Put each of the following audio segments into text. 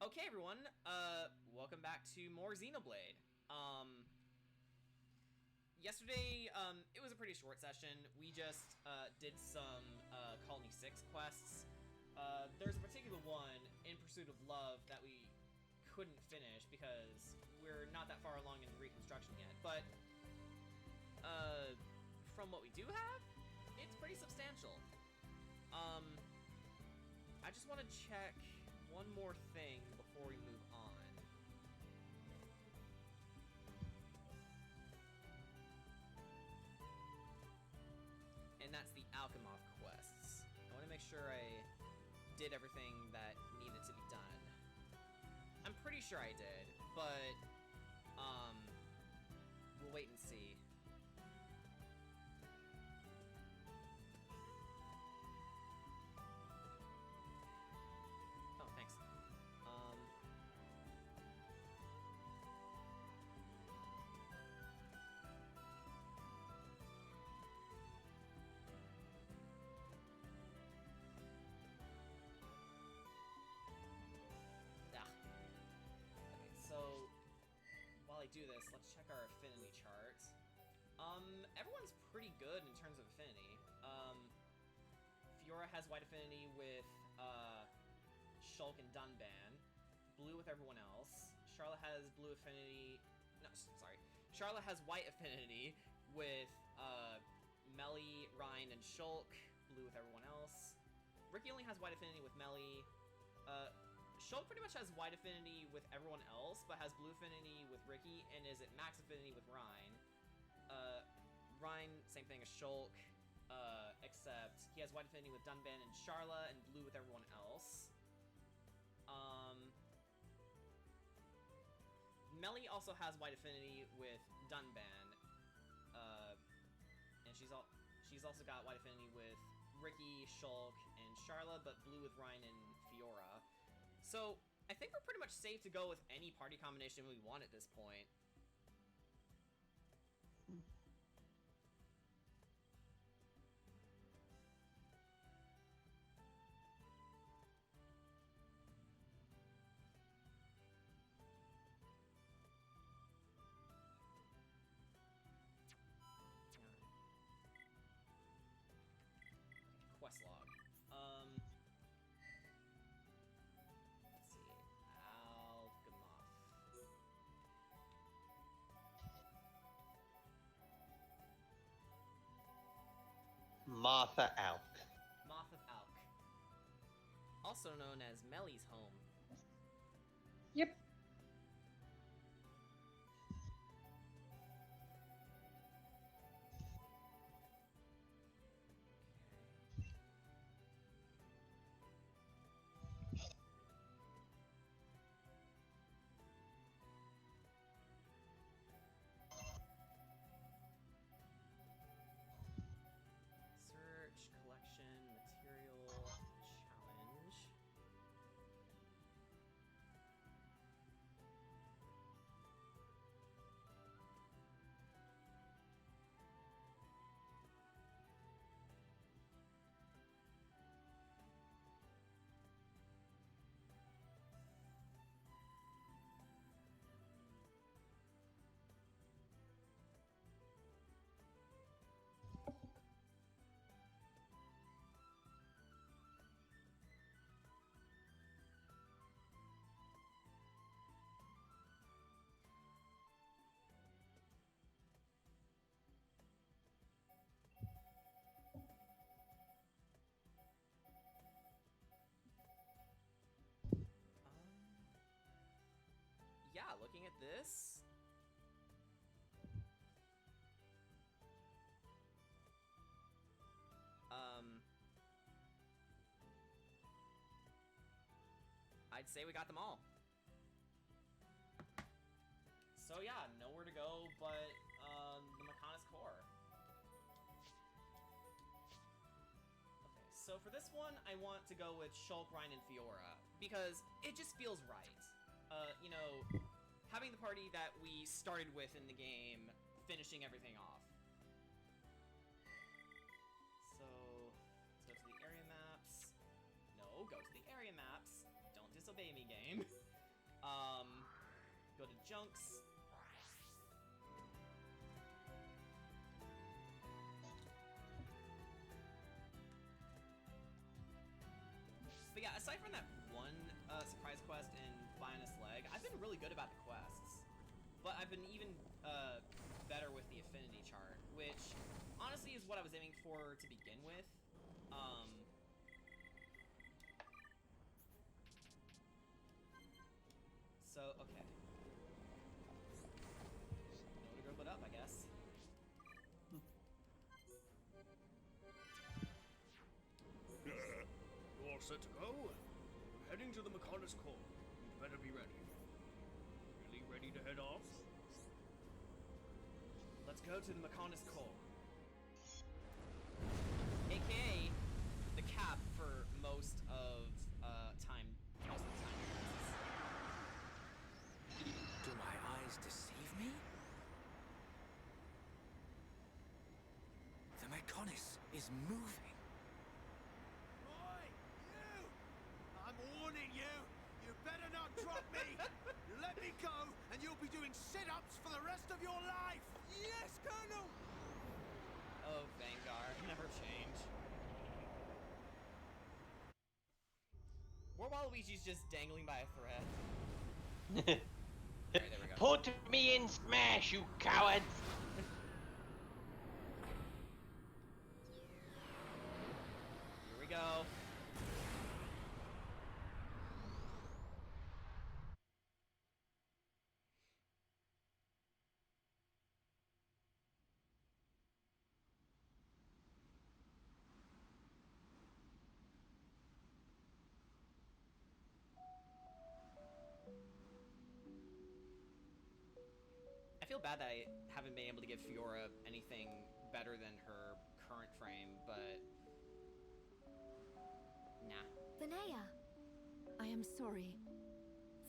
Okay, everyone. Welcome back to more Xenoblade. Yesterday, it was a pretty short session. We just did some Colony 6 quests. There's a particular one, In Pursuit of Love, that we couldn't finish because we're not that far along in the reconstruction yet. But from what we do have, it's pretty substantial. I just want to check one more thing before we move on. And that's the Alchemoth quests. I want to make sure I did everything that needed to be done. I'm pretty sure I did, but we'll wait and see. Oh, thanks. Okay, so while I do this, let's check our affinity chart. Everyone's pretty good in terms of affinity. Fiora has white affinity with Shulk and Dunban, blue with everyone else. Charlotte has blue affinity. No, sorry. Charlotte has white affinity with Melly, Ryan, and Shulk, blue with everyone else. Ricky only has white affinity with Melly. Shulk pretty much has white affinity with everyone else, but has blue affinity with Ricky, and is at max affinity with Ryan. Ryan, same thing as Shulk, except he has white affinity with Dunban and Charla, and blue with everyone else. Melly also has white affinity with Dunban, and she's also got white affinity with Ricky, Shulk, and Charla, but blue with Ryan and Fiora. So I think we're pretty much safe to go with any party combination we want at this point. Quest log. Let's see. Alchemoth. Martha Alk. Moth of Alk. Also known as Melly's home. Yep. Search, collection, material, challenge. Yeah, looking at this, I'd say we got them all. So yeah, nowhere to go but the Mechonis Core. Okay, so for this one, I want to go with Shulk, Ryan, and Fiora, because it just feels right. You know, having the party that we started with in the game, finishing everything off. So, let's go to the area maps. No, go to the area maps. Don't just obey me, game. Go to Junks. But yeah, aside from that one surprise quest in Finest Leg, I've been really good about the quests. But I've been even better with the affinity chart, which honestly is what I was aiming for to begin with. So, okay. Nowhere to go but up, I guess. You all set to go? We're heading to the Mechonis Core. You'd better be ready. Really ready to head off? Let's go to the Mechonis Core. AKA the cap for most of time. Most of the time. Do my eyes deceive me? The Mechonis is moving. Oi, you! I'm warning you! You better not drop me! You let me go, and you'll be doing sit-ups for the rest of your life! Yes, Colonel! Oh, Vanguard, never change. War Waluigi's just dangling by a thread. Alright, there we go. Put me in Smash, you cowards! Here we go. I feel bad that I haven't been able to give Fiora anything better than her current frame, but... Nah. Linnea! I am sorry.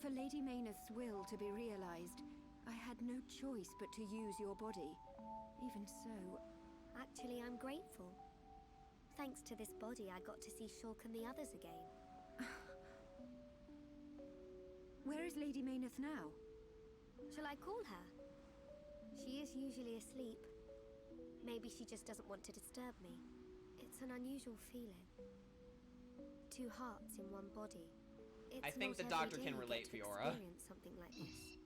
For Lady Mayneth's will to be realized, I had no choice but to use your body. Even so... Actually, I'm grateful. Thanks to this body, I got to see Shulk and the others again. Where is Lady Mayneth now? Shall I call her? She is usually asleep. Maybe she just doesn't want to disturb me. It's an unusual feeling. Two hearts in one body. It's I think not the every doctor day can you relate, get to Fiora. experience something like this.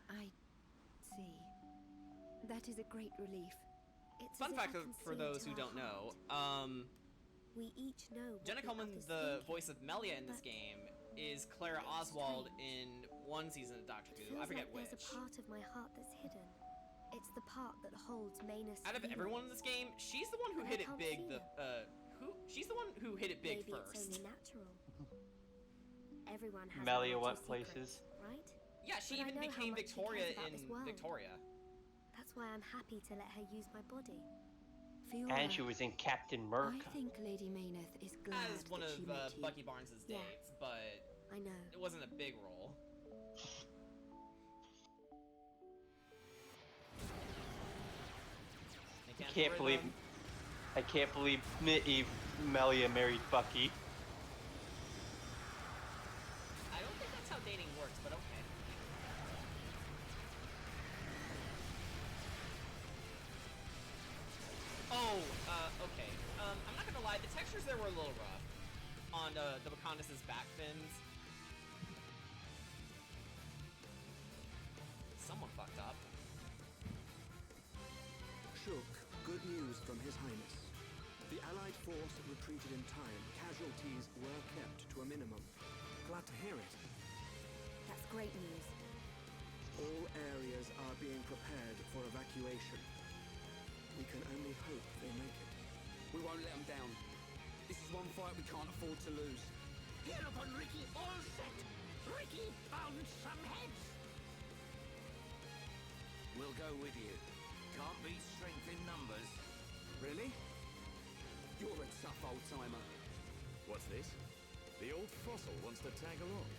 I see. That is a great relief. It's Fun as if fact I can for see those into who her don't know, heart. We each know what Jenna the Coleman, other's the thinking, voice of Melia in this but game, is Clara it's Oswald strange. in one season of Doctor It Who. I feels forget like which. there's a part of my heart that's hidden. It's the part that holds Mayneth's Out of everyone in feelings. this game, she's the one who And I hit it can't big. see She's the one who hit it big Maybe first. it's only natural. Everyone has Melia a went little places. secret, right? Yeah, she But I even know how became much she Victoria cares about this in world. Victoria. That's why I'm happy to let her use my body. Fiora, And she was in Captain Merc. I think Lady Mayneth is glad As one that of she met you. Bucky Barnes' Yeah. dates, but I know. it wasn't a big role. I can't believe Melia married Bucky. I don't think that's how dating works, but okay. Oh, okay. I'm not gonna lie, the textures there were a little rough on the Mechonis' back fins. Someone fucked up. Shulk, good news from His Highness. The Allied force retreated in time. Casualties were kept to a minimum. Glad to hear it. That's great news. All areas are being prepared for evacuation. We can only hope they make it. We won't let them down. This is one fight we can't afford to lose. Here upon Ricky, all set! Ricky found some heads! We'll go with you. Can't beat strength in numbers. Really? You're a tough old-timer. What's this? The old fossil wants to tag along.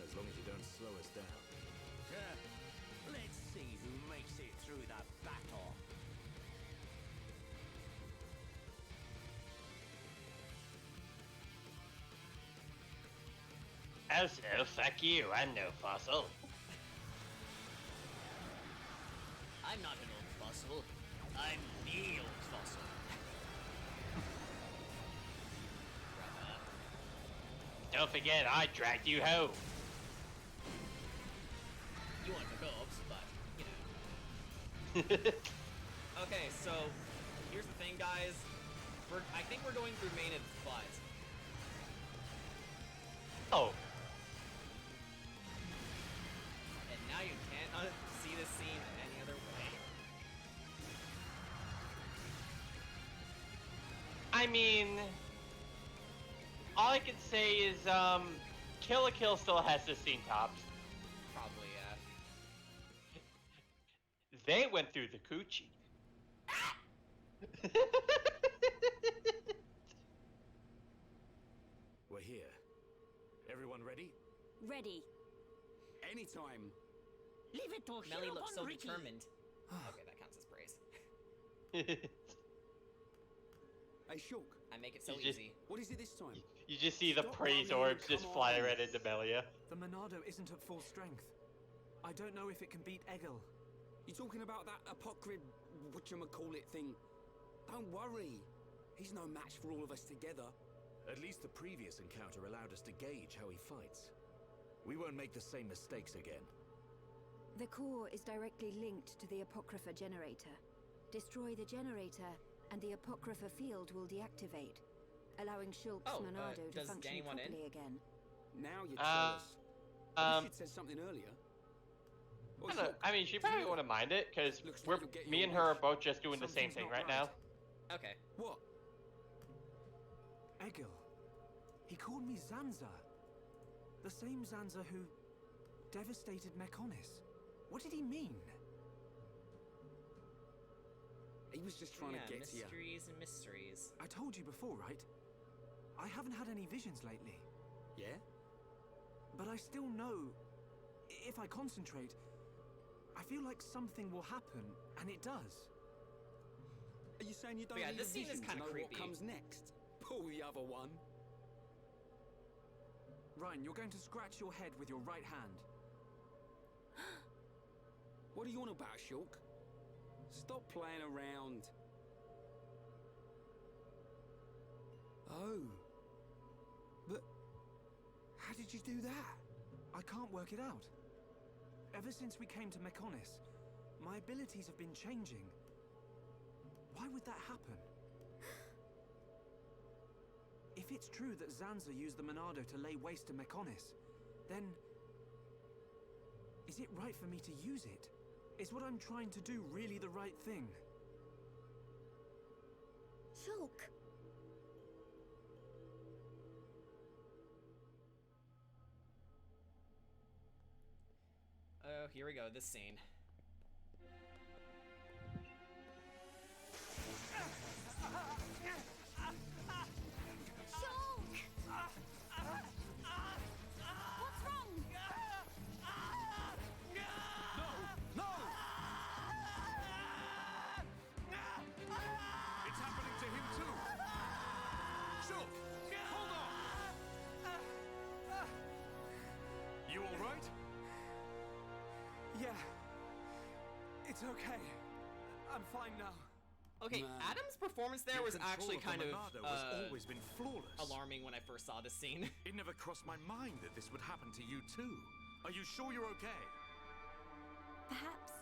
As long as you don't slow us down. Let's see who makes it through the battle. Also, fuck you, I'm no fossil. I'm not an old fossil. I'm the old fossil. Don't forget, I dragged you home. You want the corpse, but, you know. Okay, so, here's the thing, guys. I think we're going through Maynard's butt. Oh. And now you can't see this scene any other way. I mean, all I can say is, Kill la Kill still has this scene tops. Probably, yeah. They went through the coochie. We're here. Everyone ready? Ready. Anytime. Leave it to Melly Hero looks so von Ricky. determined. Okay, that counts as praise. Hey, Shulk. I make it so You just- easy. What is it this time? You just see the Stop praise worrying, orbs just come fly on. right into Melia. The Monado isn't at full strength. I don't know if it can beat Egil. You talking about that apocryph, whatchamacallit thing? Don't worry. He's no match for all of us together. At least the previous encounter allowed us to gauge how he fights. We won't make the same mistakes again. The core is directly linked to the Apocrypha generator. Destroy the generator, and the Apocrypha field will deactivate, allowing Shulk's Monado to does function anyone in? properly again. Now you tell us. I wish you'd said something earlier. Or Shulk, I mean, she probably wouldn't mind it, because Looks like you'll get me your and her are wish. both just doing the same Something's thing not right right. now. Okay. What? Egil. He called me Zanza. The same Zanza who devastated Mechonis. What did he mean? He was just trying Yeah, to get to you. mysteries and mysteries. I told you before, right? I haven't had any visions lately. Yeah? But I still know, if I concentrate, I feel like something will happen, and it does. Are you saying you don't But yeah, need this a scene is vision to kinda know creepy. what comes next? Pull the other one. Ryan, you're going to scratch your head with your right hand. What are you on about, Shulk? Stop playing around. Oh. But how did you do that? I can't work it out. Ever since we came to Mechonis, my abilities have been changing. Why would that happen? If it's true that Zanza used the Monado to lay waste to Mechonis, then is it right for me to use it? Is what I'm trying to do really the right thing? Shulk. Oh, here we go, this scene. Shulk! What's wrong? No! It's happening to him too! Shulk! Hold on! You alright? Yeah. It's okay. I'm fine now. Okay, Man. Adam's performance there Your was control actually of the kind of Monado has always been flawless. alarming when I first saw this scene. It never crossed my mind that this would happen to you too. Are you sure you're okay? Perhaps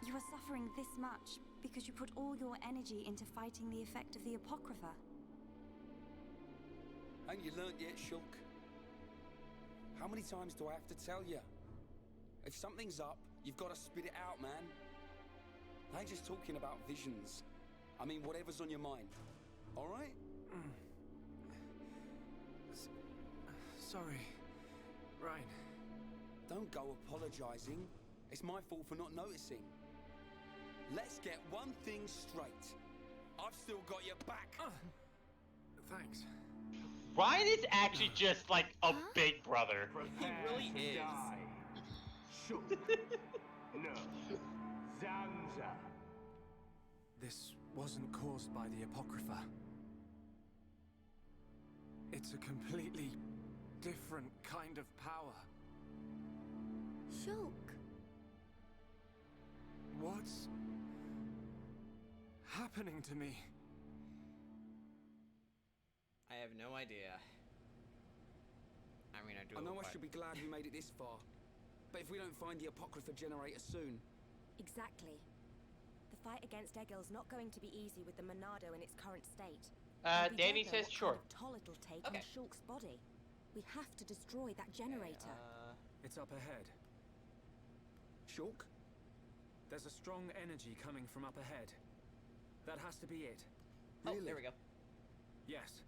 you are suffering this much because you put all your energy into fighting the effect of the Apocrypha. Ain't you learnt yet, Shulk? How many times do I have to tell you? If something's up, you've got to spit it out, man. I ain't just talking about visions. I mean, whatever's on your mind. All right? Sorry, Ryan. Don't go apologizing. It's my fault for not noticing. Let's get one thing straight. I've still got your back. Thanks. Ryan is actually just like a big brother. He really is. No. Zanza. This wasn't caused by the Apocrypha. It's a completely different kind of power. Shulk. What's happening to me? I have no idea. I mean, I do. I know I should be glad we made it this far, but if we don't find the Apocrypha generator soon... Exactly. The fight against Egil's not going to be easy with the Monado in its current state. Danny says sure. Toll it'll take on Shulk's body. We have to destroy that generator. It's up ahead. Shulk? There's a strong energy coming from up ahead. That has to be it. Really? Oh, there we go. Yes.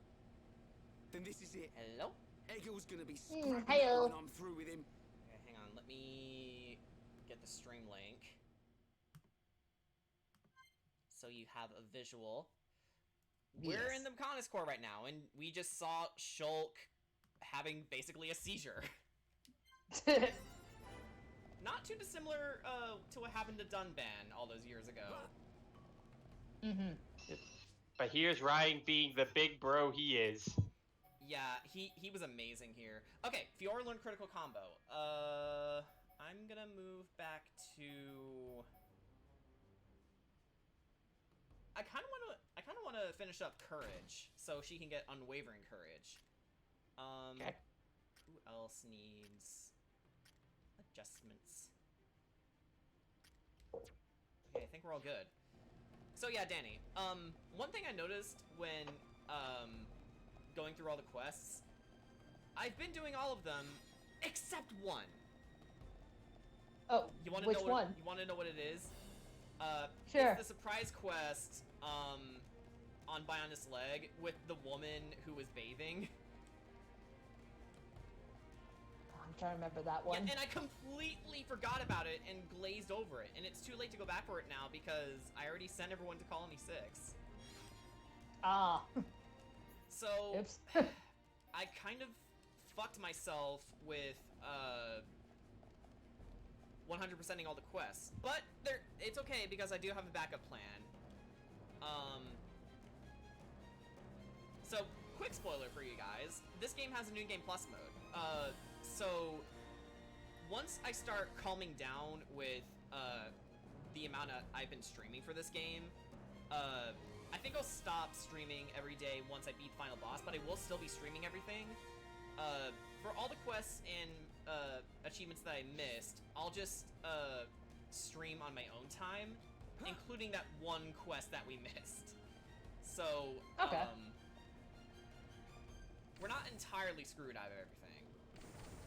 Then this is it. Hello? Egil's gonna be scrapping when I'm through with him. Okay, hang on. Let me get the stream link. So you have a visual. We're in the Mechonis Core right now, and we just saw Shulk having basically a seizure. Not too dissimilar to what happened to Dunban all those years ago. But here's Ryan being the big bro he is. Yeah, he was amazing here. Okay, Fiora learned critical combo. I'm gonna move back to... I kind of want to finish up Courage, so she can get Unwavering Courage. Okay. Who else needs adjustments? Okay, I think we're all good. So yeah, Danny. One thing I noticed when going through all the quests, I've been doing all of them except one. Oh, you want to which know one? You want to know what it is? Sure. It's the surprise quest on Bionis Leg with the woman who was bathing. I'm trying to remember that one. Yeah, and I completely forgot about it and glazed over it, and it's too late to go back for it now because I already sent everyone to Colony 6. Ah. So, oops. I kind of fucked myself with 100%ing all the quests, but it's okay because I do have a backup plan. So, quick spoiler for you guys, this game has a New Game Plus mode. So, once I start calming down with the amount I've been streaming for this game, I think I'll stop streaming every day once I beat Final Boss, but I will still be streaming everything. For all the quests and achievements that I missed, I'll just stream on my own time, including that one quest that we missed. So, okay. We're not entirely screwed out of everything.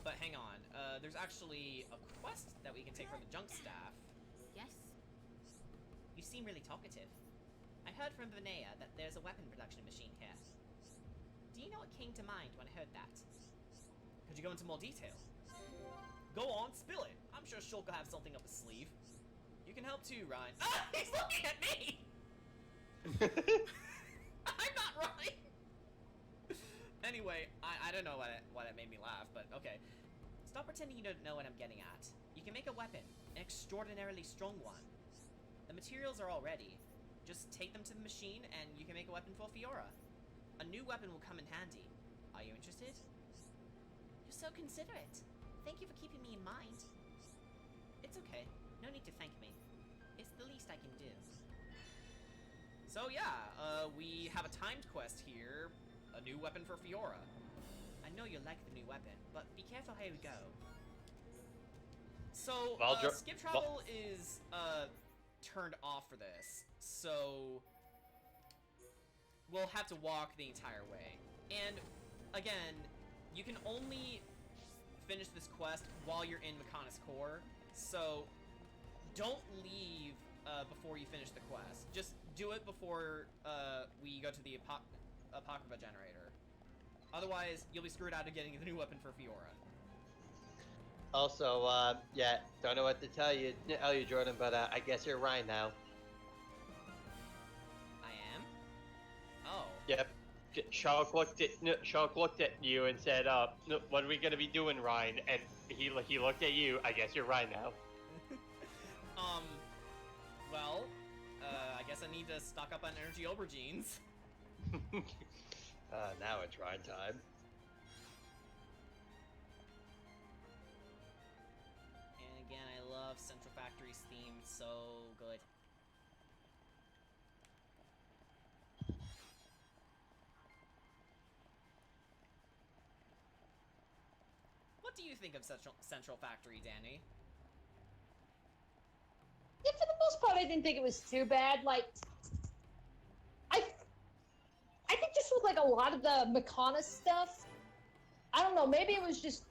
But hang on, there's actually a quest that we can take from the junk staff. Yes? You seem really talkative. I heard from Vinaya that there's a weapon production machine here. Do you know what came to mind when I heard that? Could you go into more detail? Go on, spill it. I'm sure Shulk will have something up his sleeve. You can help too, Ryan. Ah! He's looking at me! I'm not right! Anyway, I don't know why that made me laugh, but okay. Stop pretending you don't know what I'm getting at. You can make a weapon, an extraordinarily strong one. The materials are all ready. Just take them to the machine and you can make a weapon for Fiora. A new weapon will come in handy. Are you interested? You're so considerate. Thank you for keeping me in mind. It's okay. No need to thank me. It's the least I can do. So yeah, we have a timed quest here. A new weapon for Fiora. I know you like the new weapon, but be careful how you go. So, skip travel is turned off for this. So, we'll have to walk the entire way. And, again, you can only finish this quest while you're in Mechonis Core. So, don't leave before you finish the quest. Just do it before we go to the Apocrypha generator. Otherwise, you'll be screwed out of getting the new weapon for Fiora. Also, yeah, don't know what to tell you, Jordan, but I guess you're Ryan now. I am? Oh. Yep. Shulk looked at you and said, what are we gonna be doing, Ryan? And he looked at you. I guess you're Ryan now. Well, I guess I need to stock up on energy aubergines. Now it's Ryan time. Central Factory's theme so good. What do you think of Central Factory, Danny? Yeah, for the most part, I didn't think it was too bad. Like, I think just with like a lot of the Meccana stuff, I don't know, maybe it was just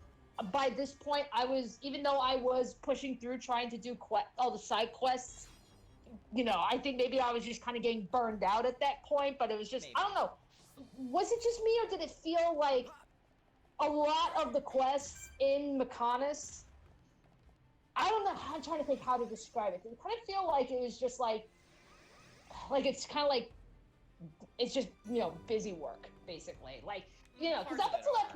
by this point I was, even though I was pushing through trying to do all the side quests, you know, I think maybe I was just kind of getting burned out at that point, but it was just, maybe. I don't know, was it just me or did it feel like a lot of the quests in Meccana, I don't know, I'm trying to think how to describe it. It kind of feel like it was just like it's kind of like, it's just, you know, busy work, basically. Like, you know, because up until that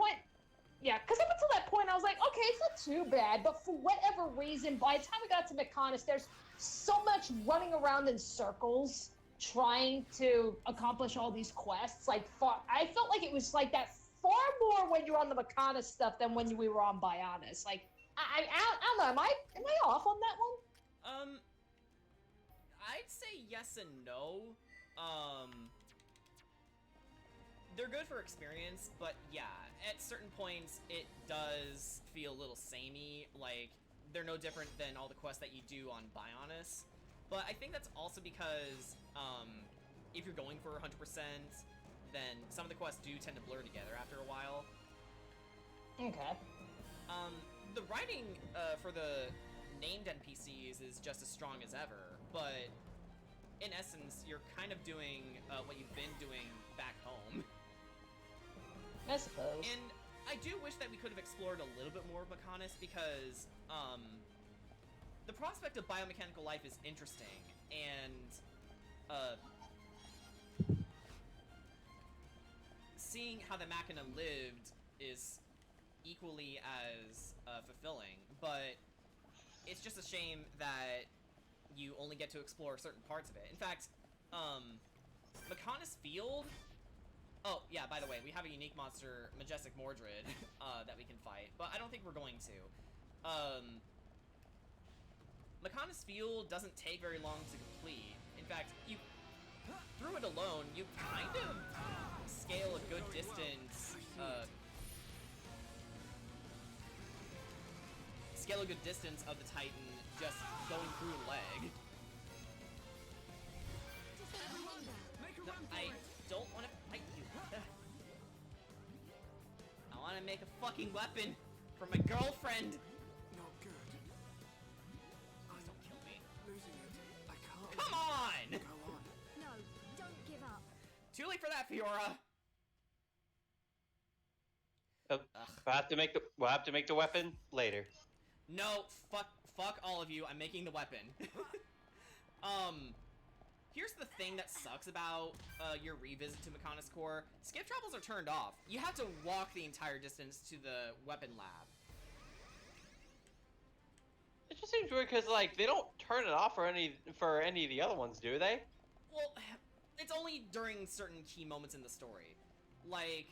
point, I was like, okay, it's not too bad, but for whatever reason, by the time we got to Meccana, there's so much running around in circles trying to accomplish all these quests. Like, I felt like it was like that far more when you're on the Meccana stuff than when we were on Bionis. Like, I don't know, am I off on that one? I'd say yes and no. They're good for experience, but yeah, at certain points it does feel a little samey, like they're no different than all the quests that you do on Bionis. But I think that's also because, if you're going for 100%, then some of the quests do tend to blur together after a while. Okay. The writing for the named NPCs is just as strong as ever, but in essence, you're kind of doing what you've been doing back home. I suppose. And I do wish that we could have explored a little bit more of Meccana, because the prospect of biomechanical life is interesting, and seeing how the Machina lived is equally as fulfilling, but it's just a shame that you only get to explore certain parts of it. In fact, Meccana's Field... Oh, yeah, by the way, we have a unique monster, Majestic Mordred, that we can fight, but I don't think we're going to. Meccana's Field doesn't take very long to complete. In fact, through it alone, you kind of scale a good distance, of the Titan just going through a leg. No, I don't want to fight you. I want to make a fucking weapon for my girlfriend. Not good. Please don't kill me. Losing it. I can't. Come on! Go on. No, don't give up. Too late for that, Fiora. We'll have to make the weapon later. No, fuck all of you. I'm making the weapon. Here's the thing that sucks about your revisit to Meccana's Core. Skip travels are turned off. You have to walk the entire distance to the weapon lab. It just seems weird because, like, they don't turn it off for any of the other ones, do they? Well, it's only during certain key moments in the story. Like,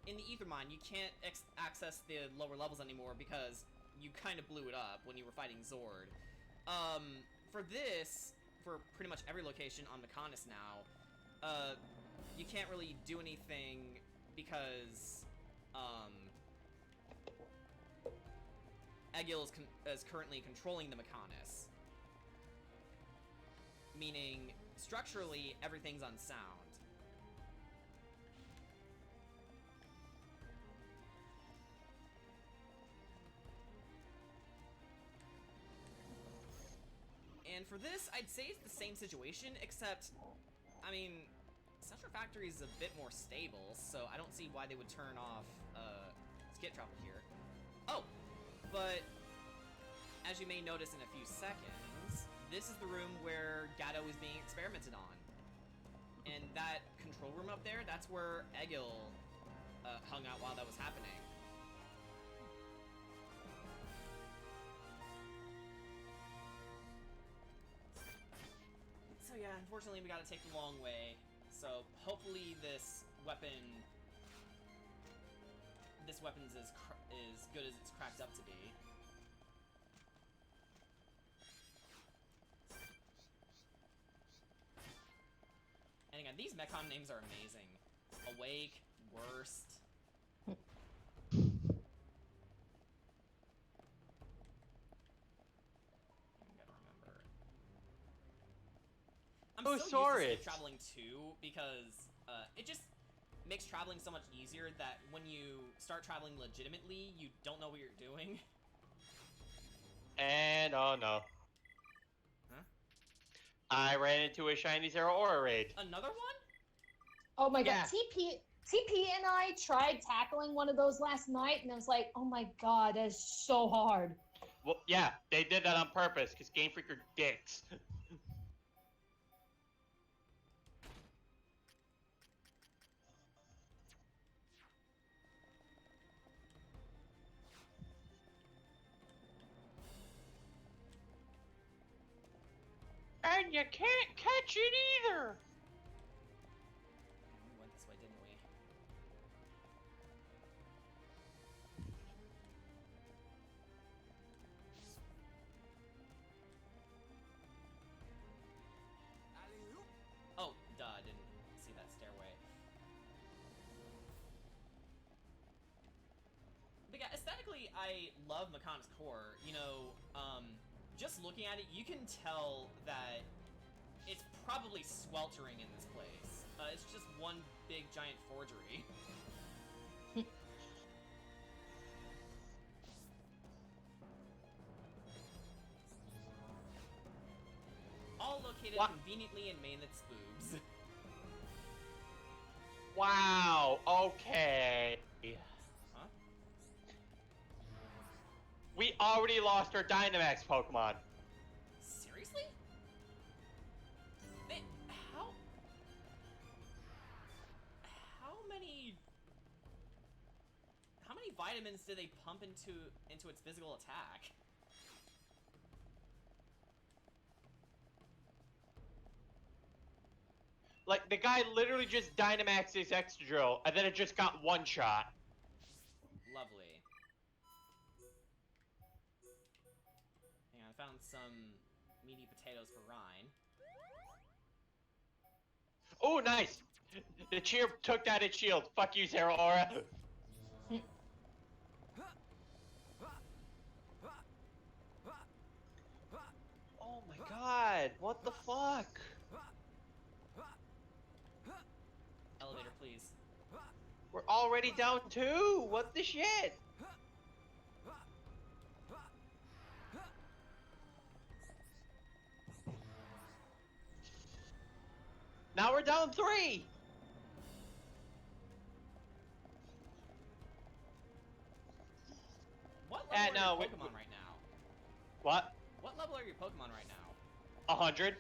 in the Ether Mine, you can't access the lower levels anymore because you kind of blew it up when you were fighting Zord. For this, for pretty much every location on Meccana now, you can't really do anything because, Egil is currently controlling the Meccana. Meaning, structurally, everything's unsound. And for this, I'd say it's the same situation, except, I mean, Central Factory is a bit more stable, so I don't see why they would turn off skip travel here. Oh, but as you may notice in a few seconds, this is the room where Gato is being experimented on. And that control room up there, that's where Egil hung out while that was happening. So yeah, unfortunately we gotta take the long way. So hopefully this weapon's as good as it's cracked up to be. Mechon names are amazing. Awake, Worst. I'm so used to safe traveling too, because it just makes traveling so much easier that when you start traveling legitimately, you don't know what you're doing. And oh no. Huh? I ran into a shiny Zero Aura raid. Another one? Oh my god, TP and I tried tackling one of those last night, and I was like, oh my god, that is so hard. Well, yeah, they did that on purpose, because Game Freak are dicks. And you can't catch it either! We went this way, didn't we? Oh, duh, I didn't see that stairway. But yeah, aesthetically, I love Mechonis Core. You know, just looking at it, you can tell that it's probably sweltering in this place. It's just one big giant forgery. All located conveniently in Mainlet's boobs. Wow, okay. Huh? We already lost our Dynamax Pokemon. Seriously? How many vitamins did they pump into its physical attack? Like, the guy literally just Dynamaxed his Excadrill, and then it just got one shot. Lovely. Hang on, I found some meaty potatoes for Rhine. Oh, nice! The cheer took that at shield. Fuck you, Zero Aura. Oh my god, what the fuck? Elevator, please. We're already down 2! What the shit? Now we're down 3! What level are your Pokemon right now? What? What level are your Pokemon right now? 100.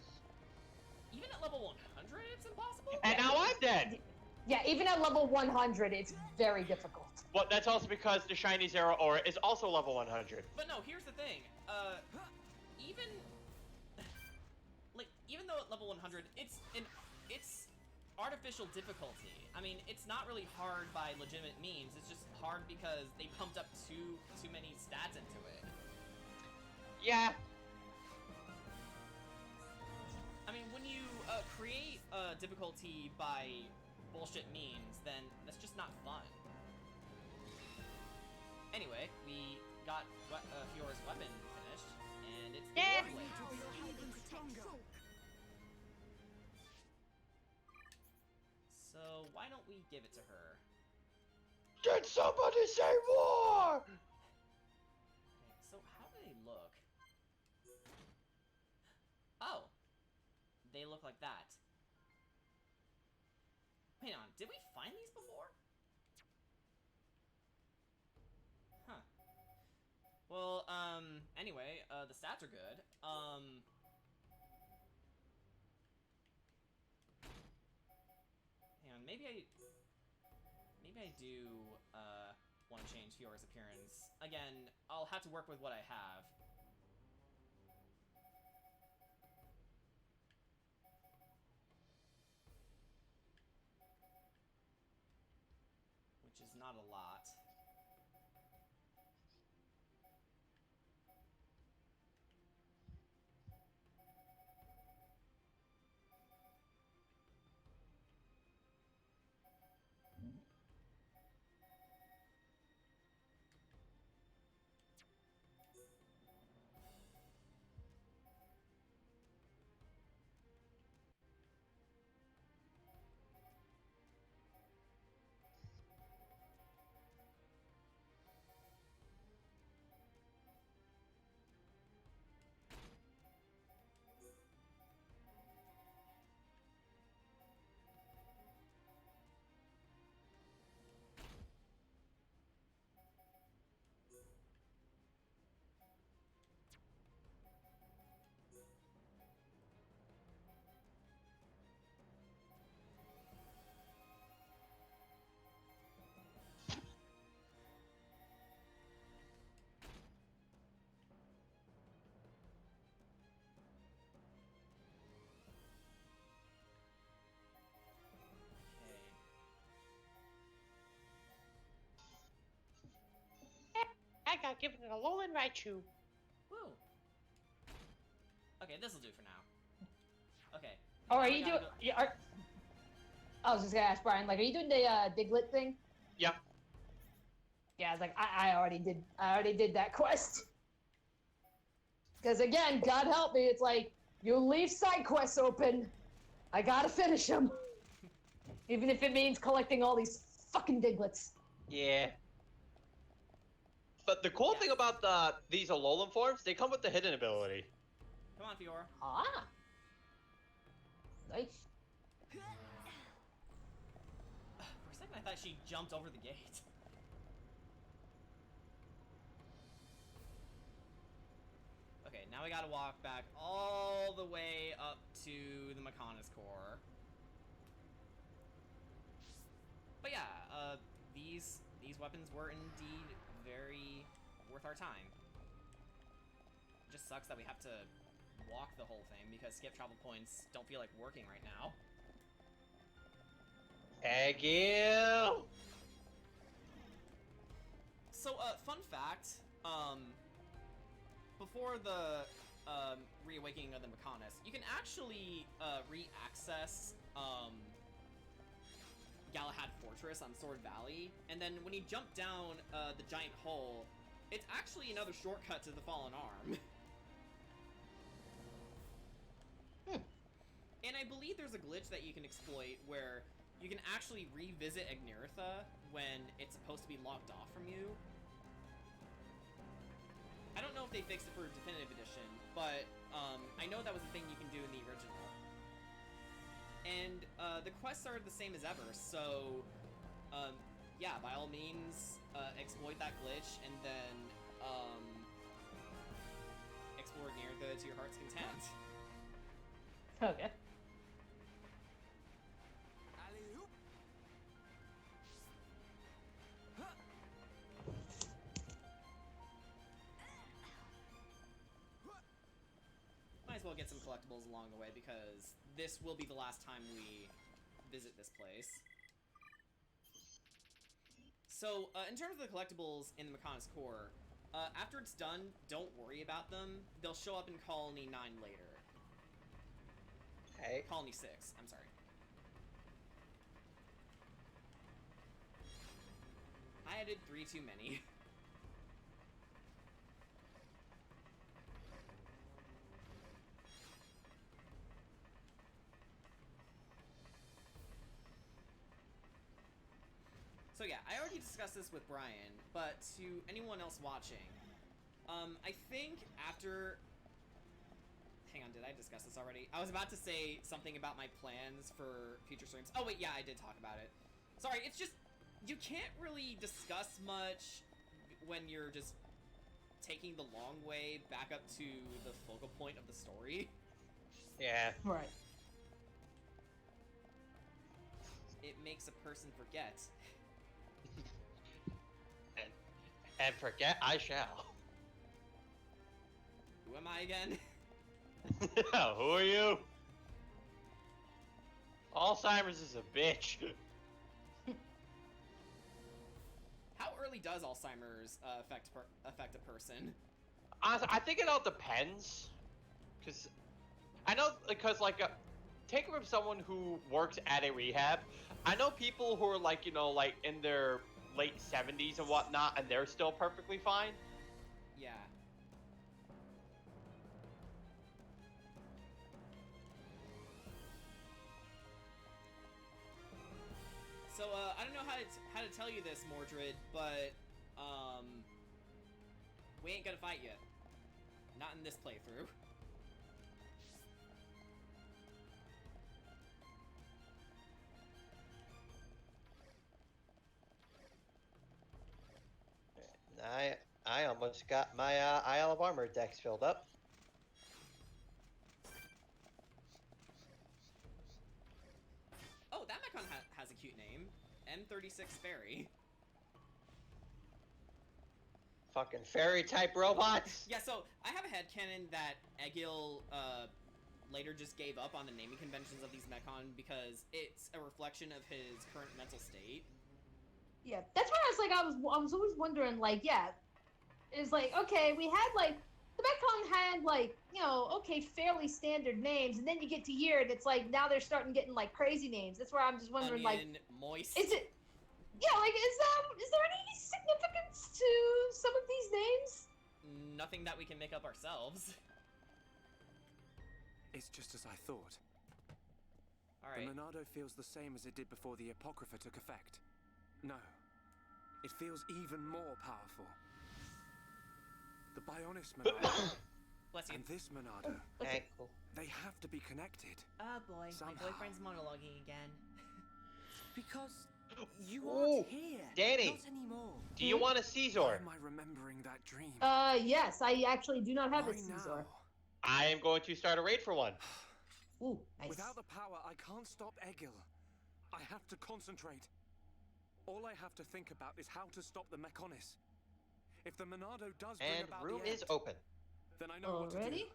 Even at level 100, it's impossible? And now I'm dead! Yeah, even at level 100, it's very difficult. Well, that's also because the shiny Zero Aura is also level 100. But no, here's the thing. Even though at level 100, it's artificial difficulty. I mean, it's not really hard by legitimate means. It's just hard because they pumped up too many stats into it. Yeah. I mean, when you create difficulty by bullshit means, then that's just not fun. Anyway, we got Fiora's weapon finished, and it's the Warblade. So why don't we give it to her? Did somebody say war? Okay, so how do they look? Oh, they look like that. Wait on, did we find these before? Huh. Well, anyway, the stats are good. Hang on, maybe I do, want to change Fiora's appearance. Again, I'll have to work with what I have. Which is not a lot. got given a Alolan Raichu. Woo. Okay, this'll do for now. Okay. Oh, now are we you gotta doing? go- Yeah, I was just gonna ask Brian, like, are you doing the Diglett thing? Yeah. Yeah, I was like, I already did that quest. Because again, God help me, it's like you leave side quests open, I gotta finish them, even if it means collecting all these fucking Diglets. Yeah. But the cool thing about these Alolan forms, they come with the hidden ability. Come on, Fiora. Ah. Nice. For a second, I thought she jumped over the gate. Okay, now we gotta walk back all the way up to the Mechonis Core. But yeah, these weapons were indeed very worth our time. It just sucks that we have to walk the whole thing because skip travel points don't feel like working right now. Egil! So, fun fact, before the reawakening of the Mechonis, you can actually re-access Galahad Fortress on Sword Valley, and then when you jump down the giant hole, it's actually another shortcut to the Fallen Arm. And I believe there's a glitch that you can exploit where you can actually revisit Agnirtha when it's supposed to be locked off from you. I don't know if they fixed it for Definitive Edition, but I know that was a thing you can do in the original. And the quests are the same as ever, so yeah, by all means, exploit that glitch and then explore Agnirtha to your heart's content. Okay. Might as well get some collectibles along the way because this will be the last time we visit this place. So, in terms of the collectibles in the Mechonis Core, after it's done, don't worry about them. They'll show up in Colony 9 later. Hey. Colony 6, I'm sorry. I added 3 too many. So yeah, I already discussed this with Brian, but to anyone else watching, I think after... Hang on, did I discuss this already? I was about to say something about my plans for future streams. Oh wait, yeah, I did talk about it. Sorry, it's just, you can't really discuss much when you're just taking the long way back up to the focal point of the story. Yeah. Right. It makes a person forget. And forget I shall. Who am I again? Who are you? Alzheimer's is a bitch. How early does Alzheimer's affect a person? Honestly, I think it all depends. Cause I know, because like, take it from someone who works at a rehab. I know people who are like, you know, like in their late 70s and whatnot, and they're still perfectly fine. Yeah. So, I don't know how to tell you this, Mordred, but, we ain't gonna fight you. Not in this playthrough. I almost got my Isle of Armor decks filled up. Oh, that Mechon has a cute name. M36 Fairy. Fucking fairy type robots. Yeah, so I have a headcanon that Egil later just gave up on the naming conventions of these Mechon because it's a reflection of his current mental state. Yeah, that's why I was like, I was always wondering, like, yeah, is like, okay, we had like the Metcon had like, you know, okay, fairly standard names, and then you get to here and it's like now they're starting getting like crazy names. That's where I'm just wondering, Onion, like, moist. is it? Yeah, like, is there any significance to some of these names? Nothing that we can make up ourselves. It's just as I thought. Alright. The Monado feels the same as it did before the Apocrypha took effect. No. It feels even more powerful. The Bionis Monado Bless you. and this Monado, Ankle. they have to be connected. Oh boy, Somehow. my boyfriend's monologuing again. Because you Ooh, aren't here. Danny. Not anymore. Do you want a Caesar? Am I remembering that dream? Yes, I actually do not have Why a Caesar. now? I am going to start a raid for one. Ooh, nice. Without the power, I can't stop Egil. I have to concentrate. All I have to think about is how to stop the Mechonis. If the Monado does bring And about room the is end, open. then I know what to do. Already?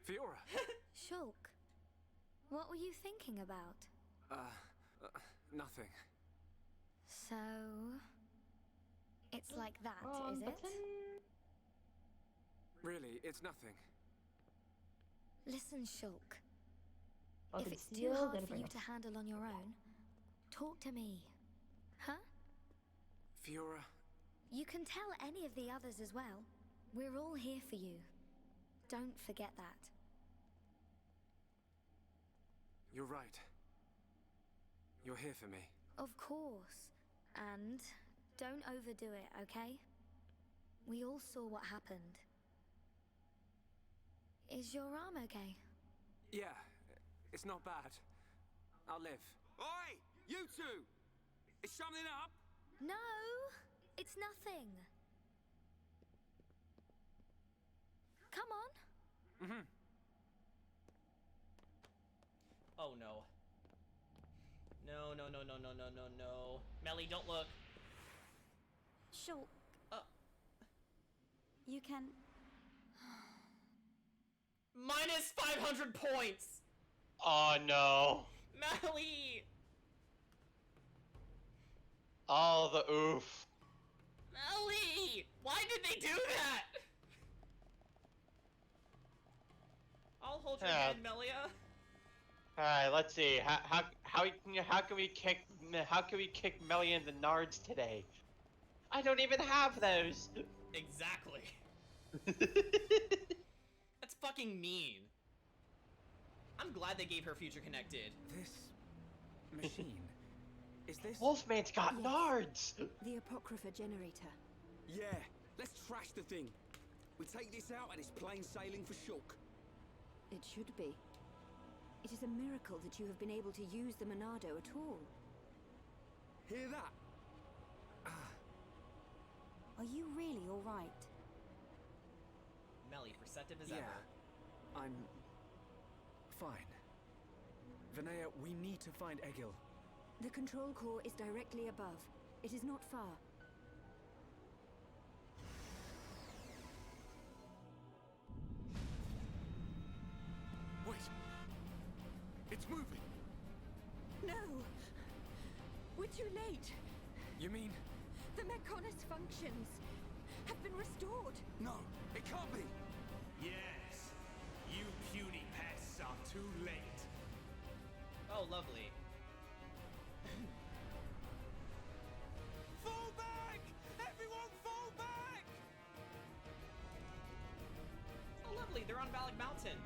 Fiora. Shulk, what were you thinking about? Nothing. So... it's like that, is it? Button. Really, it's nothing. Listen, Shulk. Button If it's too steel, hard gotta for bring you up- to handle on your own, talk to me. Huh? Fiora, You can tell any of the others as well. We're all here for you. Don't forget that. you're right. You're here for me. Of course. And don't overdo it, okay? We all saw what happened. Is your arm okay? Yeah, it's not bad. I'll live. Oi! You two! Is something up? No! It's nothing. Come on. Mm-hmm. Oh no. No, no, no, no, no, no, no, no. Melly, don't look. Shulk. Uh. You can... Minus 500 points! Oh no. Melly! Oh, the oof. Melly! Why did they do that? I'll hold your Yeah. hand, Melia. All right, let's see. How can we kick Melly in the nards today? I don't even have those. Exactly. That's fucking mean. I'm glad they gave her Future Connected. This machine, is this... Wolfman's got Yes. nards. The Apocrypha generator. Yeah, let's trash the thing. We take this out and it's plain sailing for Shulk. It should be. It is a miracle that you have been able to use the Monado at all. Hear that? Are you really all right? Melly, perceptive as Yeah, ever. I'm... fine. Vinaya, we need to find Egil. The control core is directly above. It is not far. Wait. It's moving. No! We're too late! You mean... The Mechonis functions have been restored! No, it can't be. Yes. You puny pests are too late. Oh, lovely. Fall back! Everyone fall back! Oh, lovely. They're on Valak Mountain.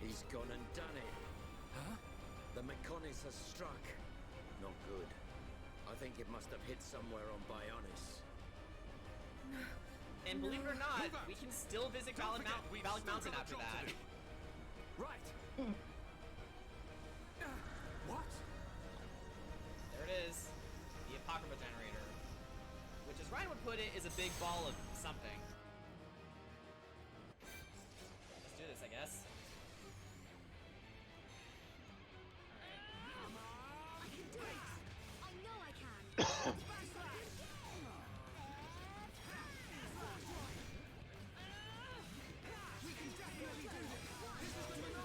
He's gone and done it. Huh? The Mechonis has struck. Not good. I think it must have hit somewhere on Bionis. And believe it or not, Move out. we can still visit Don't Valak, forget, we've Valak still Mountain got a after job to that. do. Right. What? There it is. The Apocrypha generator. Which, as Ryan would put it, is a big ball of something. Let's do this, I guess. I can do it! I know I can! We can definitely do this. This is the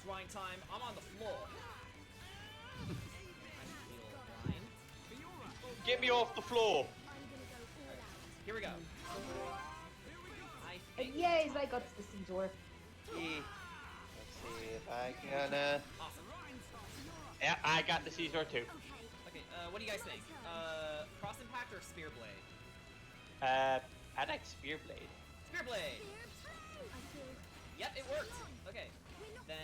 drawing time. I'm on the floor. Get me off the floor. Here we go. Yay, I got the Caesar. Yeah. Let's see if I can. Awesome. Yeah, I got the Caesar too. Okay, what do you guys think? Cross Impact or Spear Blade? I like Spear Blade. Spear Blade! Yep, it worked. Okay. Then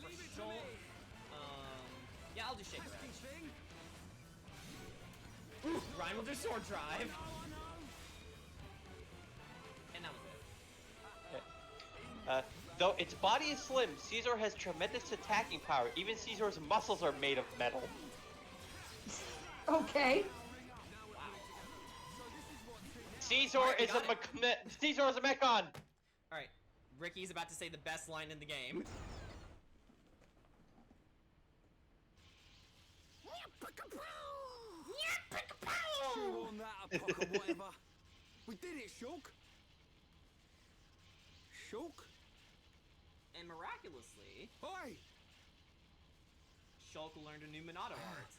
for Shulk, yeah, I'll do Shaker Edge. Ooh, Ryan will do Sword Drive. And that was it. Though its body is slim, Caesar has tremendous attacking power. Even Caesar's muscles are made of metal. Okay. Caesar is a mechon. Alright, Ricky's about to say the best line in the game. Chew on that, Apoca, whatever. We did it, Shulk. Shulk? And miraculously, Oi! Shulk learned a new Monado art.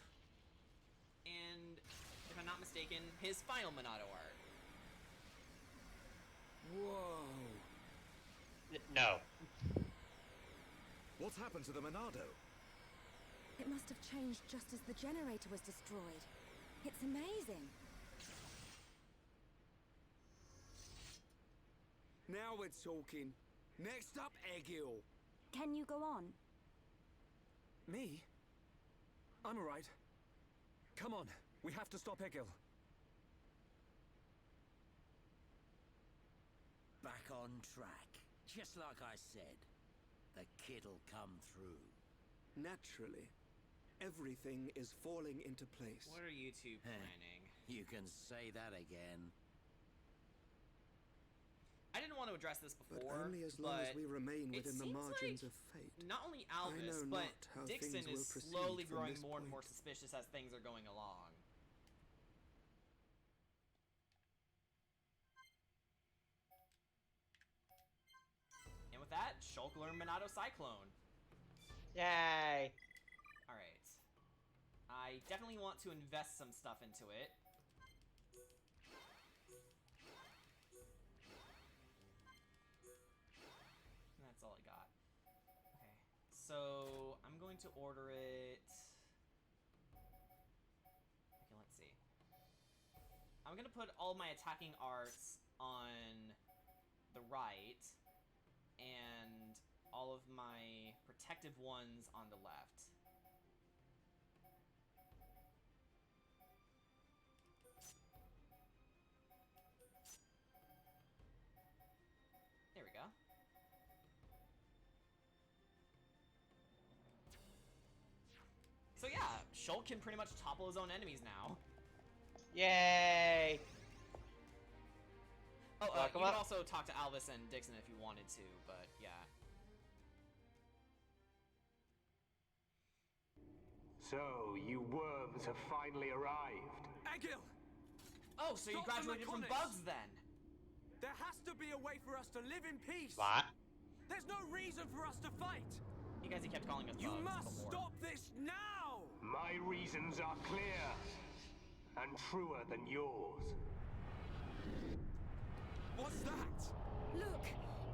And, if I'm not mistaken, his final Monado art. Whoa. No. What's happened to the Monado? It must have changed just as the generator was destroyed. It's amazing. Now we're talking. Next up, Egil. Can you go on? Me? I'm alright. Come on, we have to stop Egil. Back on track. Just like I said. The kid'll come through. Naturally. Everything is falling into place. What are you two planning? You can say that again. I didn't want to address this before, But only as long as we remain within the margins like of fate. Not only Alvis, know but not how Dixon things will is proceed slowly from growing this more and more point. suspicious as things are going along. And with that, Shulk learned Monado Cyclone. Yay. Alright. I definitely want to invest some stuff into it. And that's all I got. Okay. So, I'm going to order it... Okay, let's see. I'm gonna put all my attacking arts on the right, and all of my protective ones on the left. There we go. So yeah, Shulk can pretty much topple his own enemies now. Yay! Oh, Lock you 'em can up. also talk to Alvis and Dixon if you wanted to, but yeah. So, you worms have finally arrived. Egil! Oh, so you Stop the graduated from Mechonis. bugs then? There has to be a way for us to live in peace. What? There's no reason for us to fight. You guys, he kept calling us You bugs must before. stop this now! My reasons are clear and truer than yours. What's that? Look,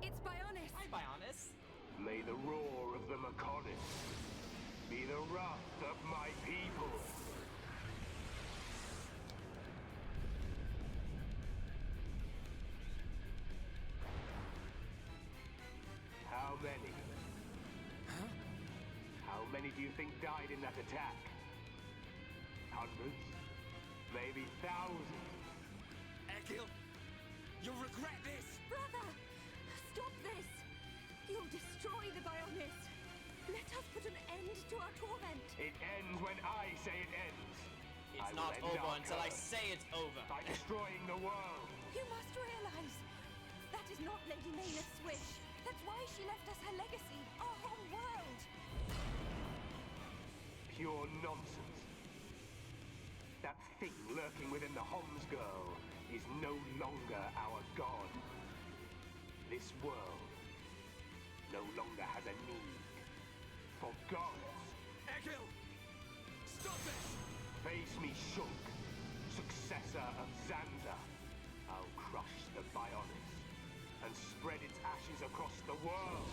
it's Bionis. Hi, Bionis. May the roar of the Mechonis be the wrath of my people. How many? Huh? How many do you think died in that attack? Hundreds? Maybe thousands? Egil, you'll regret this! Brother, stop this. You'll destroy the Bionis. Let us put an end to our torment. It ends when I say it ends. It's I not will end over our until I curse say it's over. by destroying the world. You must realize that is not Lady Maynard's wish. That's why she left us her legacy, our whole world. Pure nonsense. That thing lurking within the Homs girl is no longer our god. This world no longer has a need for gods. Egil! Stop this! Face me, Shulk, successor of Xander. I'll crush the Bionis and spread its ashes across the world.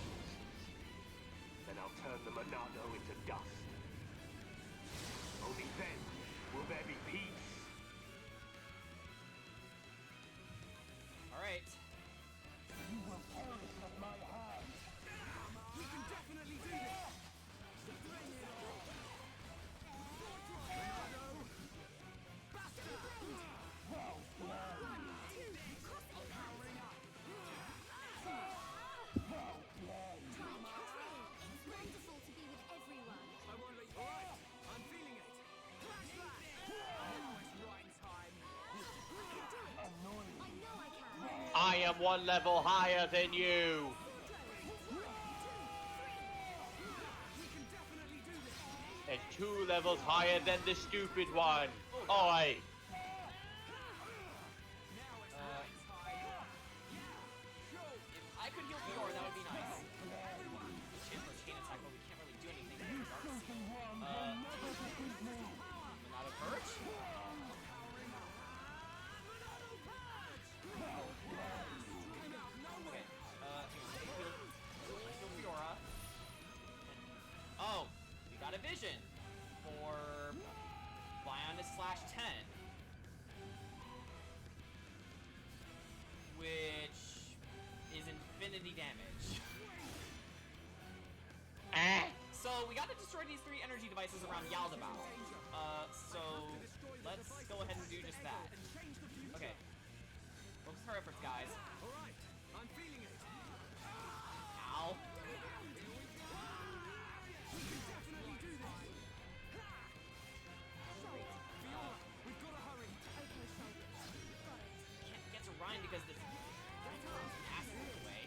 Then I'll turn the Monado into dust. Only then will there be peace. Alright. You will perish at my hand. We can definitely do this! Bring it on! Monado! Basta! Well played. Powering up! Well played. It's wonderful to be with everyone. I won't let you. Alright, I'm feeling it. Flash flash! Now it's right time. Annoying. I know I can. I am one level higher than you. We can definitely do this. And 2 levels higher than the stupid one. Oi. Now it's right time. If I could heal Fiora, that would be nice. Chain for chain attack, but we can't really do anything with regards to Monado Perch? Okay, heal Fiora. Oh, we got a vision for Bionis /10. Which is infinity damage. So we gotta destroy these 3 energy devices around Yaldabaoth. So let's go ahead and do just that. Okay. Focus our efforts, guys. Alright, I'm feeling it. Ow. We can definitely do this. Fiora, we've got to hurry. Can't get to Ryan because this ass is in the way.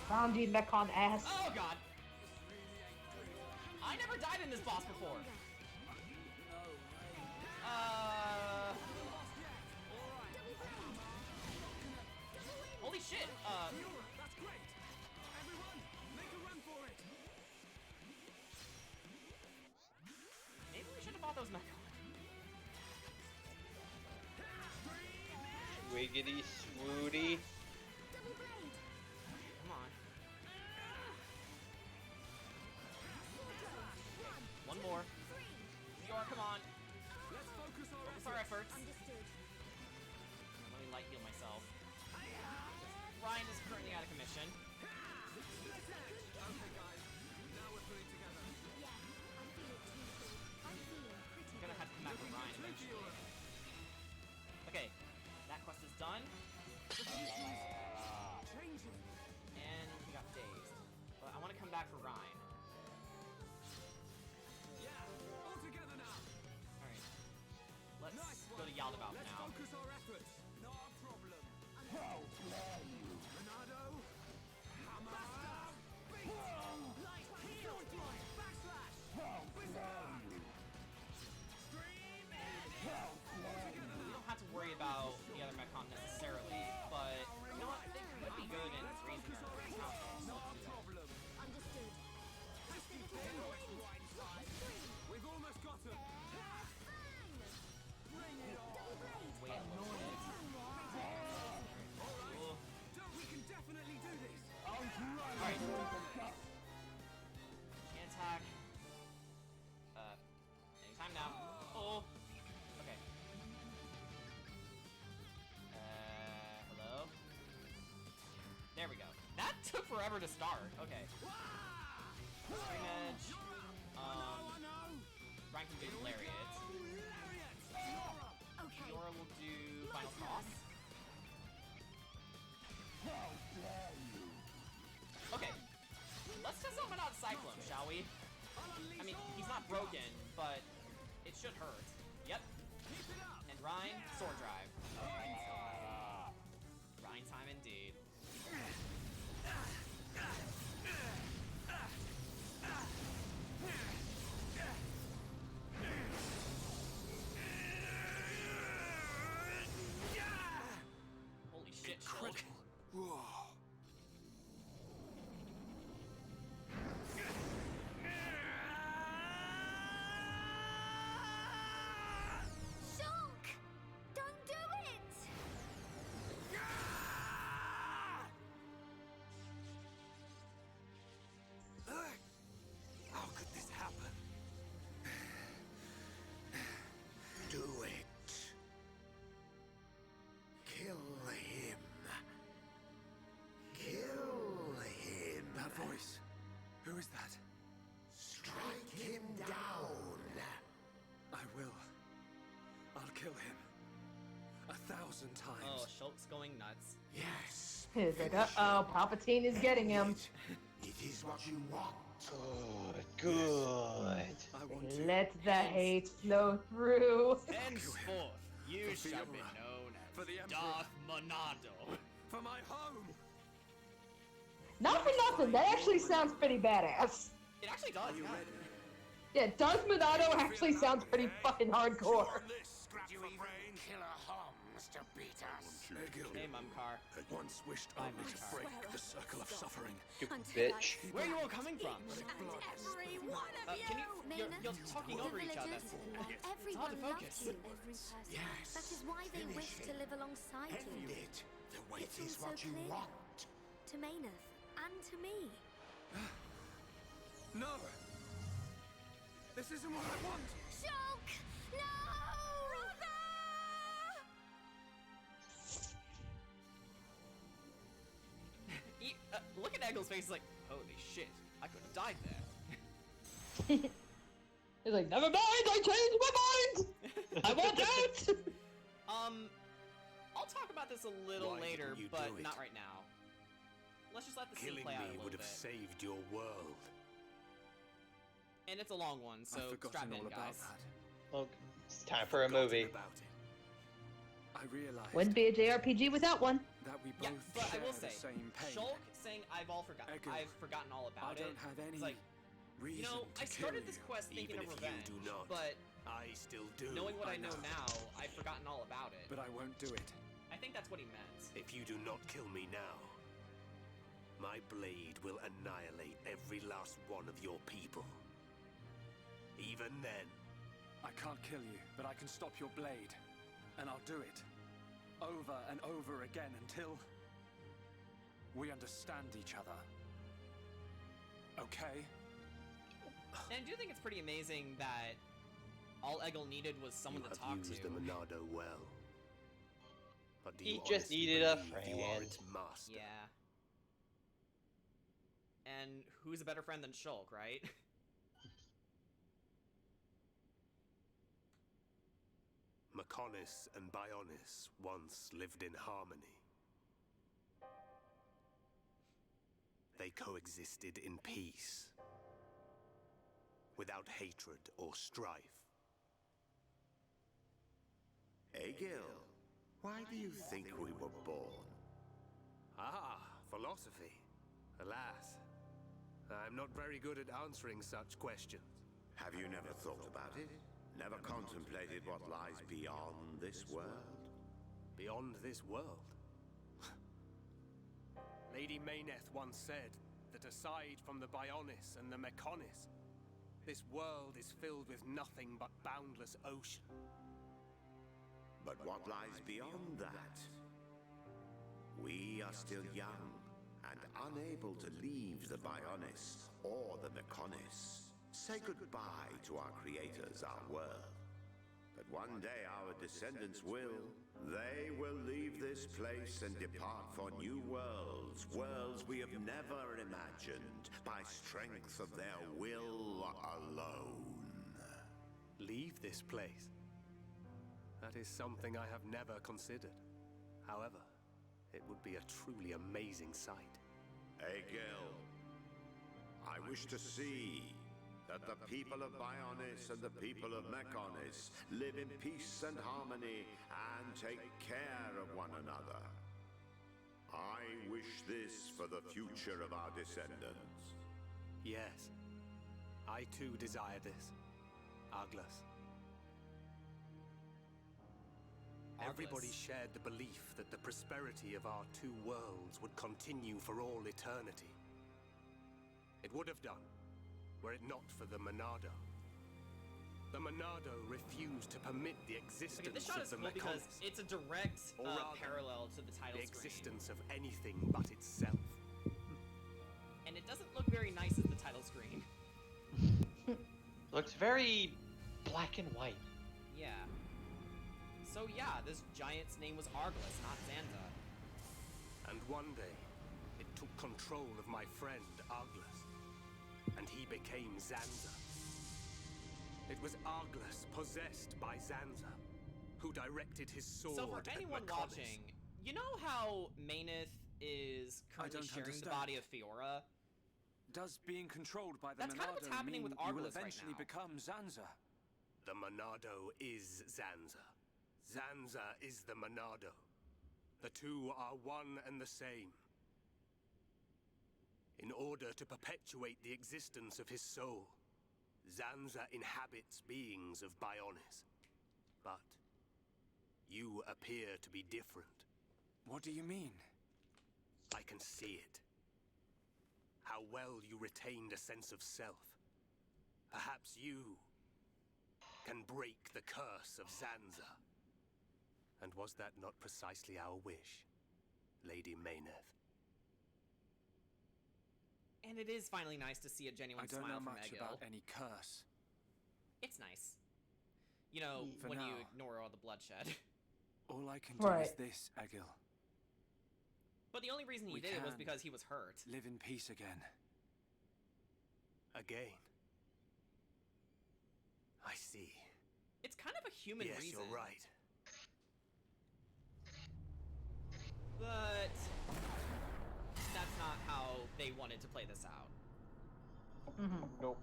Found you, Mechon ass. Oh god! I never died in this boss before. Holy shit! Fiora, that's great. Everyone, make a run for it. Maybe we should have bought those mechs. Wiggity swooty. Come on. One more. Fiora, come on. Let's focus Our efforts. Understood. Let me light heal myself. Ryan is currently out of commission. Okay, guys. Now we're putting together. Yeah, I feel it too, Phil. I'm feeling pretty I'm gonna have to come back for Ryan eventually. Okay, that quest is done. Changing. And he got dazed. But I want to come back for Ryan. Yeah, all together now. Alright. Let's Nice go to one. Yaldabaoth Let's now. focus our efforts. Not a problem. Well played. Monado. Hammer. Beat. Light heal. Backslash. Well Wizard. played. Stream. Well played. We don't have to worry about the other Mechon necessarily, but you know what? They could be good in raising our council. Not a problem. Understood. Risky thing. Right time. We've almost got him. Bring it on. Wait a little bit. Cool. We can definitely do this. Alright. Can't attack. Anytime now. Oh. Okay. Hello? There we go. That took forever to start. Okay. String edge. Ryan can do Lariat. Okay. Fiora will do Final Toss. Well played. Okay. Let's test out Monad Cyclone, shall we? I mean, he's not broken, but it should hurt. Yep. And Ryan, Sword Drive. Ryan time indeed. Holy shit, Shulk. Who is that? Strike him down. I will. I'll kill him. 1,000 times. Oh, Shulk's going nuts. Yes. He's like, uh-oh, Palpatine is getting him. It is what you want. Good. Let the hate flow through. Henceforth, you shall be known as Darth Monado. For my home. Not for nothing, that actually sounds pretty badass. It actually does, yeah. Yeah, Darth Monado actually sounds pretty fucking hardcore. You even kill a hum, Mr. Beatus. Hey, Mumcar. I once wished only to break the circle of suffering. You bitch. Where are you all coming from? Every one of Can you? You're talking over each other. It's hard Everyone to loves focus. you. Every person. Yes. That is why they wish to live alongside End you. it. It It's is all what so you clear. want. To Maynard and to me. No. This isn't what I want. Shulk! No! Look at Eggle's face. He's like, holy shit, I could have died there. He's like, never mind, I changed my mind! I want out! I'll talk about this a little Why later, didn't you but do it? not right now. Let's just let the scene Killing play out a me little would have bit. saved your world. And it's a long one, so I've strap forgotten in, all about guys. that. Well, it's time for a movie. About it. I realized Wouldn't be a JRPG without one. that we Yeah, both but I share will the say, same pain. Shulk saying I've forgotten all I about it. don't have any It's like, reason you know, to I started kill this you. quest thinking Even of if revenge, you do not, but I still do. knowing what I know know. now, I've forgotten all about it. But I won't do it. I think that's what he meant. If you do not kill me now, my blade will annihilate every last one of your people. Even then, I can't kill you, but I can stop your blade. And I'll do it. Over and over again until we understand each other. Okay? And I do think it's pretty amazing that all Eggle needed was someone you to have talk used to. the Monado well. But do He you just honestly needed a believe you are friend. its master? Yeah. And who's a better friend than Shulk, right? Mechonis and Bionis once lived in harmony. They coexisted in peace, without hatred or strife. Egil, why do you think we were born? Ah, philosophy. Alas, I'm not very good at answering such questions. Have you never thought about it? Never contemplated what lies beyond this world? Beyond this world? Lady Mayneth once said that aside from the Bionis and the Mechonis, this world is filled with nothing but boundless ocean. But what lies beyond that? We are still young and unable to leave the Bionis or the Mechonis. Say goodbye to our creators, our world. But one day our descendants will. They will leave this place and depart for new worlds, worlds we have never imagined, by strength of their will alone. Leave this place? That is something I have never considered. However, it would be a truly amazing sight. Egil, I wish to see that the people of Bionis and the people of Mechonis live in peace and harmony and take care of one another. I wish this for the future of our descendants. Yes, I too desire this, Arglas. Everybody shared the belief that the prosperity of our two worlds would continue for all eternity. It would have done, were it not for the Monado. The Monado refused to permit the existence Okay, this shot of is the cool because Mechonis, it's a direct or rather, parallel to the title the screen. existence of anything but itself. And it doesn't look very nice as the title screen. Looks very black and white. Yeah. So yeah, this giant's name was Arglas, not Xanta. And one day, it took control of my friend Arglas. and he became Zanza. It was Arglus, possessed by Zanza, who directed his sword So for at anyone Mechonis. watching, you know how Mayneth is currently sharing the body of Fiora? Does being controlled by the That's kind of what's happening with mean you will Arglus right eventually now. become Zanza? The Monado is Zanza. Zanza is the Monado. The two are one and the same. In order to perpetuate the existence of his soul, Zanza inhabits beings of Bionis. But you appear to be different. What do you mean? I can see it. How well you retained a sense of self. Perhaps you can break the curse of Zanza. And was that not precisely our wish, Lady Mayneth? And it is finally nice to see a genuine I don't smile know from much Egil. about any curse. It's nice. You know, For when you now. ignore all the bloodshed. All I can do Right. is this, Egil. But the only reason he We did it was can because he was hurt. Live in peace again. Again. I see. It's kind of a human yes, reason. you're right. But that's not how they wanted to play this out. Nope.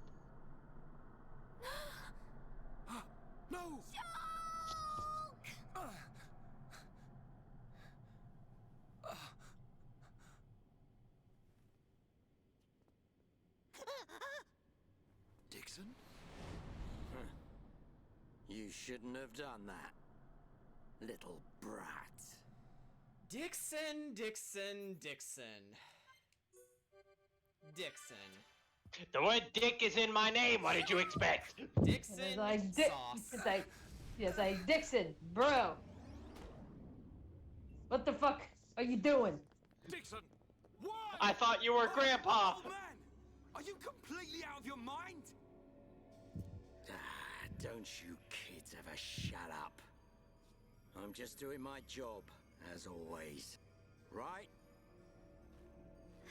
No! Dixon? You shouldn't have done that, little brat. Dixon, Dixon, Dixon. Dixon. The word dick is in my name. What did you expect? Dixon It's like, sauce. it's like Dixon, bro. What the fuck are you doing? Dixon! Why? I thought you were Grandpa. Oh man! Are you completely out of your mind? Don't you kids ever shut up. I'm just doing my job, as always. Right?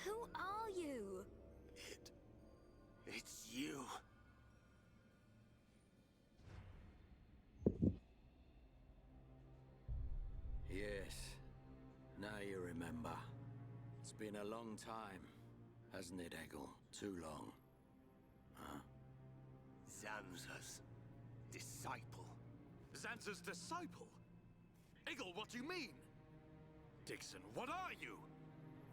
Who are you? It's you. Yes. Now you remember. It's been a long time, hasn't it, Egil? Too long. Huh? Zanza's disciple. Zanza's disciple? Egil, what do you mean? Dixon, what are you?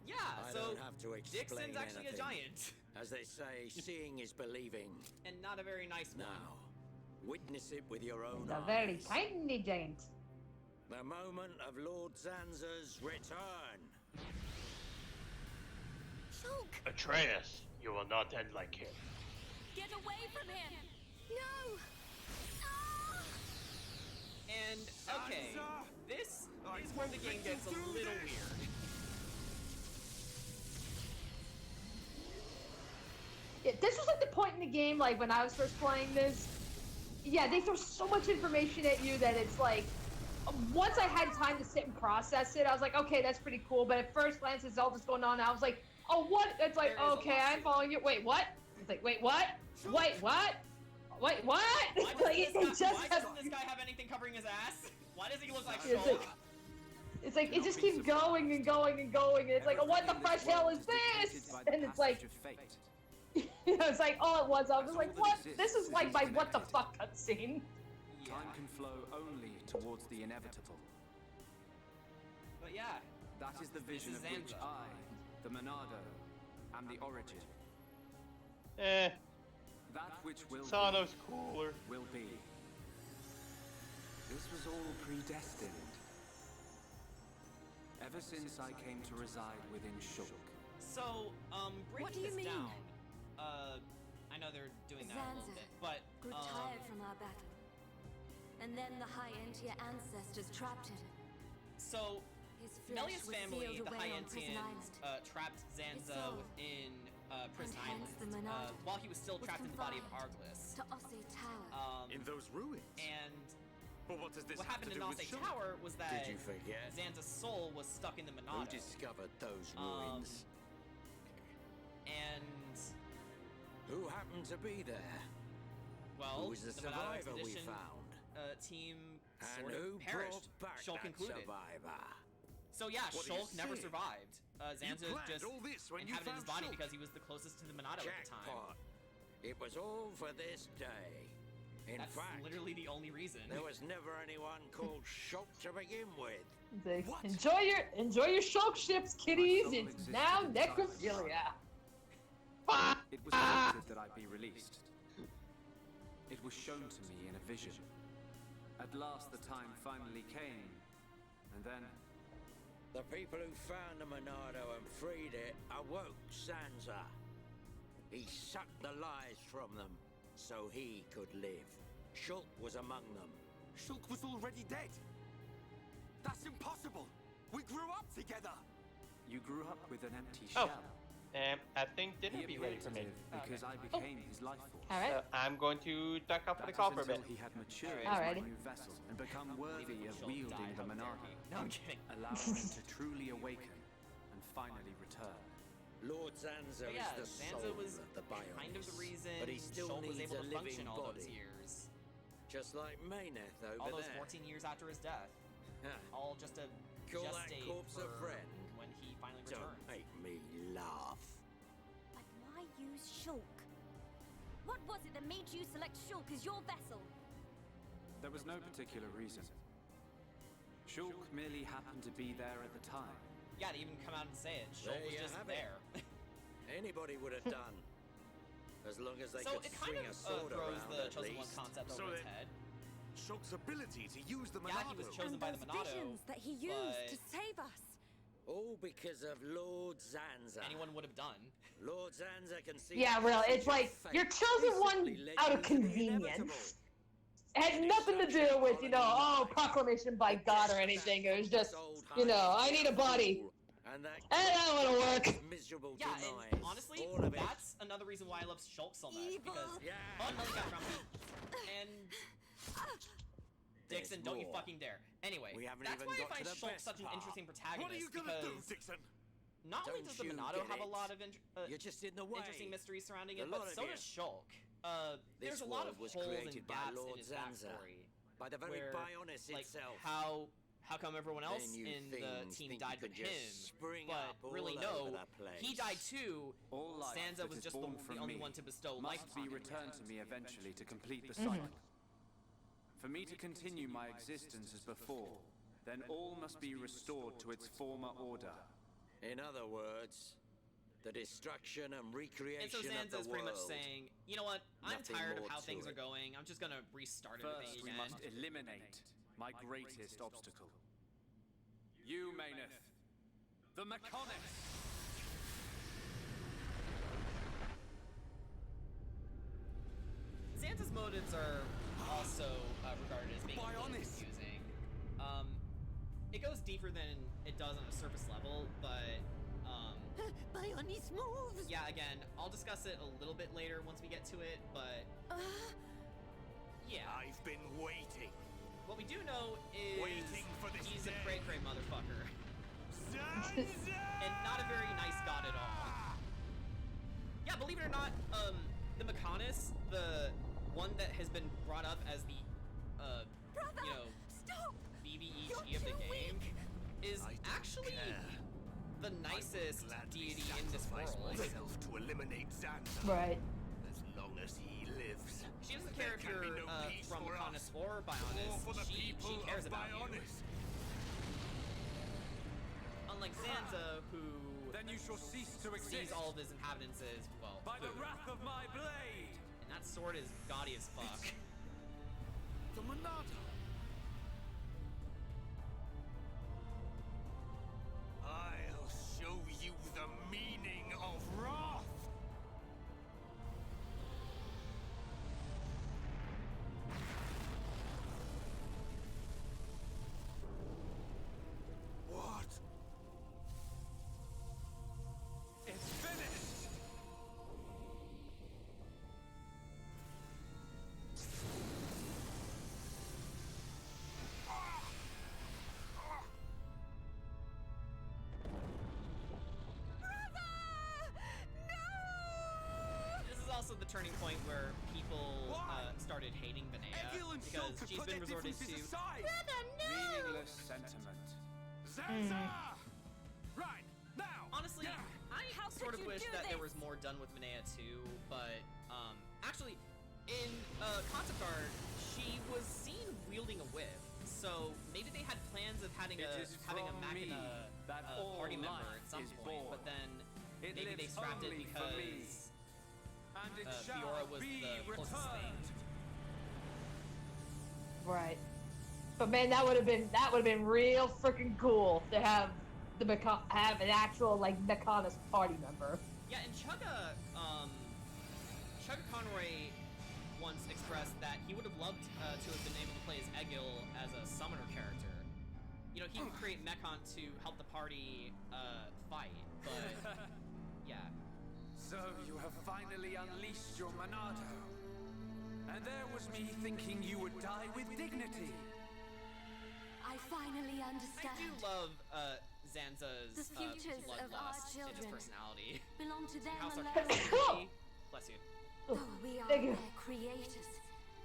Yeah, I so don't have to explain Dixon's actually anything. a giant. As they say, seeing is believing. And not a very nice one. Now, witness it with your own The eyes. very tiny giant. The moment of Lord Zanza's return. Shulk! Atreus, you will not end like him. Get away from him! No! Ah! And, okay, this is where the game gets a little weird. Yeah, this was like the point in the game, like when I was first playing this. Yeah, they throw so much information at you that it's like, once I had time to sit and process it, I was like, okay, that's pretty cool. But at first glance, it's all just going on. I was like, oh, what? It's like, okay, I'm following you. Wait, what? It's like, wait, what? Wait, what? Wait, what? Why doesn't this guy have anything covering his ass? Why does he look like It's Shulk? like, it's like, it just keeps going and going and going. And it's like, oh, what the fresh hell is this? And it's like, you know, it's like all at once. I was just like, what? This is like my what the fuck cutscene. Time can flow only towards the inevitable. But yeah. That is the vision of which Zanza. I, the Monado, am the origin. That which will Sano's cooler. Will be. This was all predestined. Ever since I came to reside within Shulk. So, breaking What do you this mean? down, I know they're doing that a little Zanza bit, but, grew tired from our battle. And then the High Entia ancestors trapped him. So, His flesh Melia's was family, sealed the away High on Prison Entians, Island. trapped Zanza soul, within Prison and hence Island the Monado, while he was still was trapped in the body of confined Arglus. to Osse Tower. In those ruins? And But what does this what have happened to in do with Osse Shulk? Tower was that Did you forget? Zanza's soul was stuck in the Who Monado. discovered those ruins? And Who happened to be there? Well, Who was the Monado survivor we expedition, found? Team And sort who of perished, brought back Shulk that included. survivor? So yeah, What are you Shulk never saying? survived. Zanza planned just all this when you inhabited his found body Shulk? because he was the closest to the Monado at the time. Jackpot. It was all for this day. In That's fact, literally the only reason. there was never anyone called Shulk to begin with. Enjoy your Shulk ships, kiddies. It's now necrophilia. It was fated that I be released. It was shown to me in a vision. At last the time finally came, and then... The people who found the Monado and freed it awoke Sansa. He sucked the lives from them, so he could live. Shulk was among them. Shulk was already dead. That's impossible. We grew up together. You grew up with an empty Oh. shell. I think dinner He be ready appeared for to me. live because I became his life force. Alright. I'm going to duck up for the That call is for a bit. until he had matured Alrighty. as my new vessel and become worthy of wielding the Monado. No, I'm kidding. Allowing him to truly awaken and finally return. Lord Sansa But yeah, is the Sansa soul was of the Bionis, kind of the reason but he still Shulk was needs able a to function living all those body. years. Just like Mayneth over All those there. 14 years after his death. Huh. All just a Call that gestate corpse a for friend? when he finally Don't returns. make me laugh. But why use Shulk? What was it that made you select Shulk as your vessel? There was no particular reason. Shulk merely happened to be there at the time. Yeah, to even come out and say it. Shulk There was you just have it. there. Anybody would have done. As long as they So could it kind swing of a sword throws around the at Chosen One least. concept So over its then- head. Shulk's ability to use the Yeah, Monado. he was chosen And by those the Monado. visions that he used to but save us. All because of Lord Zanza. anyone would have done. Lord Zanza can see. Yeah, the real. passage It's of like fate. your chosen He one simply led out you of to the convenience. inevitable. It had nothing to do with, you know, oh, proclamation by God or anything. It was just, you know, I need a body. And that And I want to work. miserable Yeah, demise. and honestly, all of it. that's another reason why I love Shulk so much. Evil. Because Yeah. unlike background and There's Dixon, don't you more. fucking dare. Anyway, We haven't that's even why I got find to the Shulk best such an part. interesting What protagonist are you gonna do, because Dixon? not only Don't does the you Monado get have a it? lot of You're just in the way. interesting mysteries surrounding A it, lot but of so you. does Shulk. This There's a lot of world was holes and created by gaps Lord in his Zanza, backstory. by the very where, Bionis like, itself. how come everyone else Then you in the things team think died you but could just him? spring But up all really, over no, the place. he died too. All life Sansa that was is just the born from only me one to bestow life must be upon him. returned to me eventually to complete the cycle. For me to continue my existence as before, then all must be restored to its former order. In other words, the destruction and recreation And so of Sansa the is pretty much world. saying, you know what, I'm Nothing tired of more how to things it. are going. I'm just gonna restart First, everything we again. must eliminate my greatest obstacle. You, Mayneth. The Mechonis! Sansa's motives are also regarded as being a little Bionis. confusing. It goes deeper than it does on a surface level, but Bionis moves! yeah, again, I'll discuss it a little bit later once we get to it, but yeah. I've been waiting. What we do know is Waiting for this he's a day. cray-cray motherfucker. Zanza! And not a very nice god at all. Yeah, believe it or not, the Mechonis, the one that has been brought up as the, Brother, you know, stop! BBEG You're of the too game, weak. is I don't actually care. the nicest I would gladly deity in this sacrifice world. myself to eliminate Zanza. Right. As long as he lives. She doesn't There care if can be you're no peace from for Mechonis us, or Bionis. or for the She people cares of about you. Bionis. Unlike Sansa, who Then you shall cease to sees exist all of his inhabitants as, well, by the food. wrath of my blade! And that sword is gaudy as fuck. The Monado. I'll show you the meaning of wrath. What? It's finished! also the turning point where people started hating Vinaya because she's been resorted to. Meaningless sentiment. Zanza! Right, now! Honestly, I sort of wish that there was more done with Vinaya too, but actually, in concept art, she was seen wielding a whip, so maybe they had plans of having a Machina party member at some point, but then maybe they scrapped it because Fiora was the closest thing. Right. But man, that would have been real freaking cool to have have an actual like Mechonis party member. Yeah, and Chugga Conroy once expressed that he would have loved to have been able to play as Egil as a summoner character. You know, he can create Mechon to help the party fight, but yeah. So you have finally unleashed your Monado. And there was me thinking you would die with dignity. I finally understand. I do love Zanza's The futures of our bloodlust in his children personality. belong to them How alone. sarcastic. Bless you. Though we are their creators,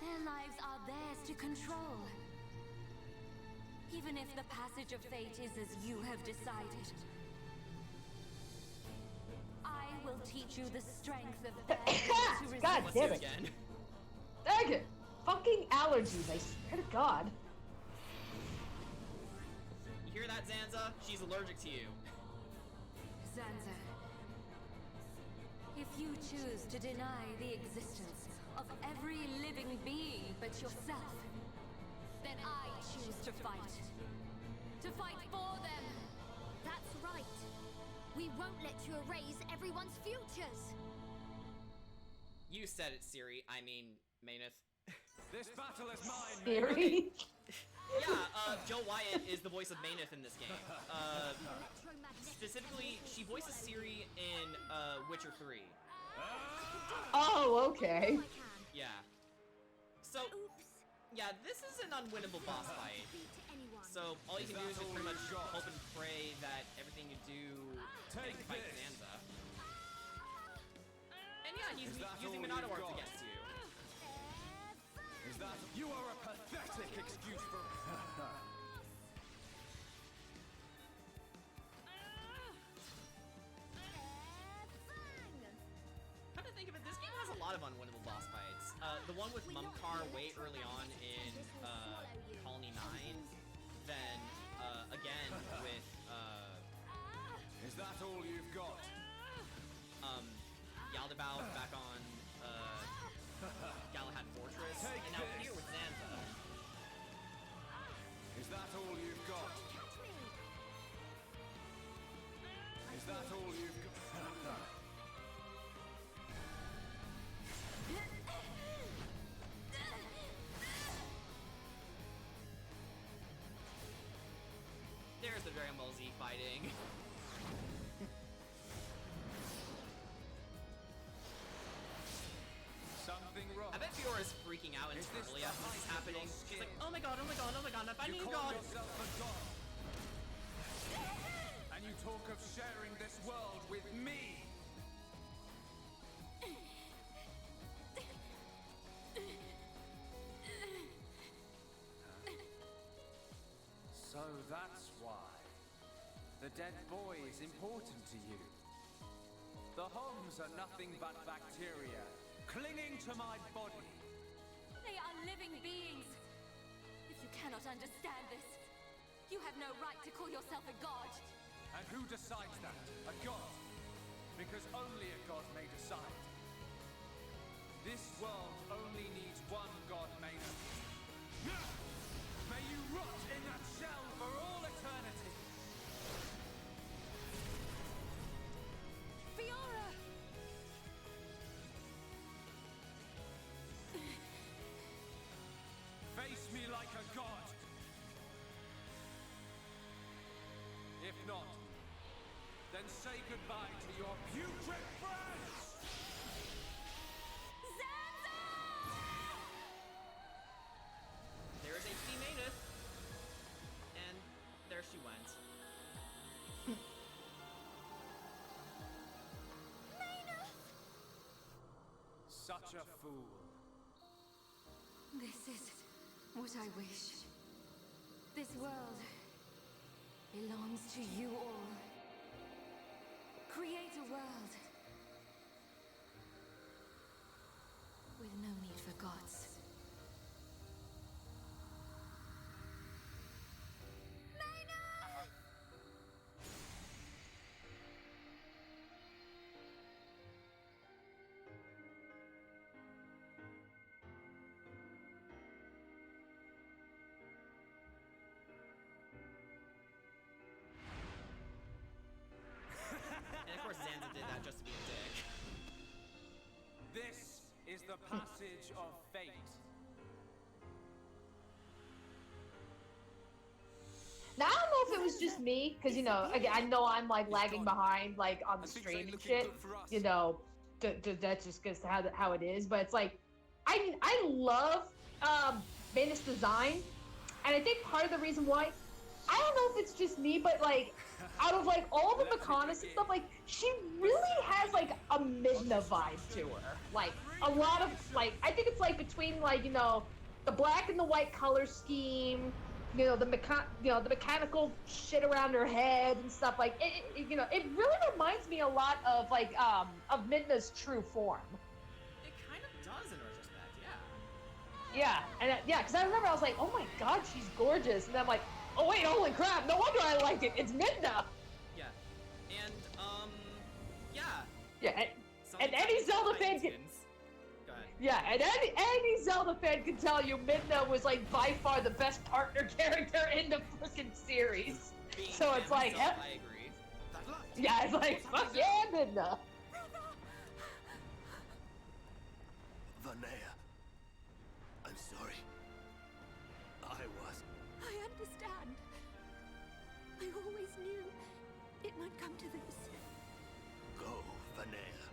their lives are theirs to control. Even if the passage of fate is as you have decided, I will teach you the strength of their will to resist. God damn it! Dang it! Fucking allergies! I swear to God. You hear that, Zanza? She's allergic to you. Zanza, if you choose to deny the existence of every living being but yourself, then I choose to fight. To fight for them. That's right. We won't let you erase everyone's futures. You said it, Siri. I mean, Mayneth. This battle is mine, Siri? Yeah, Joe Wyatt is the voice of Mayneth in this game. Specifically, she voices Siri in Witcher 3. Oh, okay. Yeah. So, yeah, this is an unwinnable boss fight. So, all you can do is just pretty much hope and pray that everything you do can fight Zanza. And yeah, he's using Monado art against you. Is that you are a pathetic excuse for Come to think of it, this game has a lot of unwinnable boss fights. The one with Mumkar way early on in Colony 9, then again with Is that all you've got? Yaldabaoth back on Galahad Fortress, and now here with Zanza. Is that all you've got? Is that all you've got? There's the Dragon Ball Z fighting. Something wrong. I bet Fiora's freaking out internally after this is happening. She's like, oh my god, oh my god, oh my god, I'm fighting You God! call yourself a god. And you talk of sharing this world with me. So that's why the dead boy is important to you. The Homs are nothing but bacteria clinging to my body. They are living beings. If you cannot understand this, you have no right to call yourself a god. And who decides that? A god? Because only a god may decide. This world only needs one god, Maynard. May you rot in that shell for all eternity! Fiora! Face me like a god! If not, then say goodbye to your putrid friends! There is HP Mayneth. And there she went. such a fool. This is what I wish. This world belongs to you all. Create a world with no need for gods. And of course Zanza did that just to be a dick. This is the passage of fate. Now I don't know if it was just me, because, you know, again, I know I'm, like, lagging behind, like, on the stream and shit. You know, that's just because how it is. But it's like, I love Venus' design. And I think part of the reason why, I don't know if it's just me, but, like, out of, like, all the Mechonis and stuff, like, she really has, like, a Midna vibe to her. Like, a lot of, like, I think it's, like, between, like, you know, the black and the white color scheme, you know, the mechanical shit around her head and stuff, like, it you know, it really reminds me a lot of, like, of Midna's true form. It kind of does in retrospect, yeah. Yeah, and, yeah, because I remember I was like, oh my god, she's gorgeous, and then I'm like, oh wait, holy crap, no wonder I liked it, it's Midna! Yeah, and, yeah. Yeah, and any Zelda fan can... Go ahead. Yeah, and any Zelda fan can tell you Midna was, like, by far the best partner character in the freaking series. So it's like... I agree. Yeah, it's like, fuck yeah, Midna! Vanea, I'm sorry. I understand. I always knew it might come to this. Go, Vanea.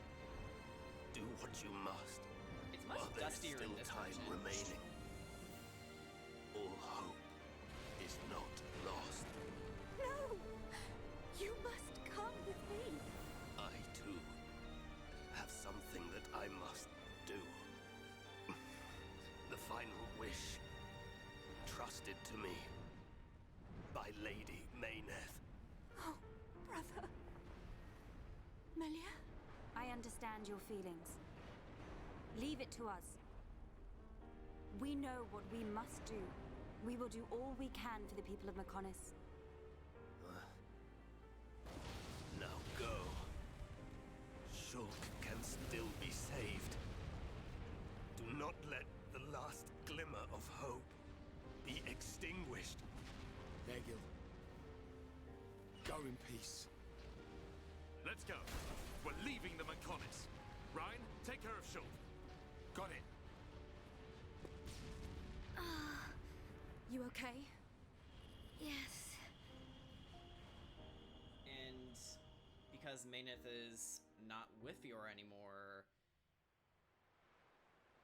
Do what you must. It's much while there's dustier still in this time version. remaining. All hope is not lost. No! You must come with me. I, too, have something that I must do. The final wish, trusted to me by Lady Mayneth. Oh, brother. Melia? I understand your feelings. Leave it to us. We know what we must do. We will do all we can for the people of Mechonis. Now go. Shulk can still be saved. Do not let the last glimmer of hope be extinguished. Egil, go in peace. Let's go. We're leaving the Mechonis. Ryan, take care of Shulk. Got it. You okay? Yes. And because Mayneth is not with Fiora anymore,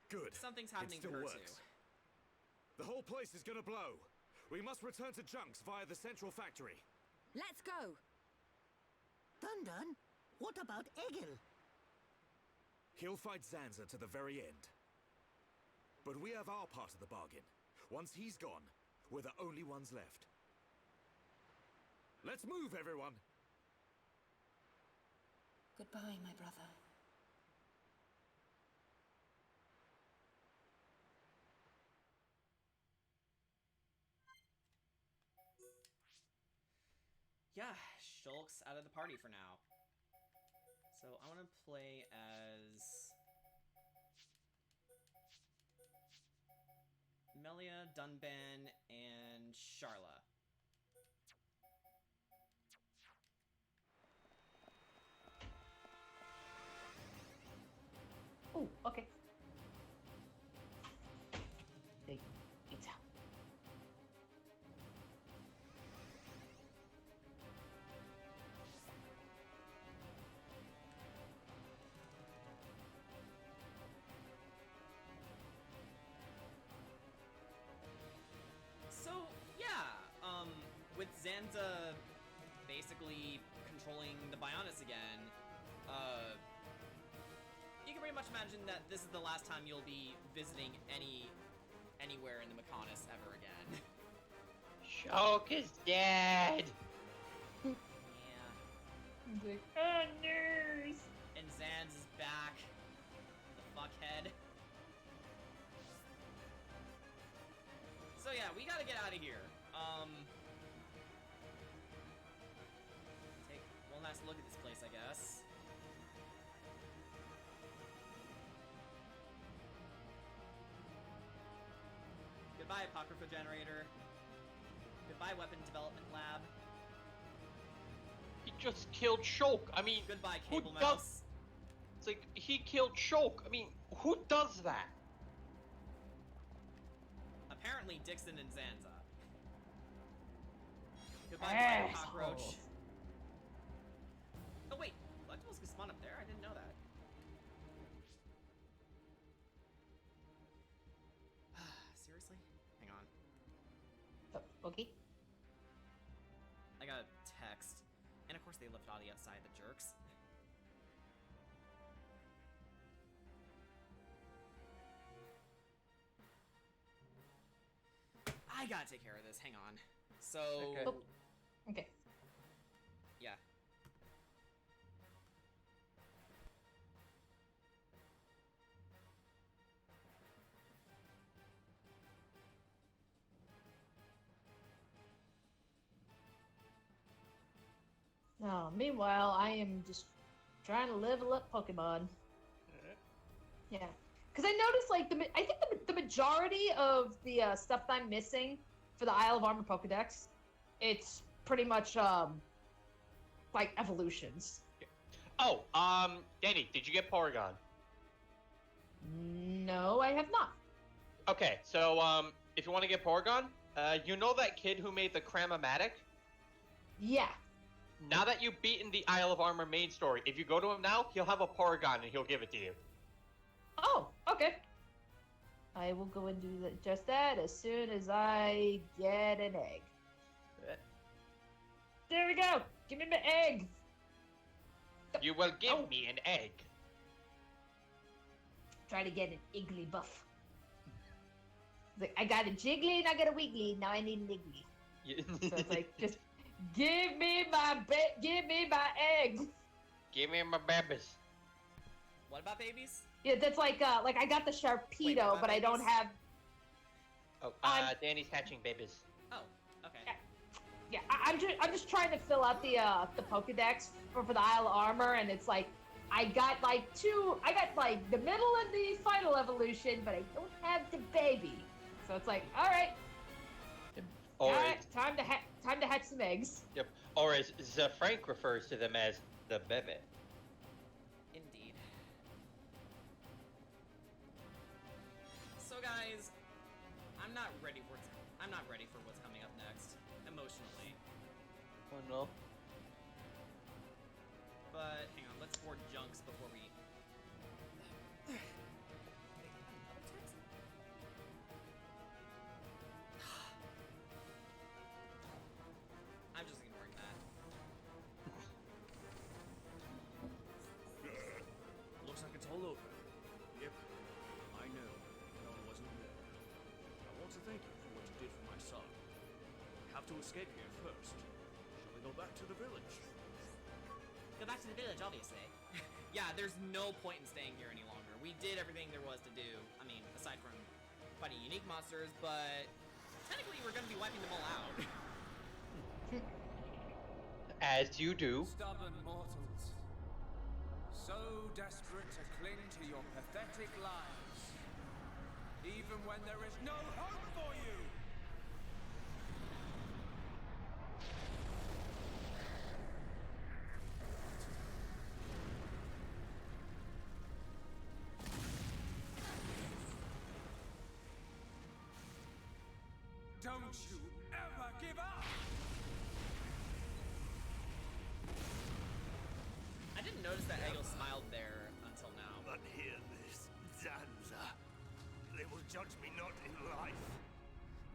Good. something's happening It to still her works. too. The whole place is gonna blow. We must return to Junks via the central factory. Let's go! Dun, what about Egil? He'll fight Zanza to the very end. But we have our part of the bargain. Once he's gone, we're the only ones left. Let's move, everyone! Goodbye, my brother. Yeah, Shulk's out of the party for now. So I want to play as Melia, Dunban, and Sharla. Oh, okay. Big pizza. So, yeah, with Zanza basically controlling the Bionis again, you can pretty much imagine imagine that this is the last time you'll be visiting anywhere in the Mechonis ever again. Shulk is dead. Yeah. He's like, oh, nurse. And Zanz is back. The fuckhead. So yeah, we gotta get out of here. Take one last look at this place, I guess. Goodbye, Apocrypha Generator. Goodbye, Weapon Development Lab. He just killed Shulk. I mean, goodbye, who Cable does? Mouse. It's like he killed Shulk. I mean, who does that? Apparently, Dixon and Zanza. Goodbye, Fire Cockroach. Oh wait, Collectibles can spawn up there? I didn't know that. Seriously? Hang on. Oh, okay. I got a text. And of course they left Audie outside, the jerks. I gotta take care of this, hang on. So... Okay. Oh. Okay. Yeah. Meanwhile, I am just trying to level up Pokemon. Yeah. Because I noticed, like, I think the majority of the stuff that I'm missing for the Isle of Armor Pokedex, it's pretty much, like, evolutions. Oh, Danny, did you get Porygon? No, I have not. Okay, so, if you want to get Porygon, you know that kid who made the Cram-O-Matic? Yeah. Now that you've beaten the Isle of Armor main story, if you go to him now, he'll have a Porygon and he'll give it to you. Oh, okay. I will go and do just that as soon as I get an egg. There we go. Give me my egg. You will give me an egg. Try to get an Iggly buff. Like, I got a Jiggly and I got a Wiggly. Now I need an Iggly. So it's like, just give me my egg. Give me my babies. What about babies? Yeah, that's like I got the Sharpedo, but I don't have. Oh, Danny's hatching babies. Oh, okay. Yeah, I'm just trying to fill out the Pokedex for the Isle of Armor, and it's like I got like the middle and the final evolution, but I don't have the baby. So it's like, all right, time to hatch some eggs. Yep. Or as Frank refers to them as the bebe. Indeed. So guys, I'm not ready for what's coming up next emotionally. Oh no. But hang on, let's board Junks before we. I'm just ignoring that. Looks like it's all over. Yep. I know. No one wasn't there. I want to thank you for what you did for my son. We have to escape here first. Shall we go back to the village? Go back to the village, obviously. Yeah, there's no point in staying here any longer. We did everything there was to do. I mean, aside from fighting unique monsters, but technically we're gonna be wiping them all out. As you do. Stubborn mortals. So desperate to cling to your pathetic lives. Even when there is no hope for you! Don't you ever give up! I didn't notice that Eggle smiled there until now. But hear this, Zanza. They will judge me not in life,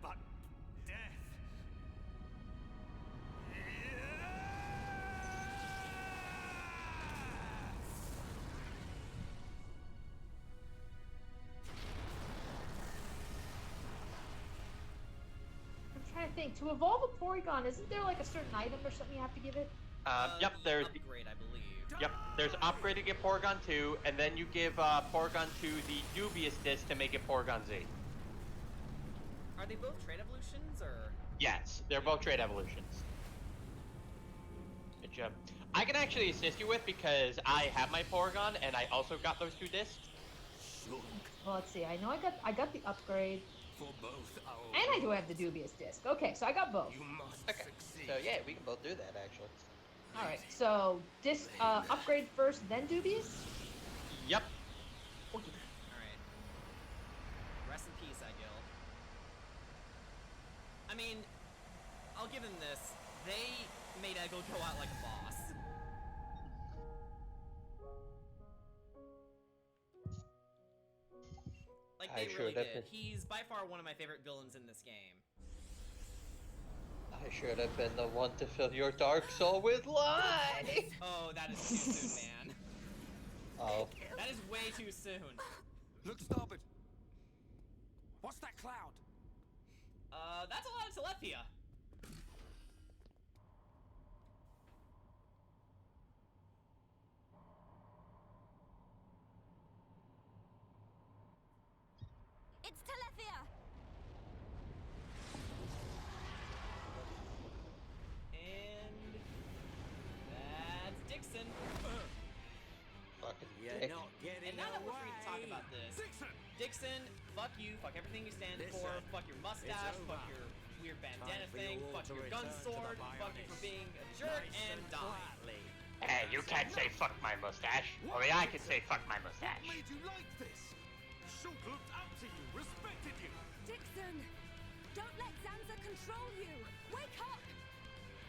but death. trying to think. To evolve a Porygon, isn't there like a certain item or something you have to give it? Yep, there's upgrade, I believe. Yep, there's upgrade to get Porygon 2, and then you give Porygon 2 the Dubious Disc to make it Porygon Z. Are they both trait evolutions, or? Yes, they're both trait evolutions. Which, I can actually assist you with because I have my Porygon, and I also got those 2 discs. Well, let's see. I know I got the upgrade. For both our And I do have the dubious disc. Okay, so I got both. You must Okay, so yeah, we can both do that actually. All right, so disc upgrade first, then dubious. Yep. All right. Rest in peace, Egil. I mean, I'll give them this. They made Egil go out like a boss. Like, they really did. He's by far one of my favorite villains in this game. I should have been the one to fill your dark soul with light. Oh, that is too soon, man. Oh. That is way too soon. Look, stop it. What's that cloud? That's a lot of Telepia. It's Telepia! And that's Dixon. Fucking You're dick. not getting And now that we're away. free to talk about this, Dixon, fuck you, fuck everything you stand for, Listen, fuck your mustache, it's fuck over. your weird bandana Time for thing, you all fuck to your gun return to the sword, fuck you for Bionis. being a jerk, Nice and die. quietly. Hey, you can't say fuck my mustache. Only I can say fuck my What mustache. made you like this? Shulk looked up to you, respected you. Dixon! Don't let Zanza control you! Wake up!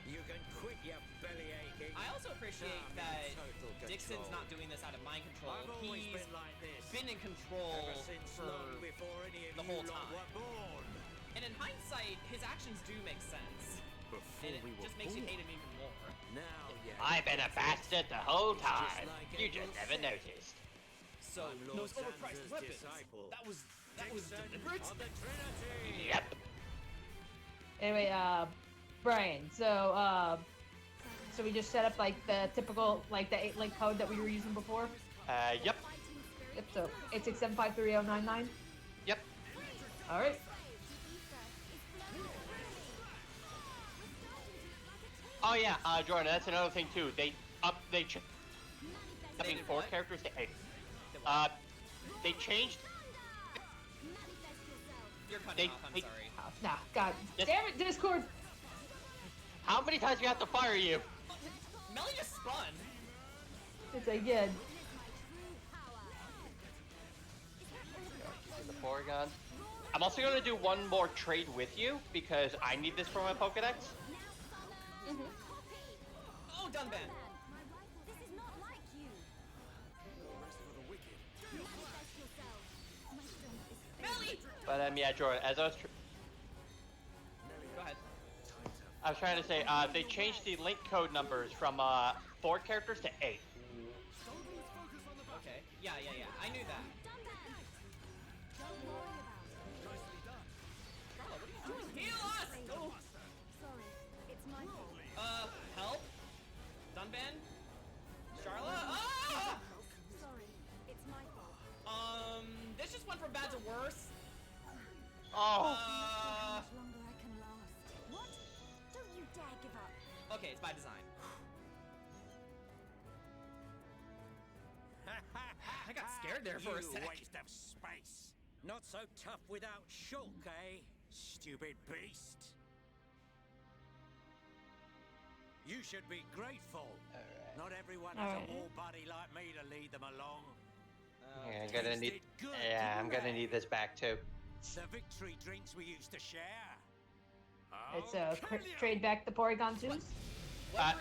You can quit your belly aching. I also appreciate I'm in that total Dixon's control. not doing this out of mind control. I've always He's been like this. been in control Ever since for long before any of the you whole lot time. were born. And in hindsight, his actions do make sense. Before And it we were just makes you born. hate him even more. Now, yeah. I've been a bastard the whole time. like You Abel just never said. noticed. So, I'm Lord those overpriced Zanza's weapons, disciple. that was Dixon deliberate? of the Trinity. Yep. Anyway, Brian. So we just set up like the typical like the 8-link code that we were using before. Yep. Yep. So 867530099. Yep. All right. Oh yeah, Jordan, that's another thing too. They I think did 4 what? characters to 8. They what? They changed. You're cutting They- off, I'm they- sorry. Nah, God Yes. damn it, Discord. How many times do you have to fire you? Melly just spun! It's again. The Porygon. I'm also gonna do one more trade with you because I need this for my Pokedex. Oh, Dunban! This is not like you! Melly! But yeah, Jordan, as I was Go ahead. I was trying to say, they changed the link code numbers from 4 characters to 8. Okay. Yeah. I knew that. Carla, what are you doing? Heal us! Oh. Sorry, it's my fault. Help? Dunban? Charla? Ah! Sorry, it's my fault. This just went from bad to worse. Oh. How much longer I can last. What? Don't you dare give up. Okay, it's by design. I got scared there for a You sec. waste of space. Not so tough without Shulk, eh? Stupid beast. You should be grateful. Alright. Not everyone has Alright. a war buddy like me to lead them along. Yeah, I'm gonna need. Tasted good, Yeah, I'm didn't gonna they? need this back too. The victory drinks we used to share. It's I'll kill you. trade back the Porygon 2s.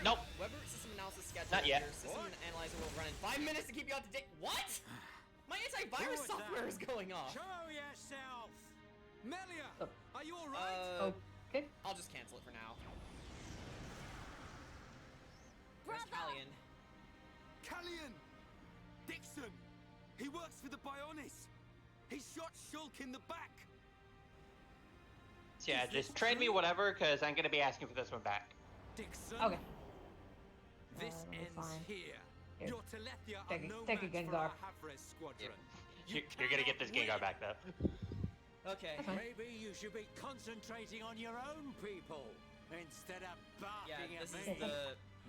Nope. Weber system analysis schedule. Not yet. Your system analyzer will run in 5 minutes to keep you up to date. What? My antivirus Who was software that? is going off. Show yourself. Melia, Oh. are you alright? Okay. I'll just cancel it for now. Brother! Where's Callian? Callian! Dixon! He works for the Bionis! He shot Shulk in the back! So yeah, just trade me whatever, because I'm gonna be asking for this one back. Dixon. Okay. This let me ends find- here. Here. Your Telethia are Take it- no take it, match for Gengar. our Havres squadron. You're gonna get this Gengar back though. Okay. Maybe you should be concentrating on your own people instead of Yeah, barking this at is me.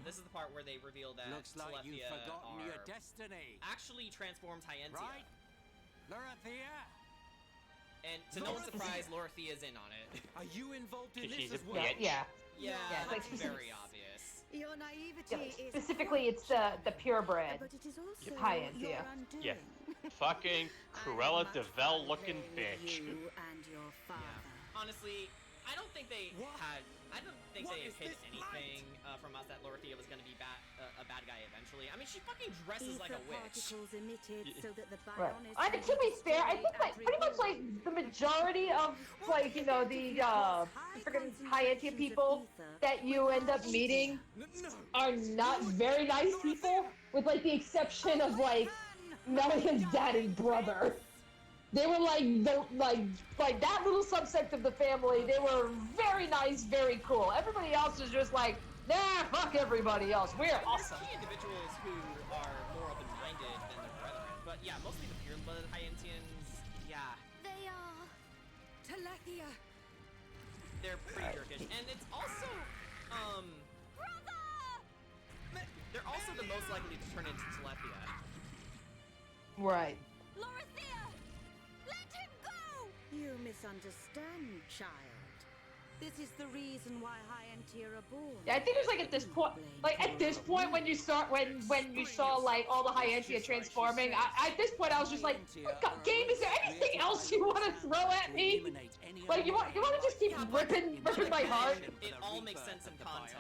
this is the part where they reveal that Looks like you've Telethia forgotten are your destiny. actually transformed Hyentia. Right? Lorethia? And to no one's surprise, Lorethia is in on it. Are you involved in She's this a as well? bitch. Yeah. Yeah, Yeah, that's like- very obvious. Your naivety is Specifically, it's the purebred but it is also Hyentia. your undoing. Yeah. Fucking Cruella DeVille looking bitch. You and your father. Honestly, I don't think they had. I don't think What they is hid this anything from us that Lorethia was going to be a bad guy eventually. I mean, she fucking dresses like a Ether witch. particles emitted so that the Right. Bionis I mean, to be fair, I think like pretty much like the majority of like the freaking Hyentia people that you end up meeting are not very nice people, with like the exception of like Melian's dad and brother. They were like like that little subsect of the family. They were very nice, very cool. Everybody else is just like, nah, fuck everybody else. We're awesome. There's individuals who are more open-minded than their brethren, but yeah, mostly the pure-blooded Hyentians, yeah, They are. Telethia. they're pretty jerkish, and it's also they're also the most likely to turn into Telethia. Right. Lorethia! Let him go! You misunderstand, child. This is the reason why Hyentia are born. Yeah, I think it was like at this point, when you start, when you saw like all the Hyentia transforming, at this point I was just like, God, game, is there anything else you want to throw at me? Like you want to just keep ripping my heart? It all makes sense in context,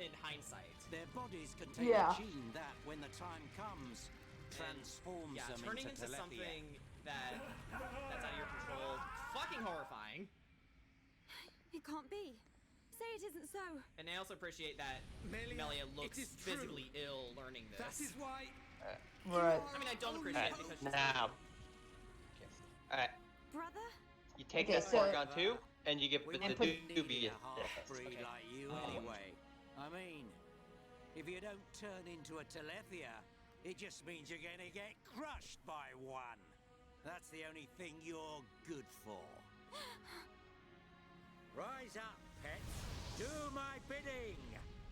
in hindsight. Their bodies contain Yeah. a gene that, when the time comes, transforms Yeah, them turning into into Telethia. something that's out of your control, fucking horrifying. It can't be. Say it isn't so. And I also appreciate that Melia looks physically ill learning this. That is why. Right. I mean, I don't appreciate it because she's Now. Alright. Brother? You take Okay, that so- Porygon 2, and you give We the don't need dubious. a half-breed like you anyway. I mean, if you don't turn into a Telethia, it just means you're gonna get crushed by one. That's the only thing you're good for. Rise up, pets. Do my bidding.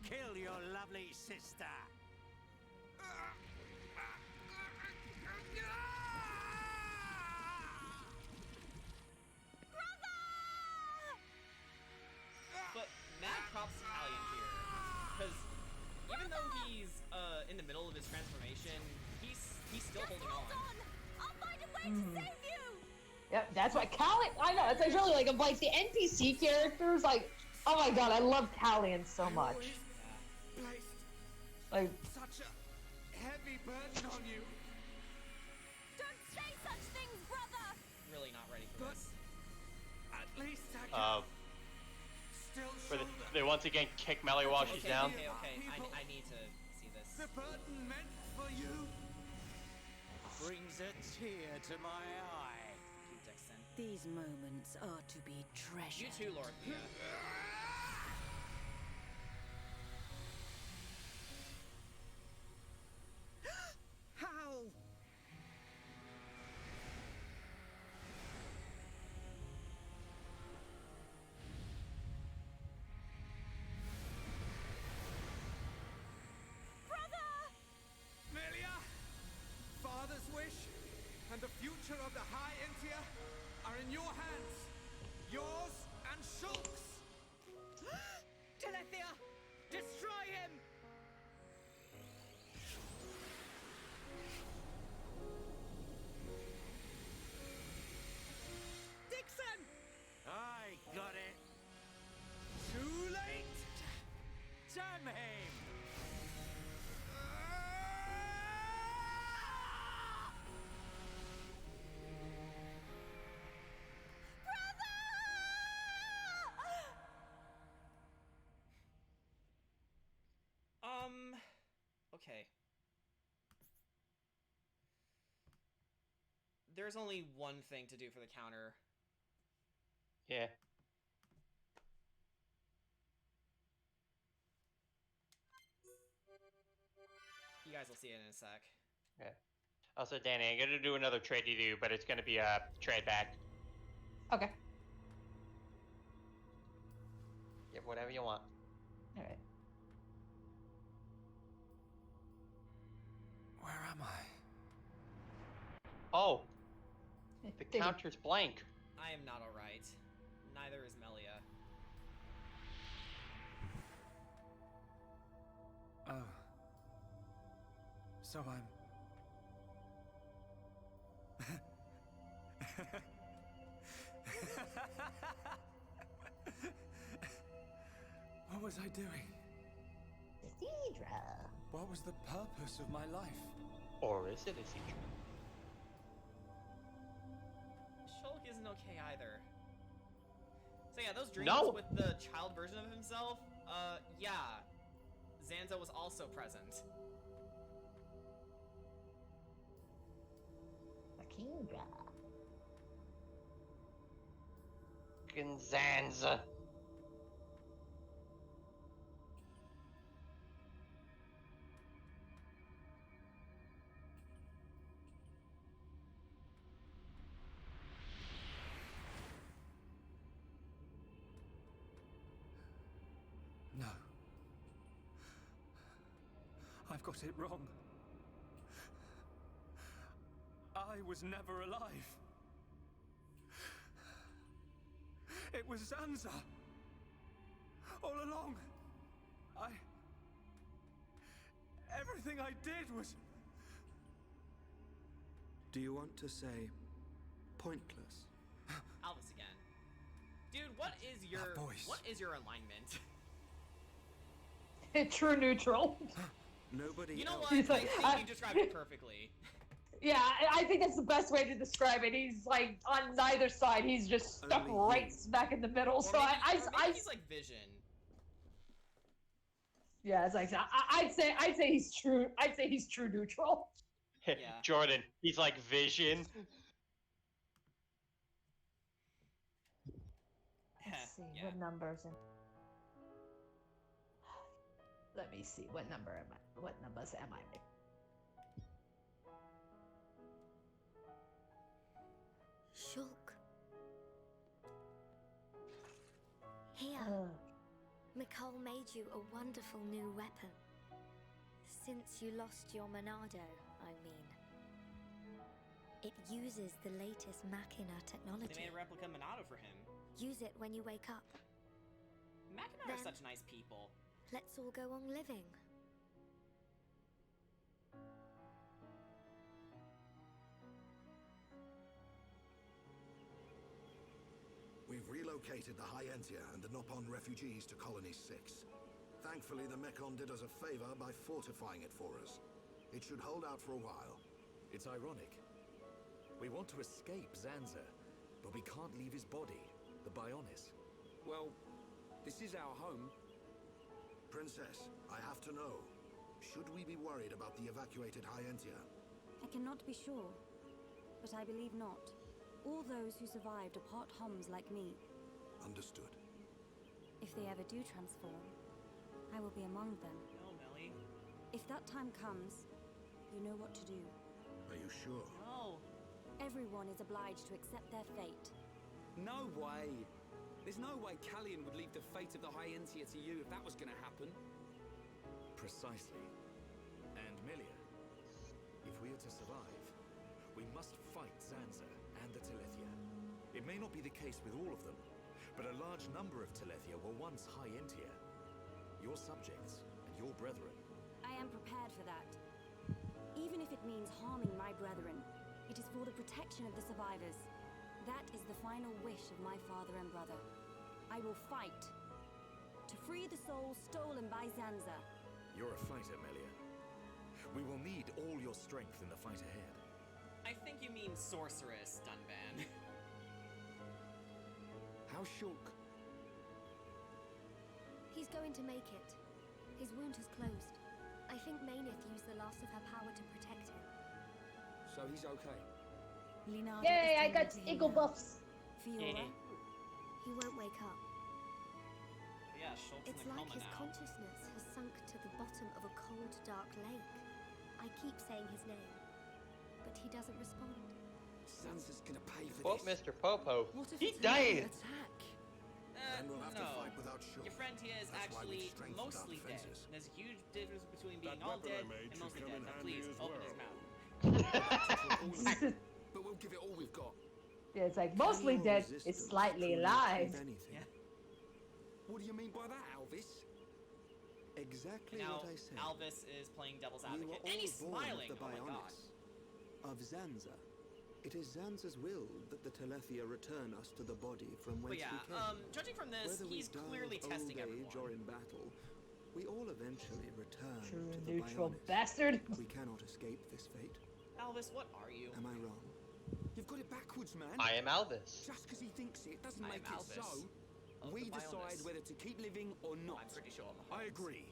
Kill your lovely sister. But mad props to Callian here, because even though he's in the middle of his transformation, he's still holding on. I'll find a way to save you! Yep, that's why Callian. I know it's really like of like the NPC characters. Like, oh my god, I love Callian so much. Placed Like, such a heavy burden on you. Don't say such things, brother! Really not ready for But this. at least I can still Where shoulder they once again kick Melia while she's down. Okay. I need to see this. the burden meant for you. Brings a tear to my eye. Cute Dixon. These moments are to be treasured. You too, Lorethia. How? Melia, Father's wish and the future of the Hyentia are in your hands. Yours and Shulk's. Telethia! Destroy him! Dixon! I got it. Too late! Damn him! Okay. There's only one thing to do for the counter. Yeah. You guys will see it in a sec. Yeah. Also, Danny, I'm gonna do another trade to do, but it's gonna be a trade back. Okay. Yep, whatever you want. All right. Where am I? Oh, the counter's blank. I am not alright. Neither is Melia. Oh. So I'm... What was I doing? Cathedra. What was the purpose of my life? Or is it a secret? Shulk isn't okay either. So yeah, those dreams No. with the child version of himself, yeah. Zanza was also present. Cathedra. Zanza. No. I've got it wrong. I was never alive. It was Zanza. All along. Everything I did was... Do you want to say pointless? Alvis again. Dude, what is your alignment? True neutral. Nobody. You know else. what? I think you described it perfectly. Yeah, I think that's the best way to describe it. He's like on neither side. He's just stuck right smack in the middle. Or So maybe he's like Vision. Yeah, it's like I'd say he's true. I'd say he's true neutral. Yeah. Jordan, he's like Vision. Let's see what numbers. Let me see what number am I? What numbers am I? Shulk. Here. Mikol made you a wonderful new weapon. Since you lost your Monado, I mean. It uses the latest Machina technology. They made a replica Monado for him. Use it when you wake up. Machina are such nice people. Let's all go on living. We've relocated the Hyentia and the Nopon refugees to Colony 6. Thankfully, the Mechon did us a favor by fortifying it for us. It should hold out for a while. It's ironic. We want to escape Zanza, but we can't leave his body, the Bionis. Well, this is our home. Princess, I have to know. Should we be worried about the evacuated Hyentia? I cannot be sure, but I believe not. All those who survived are part Homs like me. Understood. If they ever do transform, I will be among them. No, Melly. If that time comes, you know what to do. Are you sure? No. Everyone is obliged to accept their fate. No way! There's no way Callian would leave the fate of the Hyentia to you if that was gonna happen. Precisely. And Milia, if we are to survive, we must fight Zanza and the Telethia. It may not be the case with all of them, but a large number of Telethia were once Hyentia. Your subjects and your brethren. I am prepared for that. Even if it means harming my brethren, it is for the protection of the survivors. That is the final wish of my father and brother. I will fight to free the souls stolen by Zanza. You're a fighter, Melia. We will need all your strength in the fight ahead. I think you mean sorceress, Dunban. How Shulk? He's going to make it. His wound has closed. I think Mainith used the last of her power to protect him. So he's okay. Leonardo Yay! I is got tending to eagle him. buffs. Fiora, He won't wake up. Yeah, Shulk's It's in a like coma his now. consciousness has sunk to the bottom of a cold, dark lake. I keep saying his name, but he doesn't respond. Sansa's gonna pay for Quote this. Mr. Popo. What if He it's an died. attack? Then we'll have to no. fight without Shulk. Your friend here is That's why we've actually strengthened our mostly dead. defenses. There's a huge difference between being That all weapon dead I made and should mostly come dead. in Now handy please, as open well. his mouth. But we'll give it all we've got. Yeah, it's like mostly Can your dead. resistance It's slightly truly alive. achieve anything? Yeah. What do you mean by that, Alvis? Exactly Now, what I said. Alvis is playing devil's We were advocate. all And he's born smiling! of the Oh my god. Bionis, of Zanza. It is Zanza's will that the Telethia return us to the body from But whence yeah, we came. judging from this, Whether we he's die clearly of testing old everyone. age or in battle, we all eventually return True to the neutral Bionis. bastard. We cannot escape this fate. Alvis, what are you? Am I wrong? You've got it backwards, man. I am Alvis. Just because he thinks it doesn't I make am it Alvis so. of We the decide Bionis. whether to keep living or not. I'm pretty sure. I agree.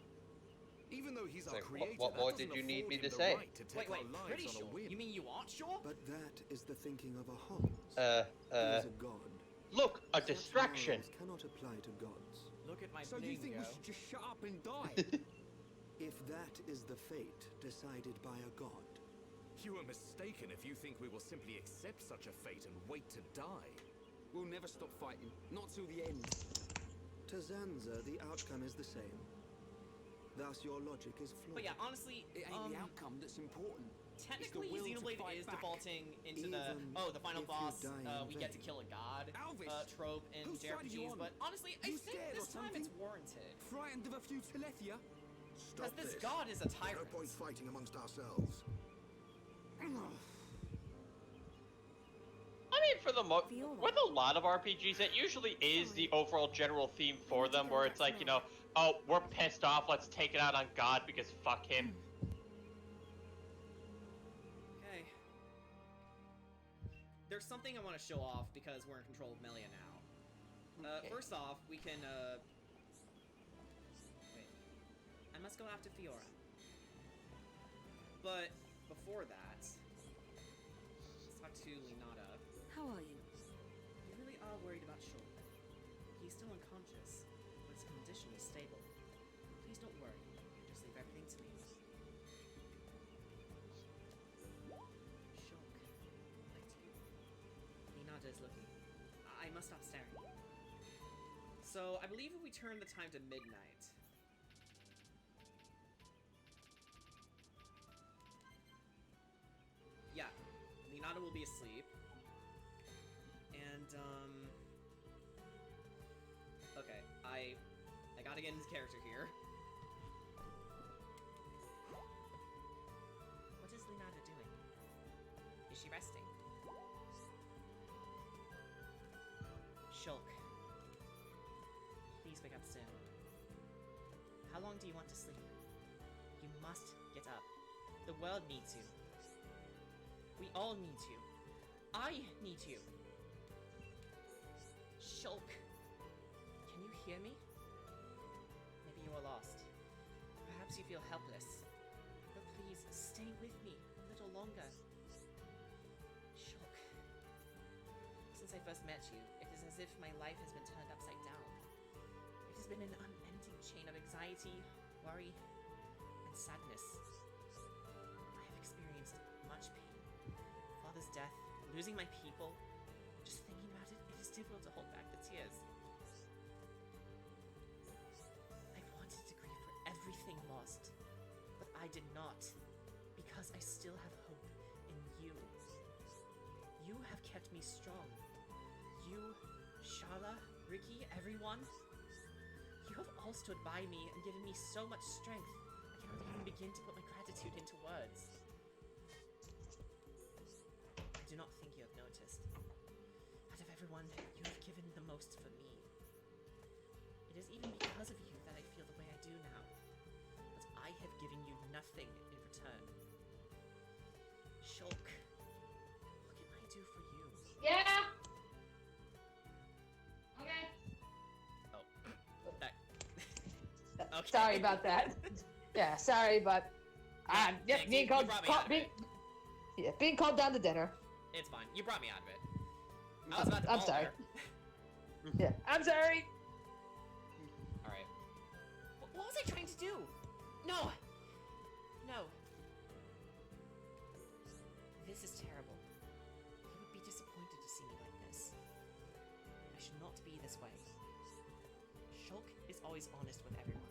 Even though he's So, our creator, what more that did doesn't you need afford me him to the say? right to take Wait, our lives pretty on a sure? whim. You mean you aren't sure? But that is the thinking of a Holmes. He is a god. Look, a Such distraction. morals cannot apply to gods. Look at my So you think we bingo. should just shut up and die? If that is the fate decided by a god. You are mistaken if you think we will simply accept such a fate and wait to die. We'll never stop fighting, not till the end. To Zanza, the outcome is the same. Thus, your logic is flawed. But yeah, honestly, It ain't the outcome that's important. technically will to Xenoblade fight is back. defaulting into Even the final if you boss, die in we get to vain. kill a god Alvis, trope in whose side are you JRPGs, on? but honestly, I You think scared this or time it's something? warranted. Frightened of a few Telethia? Because this god is a No tyrant. point fighting amongst ourselves. I mean, for the with a lot of RPGs, it usually is the overall general theme for them, where it's like, you know, oh, we're pissed off, let's take it out on God because fuck him. Okay. There's something I want to show off because we're in control of Melia now. First off, we can, wait. I must go after Fiora. But before that, let's talk to Linata. How are you? You really are worried about Shulk. He's still unconscious, but his condition is stable. Please don't worry. Just leave everything to me. Shulk, like to you. Linata is looking. I must stop staring. So, I believe if we turn the time to midnight... Yeah, Linata will be asleep. And, okay, I gotta get into character here. What is Linata doing? Is she resting? Shulk. Please wake up soon. How long do you want to sleep? You must get up. The world needs you. We all need you. I need you. Shulk. Can you hear me? Maybe you are lost. Perhaps you feel helpless. But please, stay with me a little longer. Shulk. Since I first met you, it is as if my life has been turned upside down. It has been an unending chain of anxiety, worry, and sadness. I have experienced much pain. Father's death, losing my people. Just thinking about it, it is difficult to hold back the tears. I wanted to grieve for everything lost, but I did not, because I still have hope in you. You have kept me strong. You, Sharla, Ricky, everyone. You have all stood by me and given me so much strength. I cannot even begin to put my gratitude into words. I do not think you have noticed. Out of everyone, you have given the most for me. It is even because of you that I feel the way I do now. But I have given you nothing in return. Shulk, what can I do for you? Yeah. Okay. Oh, that. Okay. Sorry about that. Yeah, sorry, but thanks. being You called, brought me out of it. being called down to dinner. It's fine. You brought me out of it. I was about to I'm fall sorry. there. Yeah, I'm sorry. Alright. What was I trying to do? No! No. This is terrible. He would be disappointed to see me like this. I should not be this way. Shulk is always honest with everyone.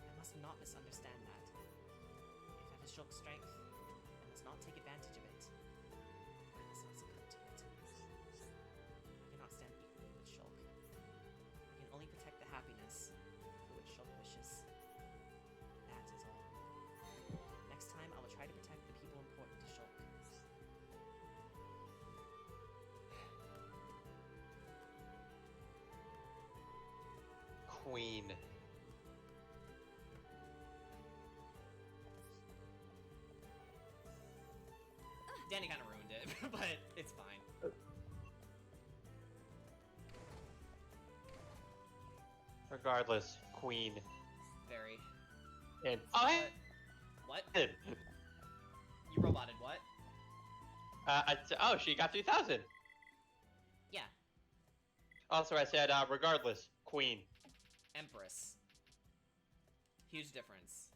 I must not misunderstand that. If that is Shulk's strength, I must not take advantage of it. I must not succumb to it. I cannot stand equally with Shulk. I can only protect the happiness for which Shulk wishes. That is all. Next time, I will try to protect the people important to Shulk. Queen. Danny kind of ruined it, but it's fine. Regardless, Queen. Very. And oh, hey. What? You roboted what? Oh, she got 3,000. Yeah. Also, I said, regardless, Queen. Empress. Huge difference.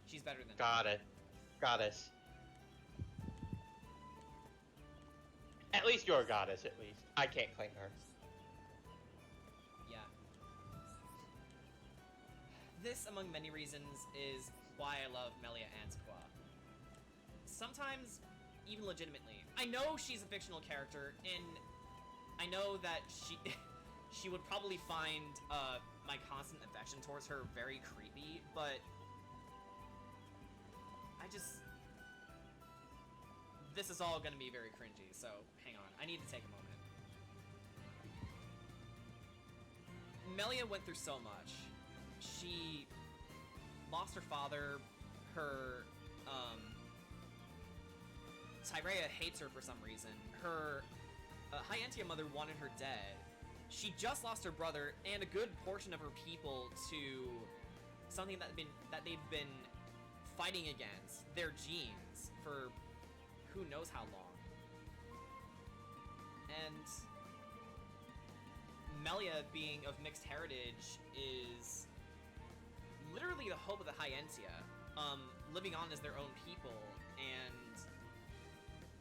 She's better than Got it. Goddess. At least you're a goddess, at least. I can't claim her. Yeah. This, among many reasons, is why I love Melia Antiqua. Sometimes, even legitimately. I know she's a fictional character, and I know that she would probably find my constant affection towards her very creepy, but this is all gonna be very cringy, so hang on. I need to take a moment. Melia went through so much. She lost her father, her, Tyrea hates her for some reason. Her, Hyantia mother wanted her dead. She just lost her brother and a good portion of her people to something that they've been fighting against, their genes, for who knows how long. And Melia, being of mixed heritage, is literally the hope of the Hyantia, living on as their own people, and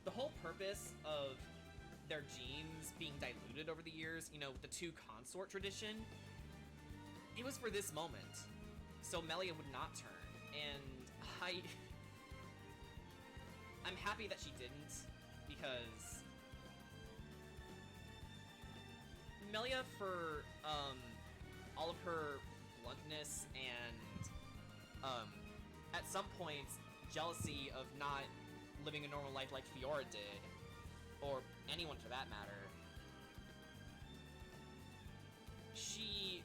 the whole purpose of their genes being diluted over the years, you know, with the two consort tradition, it was for this moment. So Melia would not turn, and I'm happy that she didn't, because Melia, for all of her bluntness and at some points jealousy of not living a normal life like Fiora did, or anyone for that matter, she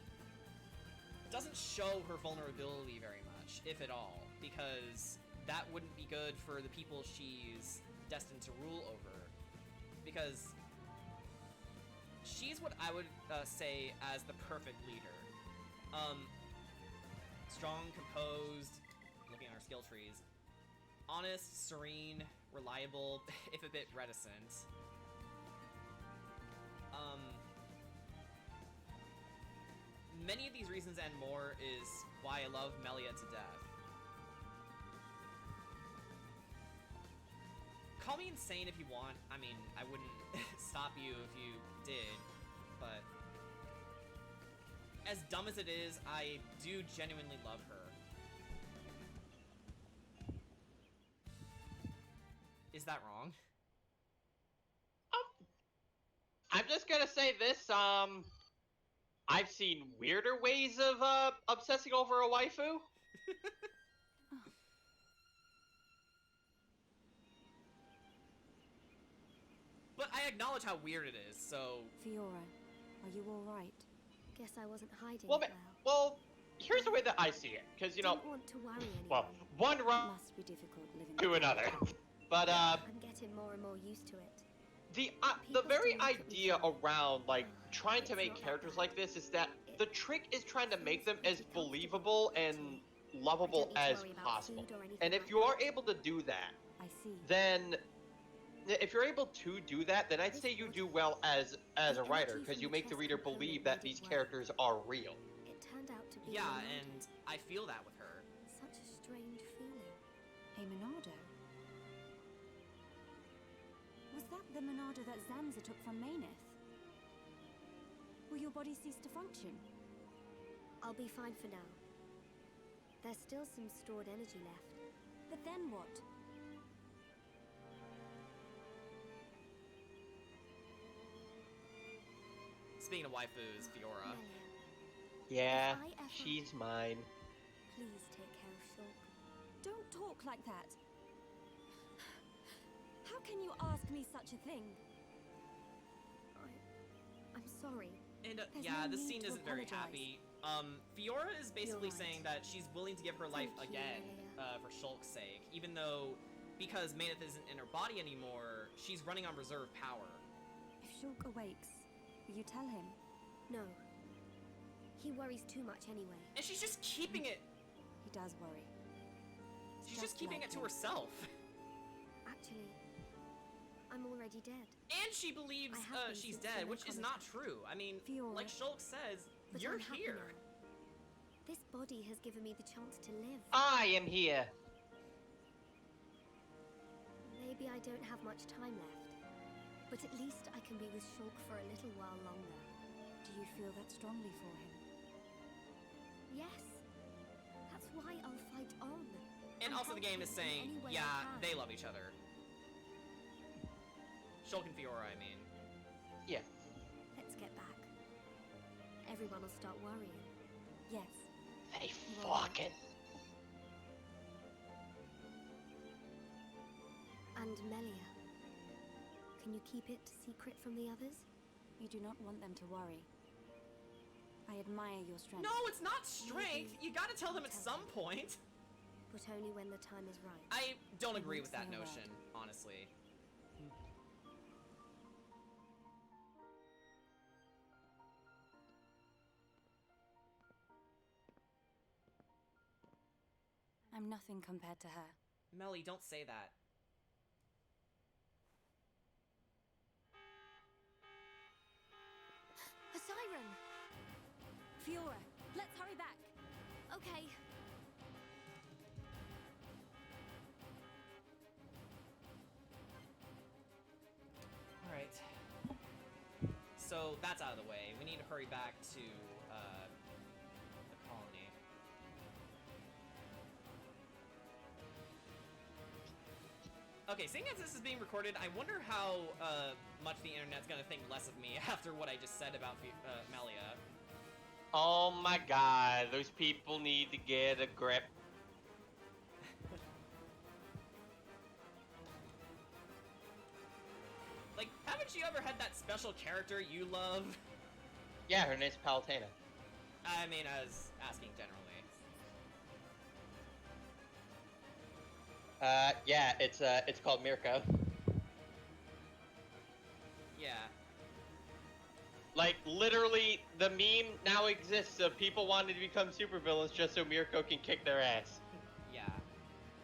doesn't show her vulnerability very much, if at all, because that wouldn't be good for the people she's destined to rule over, because she's what I would say as the perfect leader. Strong, composed, looking at our skill trees, honest, serene, reliable, if a bit reticent. Many of these reasons and more is why I love Melia to death. Call me insane if you want. I mean, I wouldn't stop you if you did, but as dumb as it is, I do genuinely love her. Is that wrong? I'm just gonna say this, I've seen weirder ways of, obsessing over a waifu. But I acknowledge how weird it is, so... Fiora, are you alright? Guess I wasn't hiding Well, it well, here's the way that I see it, because, you know... Don't want to worry anyone. Well, one run Must be difficult living to another. But, I'm getting more and more used to it. The very idea around, like, trying to make characters like this is that the trick is trying to make them as believable and lovable as possible. And if you are able to do that, then... If you're able to do that, then I'd say you do well as a writer, because you make the reader believe that these characters are real. It turned out to be Yeah, and I feel that with her. such a strange feeling. Hey, Monardo. the Monado that Zanza took from Mayneth? Will your body cease to function? I'll be fine for now. There's still some stored energy left. But then what? Speaking of waifus, Fiora. Yeah, she's mine. Please take care of Shulk. Don't talk like that. How can you ask me such a thing? I'm sorry. And There's yeah, no this need scene to isn't very apologize. happy. Fiora is basically You're right. saying that she's willing to give her life Thank you, again Lilia. for Shulk's sake, even though, because Mayneth isn't in her body anymore, she's running on reserve power. If Shulk awakes, will you tell him? No. He worries too much anyway. And she's just keeping it. He does worry. She's just keeping like it to him. herself. Actually, I'm already dead. And she believes I have been she's since dead, the which is Necron not attack. true. I mean, Fiora. like Shulk says, But you're I'm happy here. now. This body has given me the chance to live. I am here. Maybe I don't have much time left, but at least I can be with Shulk for a little while longer. Do you feel that strongly for him? Yes. That's why I'll fight on. And also the game is saying, any way I yeah, can. they love each other. Shulk and Fiora, I mean. Yeah. Let's get back. Everyone will start worrying. Yes. They fucking. And Melia. Can you keep it secret from the others? You do not want them to worry. I admire your strength. No, it's not strength. You gotta tell them at some point. But only when the time is right. I don't agree won't with that say a word. notion, honestly. I'm nothing compared to her. Melly, don't say that. A siren! Fiora, let's hurry back. Okay. Alright. So that's out of the way. We need to hurry back to the colony. Okay, seeing as this is being recorded, I wonder how much the internet's gonna think less of me after what I just said about Melia. Oh my god, those people need to get a grip. Like, haven't you ever had that special character you love? Yeah, her name's Palutena. I mean, I was asking generally. Yeah, it's called Mirko. Yeah. Like, literally, the meme now exists of people wanting to become supervillains just so Mirko can kick their ass. Yeah.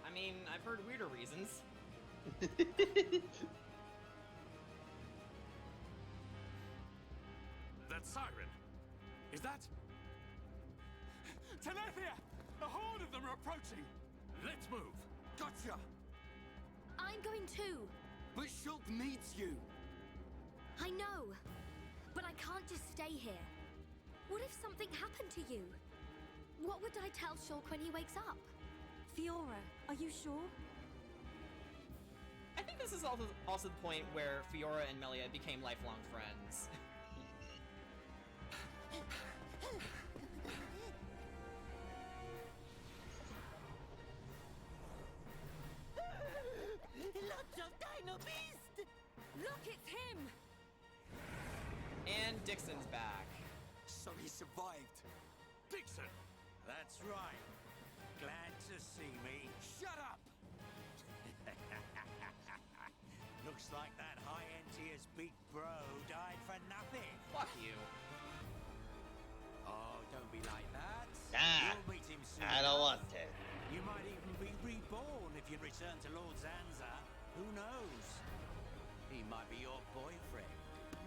I mean, I've heard weirder reasons. That siren! Is that... Telethia! A horde of them are approaching! Let's move! Gotcha! I'm going too. But Shulk needs you. I know. But I can't just stay here. What if something happened to you? What would I tell Shulk when he wakes up? Fiora, are you sure? I think this is also the point where Fiora and Melia became lifelong friends. Lots of Dino Beast! Look, it's him! And Dixon's back. So he survived. Dixon! That's right. Glad to see me. Shut up! Looks like that high-end tier's big bro died for nothing. Fuck you. Oh, don't be like that. Nah, You'll meet him soon. I don't want to. You might even be reborn if you return to Lord Zanza. Who knows? He might be your boyfriend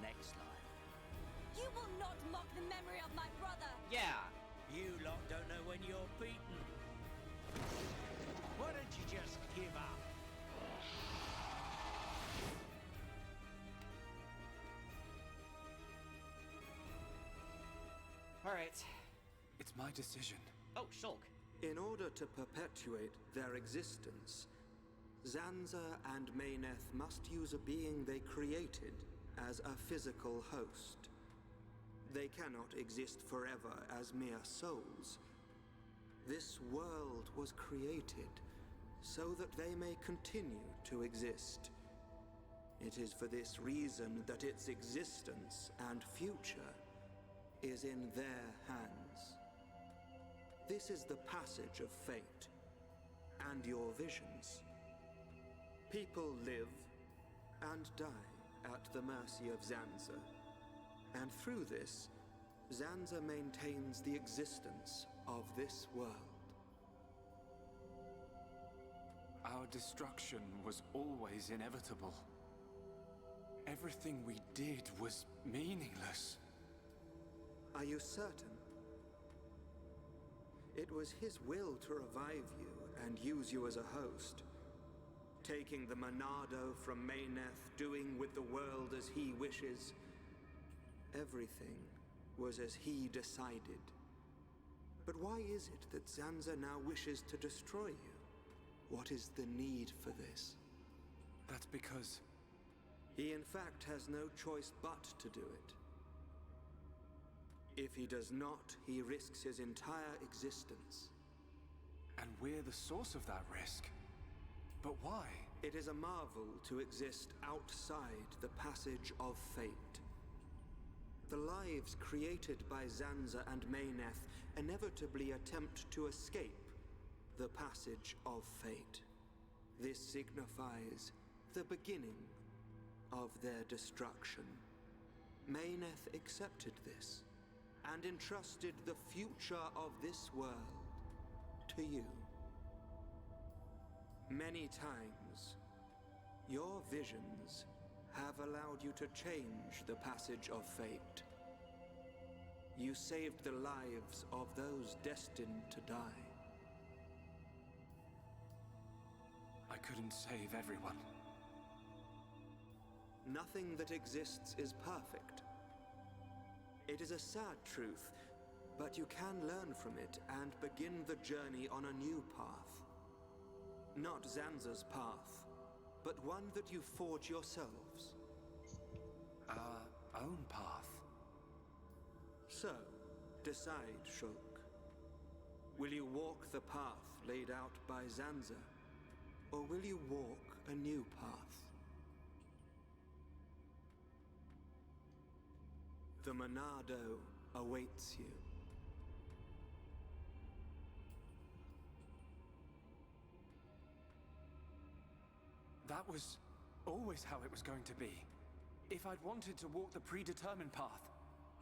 next life. You will not mock the memory of my brother! Yeah. You lot don't know when you're beaten. Why don't you just give up? Alright. It's my decision. Oh, Shulk. In order to perpetuate their existence, Zanza and Mayneth must use a being they created as a physical host. They cannot exist forever as mere souls. This world was created so that they may continue to exist. It is for this reason that its existence and future is in their hands. This is the passage of fate and your visions. People live and die at the mercy of Zanza. And through this, Zanza maintains the existence of this world. Our destruction was always inevitable. Everything we did was meaningless. Are you certain? It was his will to revive you and use you as a host. Taking the Monado from Mayneth, doing with the world as he wishes. Everything was as he decided. But why is it that Zanza now wishes to destroy you? What is the need for this? That's because... He in fact has no choice but to do it. If he does not, he risks his entire existence. And we're the source of that risk. But why? It is a marvel to exist outside the passage of fate. The lives created by Zanza and Mayneth inevitably attempt to escape the passage of fate. This signifies the beginning of their destruction. Mayneth accepted this and entrusted the future of this world to you. Many times, your visions have allowed you to change the passage of fate. You saved the lives of those destined to die. I couldn't save everyone. Nothing that exists is perfect. It is a sad truth, but you can learn from it and begin the journey on a new path. Not Zanza's path, but one that you forge yourselves. Our own path. So, decide, Shulk. Will you walk the path laid out by Zanza, or will you walk a new path? The Monado awaits you. That was always how it was going to be. If I'd wanted to walk the predetermined path,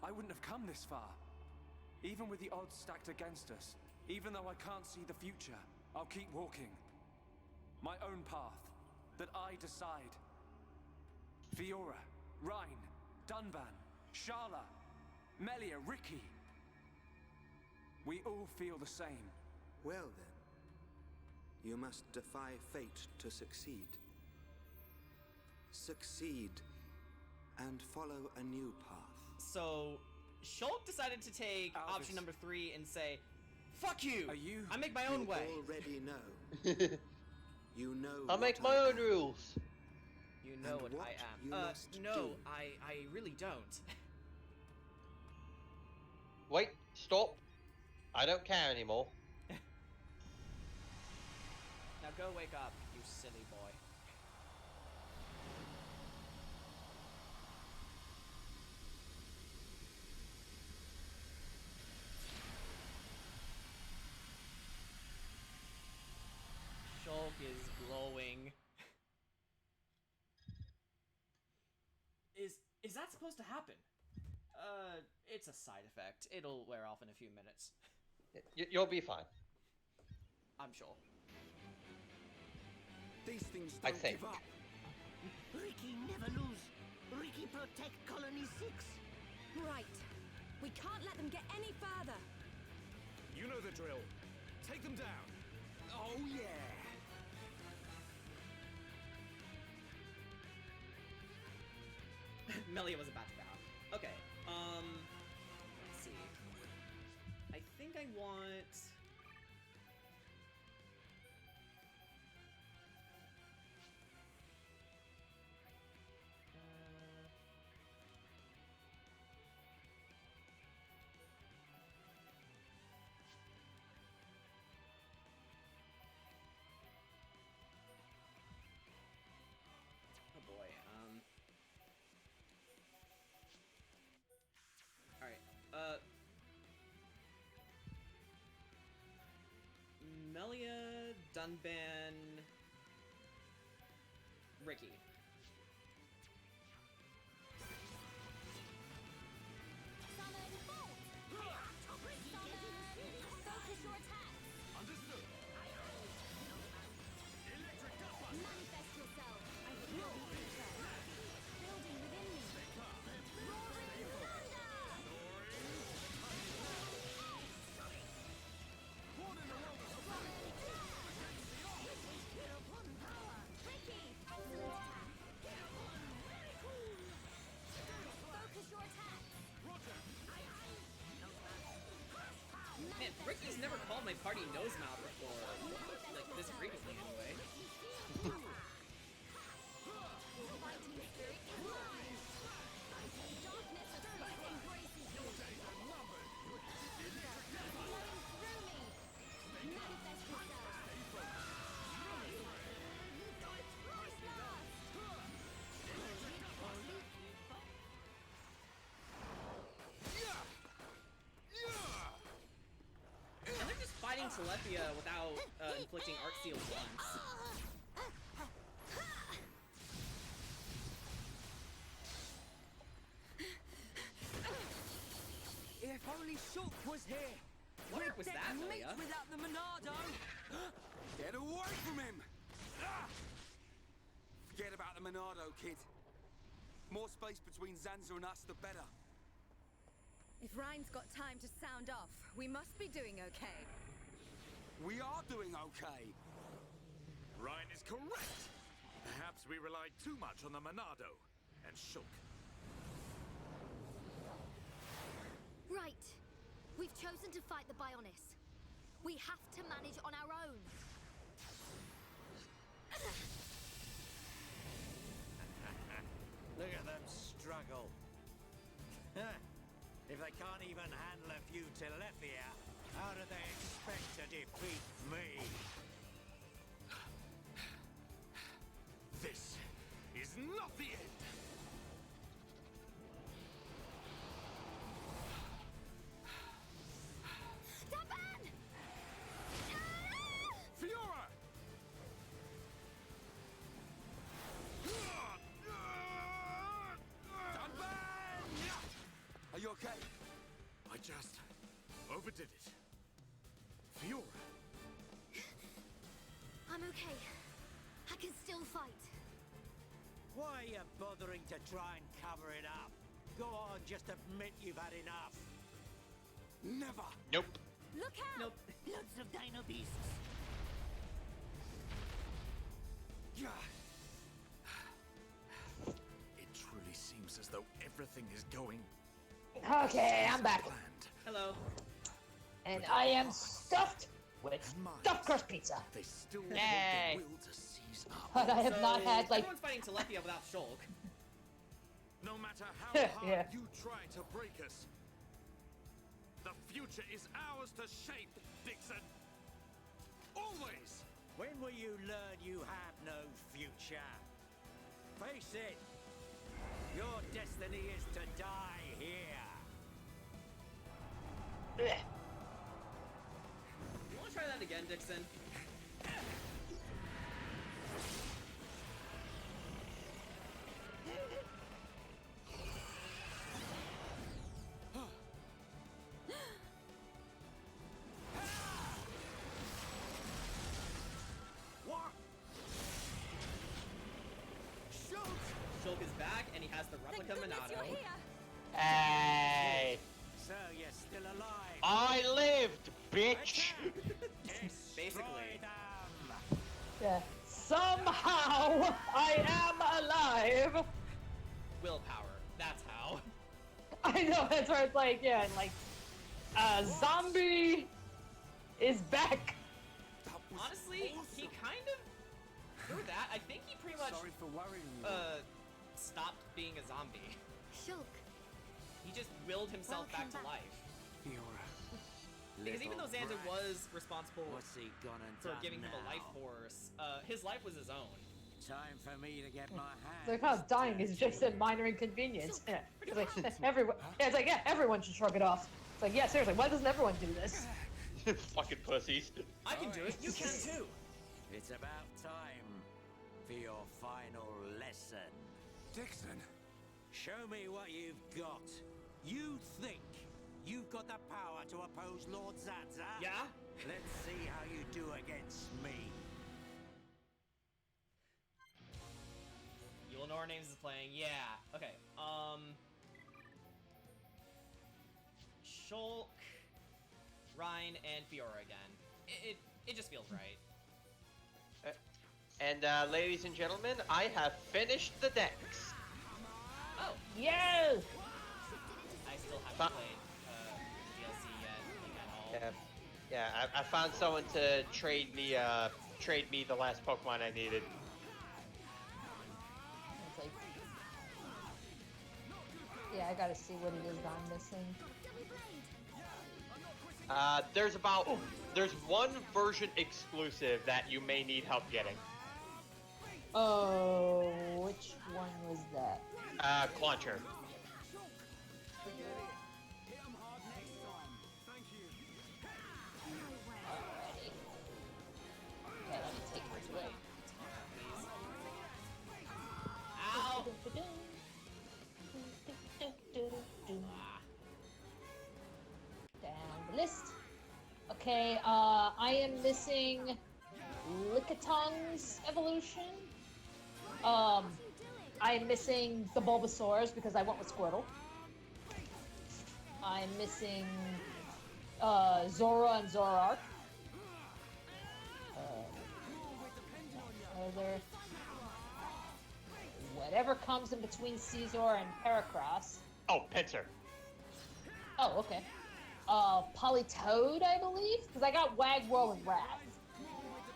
I wouldn't have come this far. Even with the odds stacked against us, even though I can't see the future, I'll keep walking. My own path, that I decide. Fiora, Rhine, Dunban, Sharla, Melia, Ricky. We all feel the same. Well then, you must defy fate to succeed. Succeed and follow a new path. So, Shulk decided to take option number 3 and say, "Fuck you! I make my own way." You already know. You know. I'll make my own rules. You know what I am. No, I really don't. Wait, stop. I don't care anymore. Now go wake up, you silly boy. Shulk is glowing. Is that supposed to happen? It's a side effect. It'll wear off in a few minutes. You'll be fine. I'm sure. These things I don't think. give up. Ricky, never lose. Ricky, protect Colony 6. Right. We can't let them get any further. You know the drill. Take them down. Oh, yeah. Melia was about to bow. Okay, let's see. think I want... Oh boy, Alright, Melia, Dunban, Ricky. Summon Bolt! Focus your attack! Understood. Electric cut. Manifest yourself! I feel the ether! Building within me! Roaring thunder! Ricky! Excellent attack! Focus your attack! Man, Ricky's never called my party Nosemouth before. Like, this frequently, anyway. Fighting spirit is mine! Darkness of space embraces you! Flowing through me! Manifest yourself! Ice blast! And they're just fighting Telethia without inflicting Arc Seal once. If only Shulk was here! What was that, meat Melia? without the Monado! Get away from him! Forget about the Monado, kid. More space between Zanza and us, the better. If Ryan's got time to sound off, we must be doing okay. We are doing okay. Ryan is correct. Perhaps we relied too much on the Monado and Shulk. Right. We've chosen to fight the Bionis. We have to manage on our own. Look at them struggle. If they can't even handle a few Telethia, how do they expect to defeat me? This is not the end! Dunban! Fiora! Are you okay? I just overdid it. Fiora. I'm okay. I can still fight. Why are you bothering to try and cover it up? Go on, just admit you've had enough. Never! Nope. Look out! Nope. Lots of dino beasts. It truly seems as though everything is going Okay, I'm back. planned. Hello. And I am stuffed with stuffed crust pizza. They still Yay. have the will to seize up. But I have not had, like... Everyone's fighting Telethia without Shulk. No matter how hard Yeah. you try to break us, the future is ours to shape, Dixon. Always. When will you learn you have no future? Face it. Your destiny is to die here. Ugh. You wanna try that again, Dixon? What? Shulk is back, and he has the replica Monado. Hey! So you're still alive. I lived, bitch! Basically. Yeah. Somehow I am alive. Willpower. That's how. I know, that's where it's like, yeah, and like, Zombie is back. Honestly, he kind of through that. I think he pretty much Sorry for worrying you. stopped being a zombie. Shulk. He just willed himself back to life. Fiora. Because even though Xander was responsible What's he gonna for do giving him a now? life force, his life was his own. Time for me to get my hands. They're kind of dying is just a minor inconvenience. Yeah. It's like everyone. Yeah, it's like everyone should shrug it off. It's like seriously, why doesn't everyone do this? Fucking pussies. I can do it. You can too. It's about time for your final lesson. Dixon. Show me what you've got. You think you've got the power to oppose Lord Zanza? Yeah? Let's see how you do against me. You'll know our names is playing. Yeah. Okay. Shulk, Ryan, and Fiora again. It just feels right. And ladies and gentlemen, I have finished the decks. Oh. Yes! I still haven't played DLC yet, like, at all. Yeah, I found someone to trade me the last Pokemon I needed. It's like, yeah, I gotta see what it is that I'm missing. There's one version exclusive that you may need help getting. Oh, which one was that? Clauncher. Okay, let me take this away. Ow! Down the list. Okay, I am missing Lickitung's evolution. I am missing the Bulbasaurs because I went with Squirtle. I'm missing Zora and Zoroark. Whatever comes in between Caesar and Heracross. Oh, Pinsir. Oh, okay. Politoed, I believe? Because I got Wagwell and Wrath.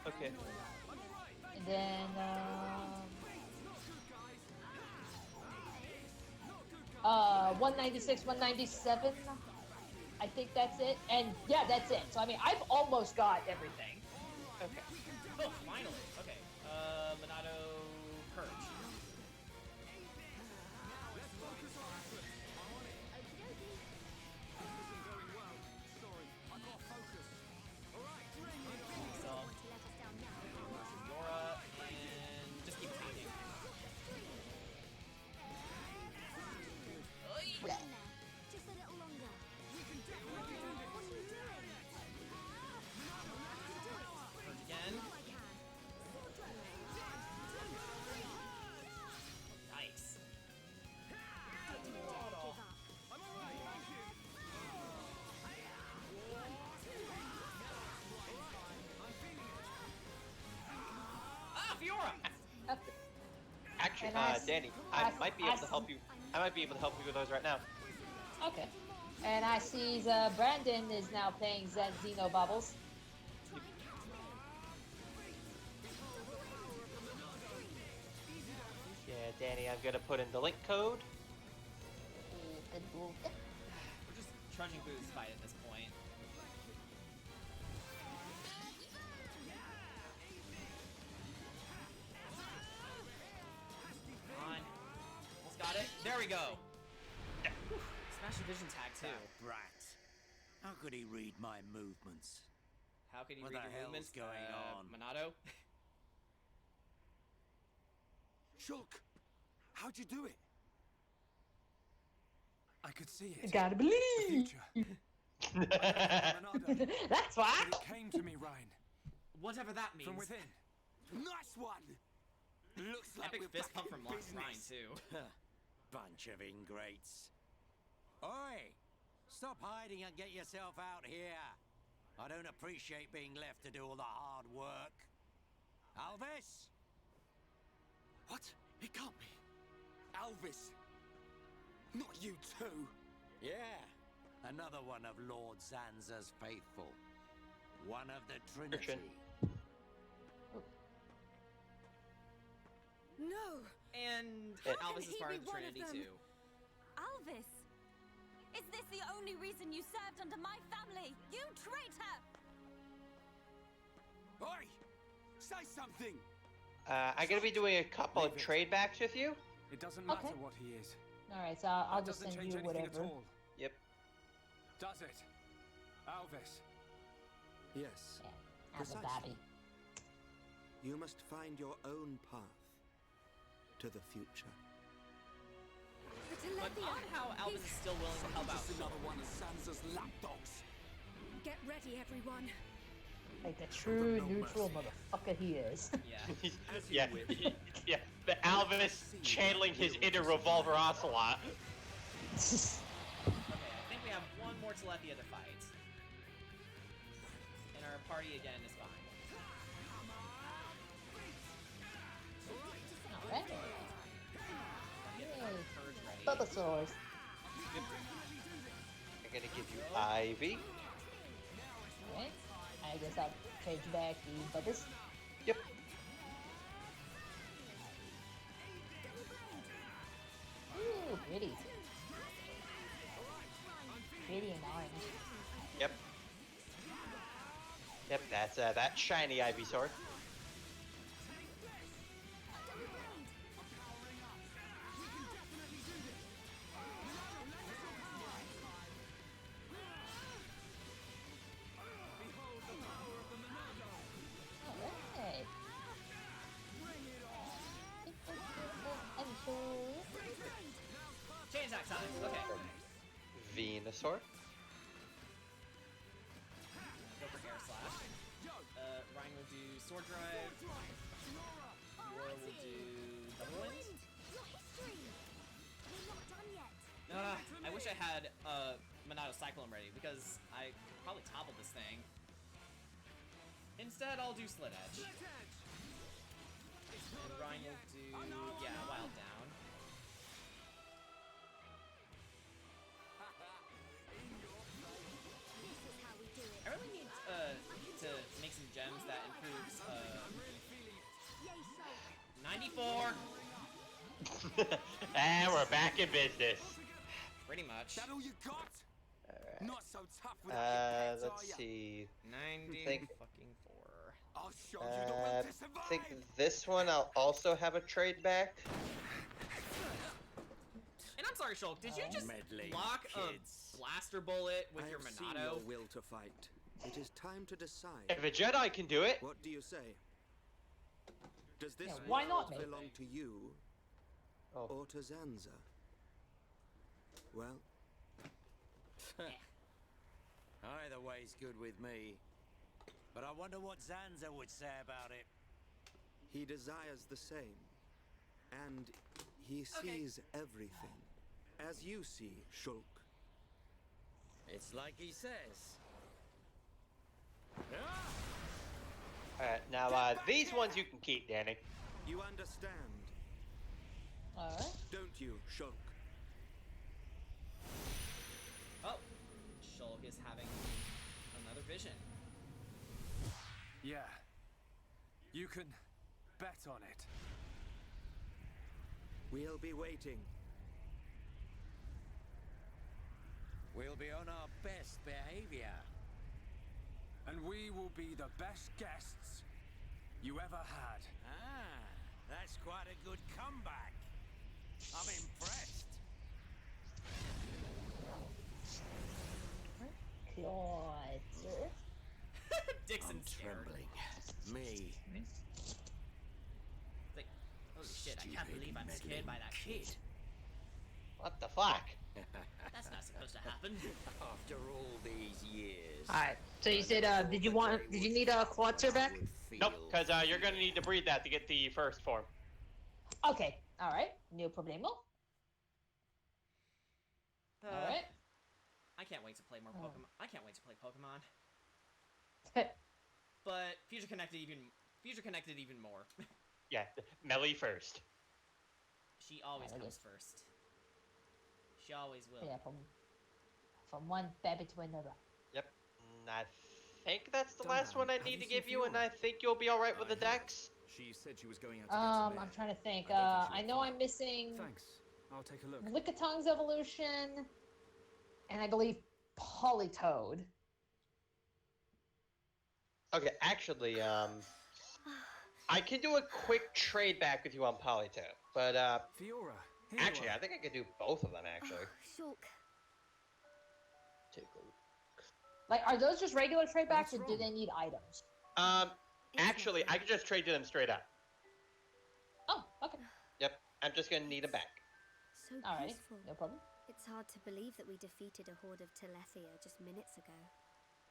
Okay. And then, 196, 197. I think that's it. And yeah, that's it. So, I mean, I've almost got everything. Okay. Oh, finally. Okay. Monado, Purge. Zora, and just keep changing. Just a little longer. Purge again. Nice. Ah, Fiora! Actually, And I Danny, I might be able to help you. I might be able to help you with those right now. Okay. And I see Brandon is now playing Xeno Bubbles. Yeah, Danny, I'm gonna put in the link code. We're just trudging through this fight at this point. Come on. Almost got it. There we go. Whew. Smash Division tag too. That brat. How could he read my movements? How can you What read the your hell's movements? going on? Monado? Shulk, how'd you do it? I could see it. You gotta believe. That's why. But it came to me, Ryan. Whatever that means. From within. Nice one. Looks like Epic we're fist back pump in from Lost Ryan business. too. Bunch of ingrates. Oi! Stop hiding and get yourself out here. I don't appreciate being left to do all the hard work. Alvis? What? It can't be. Alvis. Not you too. Yeah. Another one of Lord Zanza's faithful. One of the Trinity. No! And How Alvis can is he part be of the one of Trinity them? too. Alvis! Is this the only reason you served under my family? You traitor! Oi! Say something! I'm gonna be doing a couple of trade backs with you. It doesn't matter Okay. what he is. Alright, so I'll That just doesn't send change you anything whatever. at all. Yep. Does it? Alvis. Yes. As a Precisely. babby. You must find your own path to the future. But odd how Alvis is still willing to help out. Just another one of Sansa's lapdogs. Get ready, everyone. Like the true neutral motherfucker he is. Yeah. Yeah. The Alvis channeling his inner Revolver Ocelot. Okay, I think we have one more Telethia to fight. And our party again is fine. Alright. Purge ready. Bulbasaur's. I'm gonna give you Ivy. Alright. I guess I'll trade back the Bubbas. Yep. Ooh, pretty. Pretty and orange. Yep. Yep, that's that shiny Ivysaur. Alright. Chain attack time. Okay. Venusaur. Go for air slash. Ryan will do sword drive. Laura will do double wind. I wish I had Monado Cyclone ready because I could probably topple this thing. Instead, I'll do Slit Edge. And Ryan will do, yeah, Wild Down. I really need to make some gems that improves 94. And we're back in business. Pretty much. That all you got? Alright. Not so tough with your pets, Let's are ya? see. 90 Think- fucking 4. I'll show you the will to I survive. think this one I'll also have a trade back. And I'm sorry, Shulk, did you just Meddling block kids. a blaster bullet with I your have seen Monado? your will to fight. It is time to decide. If a Jedi can do it, What do you say? Does this Yeah, why world not, mate? belong to you Oh. or to Zanza? Well, Either way's good with me. But I wonder what Zanza would say about it. he desires the same. And he sees everything. As you see, Shulk. It's like he says. alright, now these ones you can keep, Danny. You understand, Alright. don't you, Shulk? Oh, Shulk is having another vision. Yeah. You can bet on it. We'll be waiting. We'll be on our best behavior. And we will be the best guests you ever had. Ah, that's quite a good comeback. I'm impressed. God. Dixon's I'm scared. trembling. Me. Like, holy shit, I can't believe I'm scared by that kid. What the fuck? That's not supposed to happen. After all these years. Alright, so you said, did you need a Quattro back? Nope, because you're gonna need to breed that to get the first form. Okay, alright, no problemo. Alright. I can't wait to play more Oh. Pokemon. I can't wait to play Pokemon. But Future Connected even more. Yeah, Melly first. She always Yeah, comes first. She always will. Yeah, from one baby to another. Yep. And I think that's the Dunban, last one I have need you to seen give you, and Fiora? I think you'll be alright with the I have. dex. She said she was going out to get some air. I'm trying to think. I don't think I she'll know fire. I'm missing Thanks. I'll take a look. Lickitung's evolution, and I believe Politoed. Okay, actually, I can do a quick trade back with you on Polytone, but Fiora, actually, I think I could do both of them. Actually, Shulk. take a look. Like, are those just regular trade backs, What's or do wrong? they need items? Actually, I could just trade you them straight up. Oh, okay. Yep, I'm just gonna need them back. So Alright, peaceful. no problem. It's hard to believe that we defeated a horde of Telethia just minutes ago.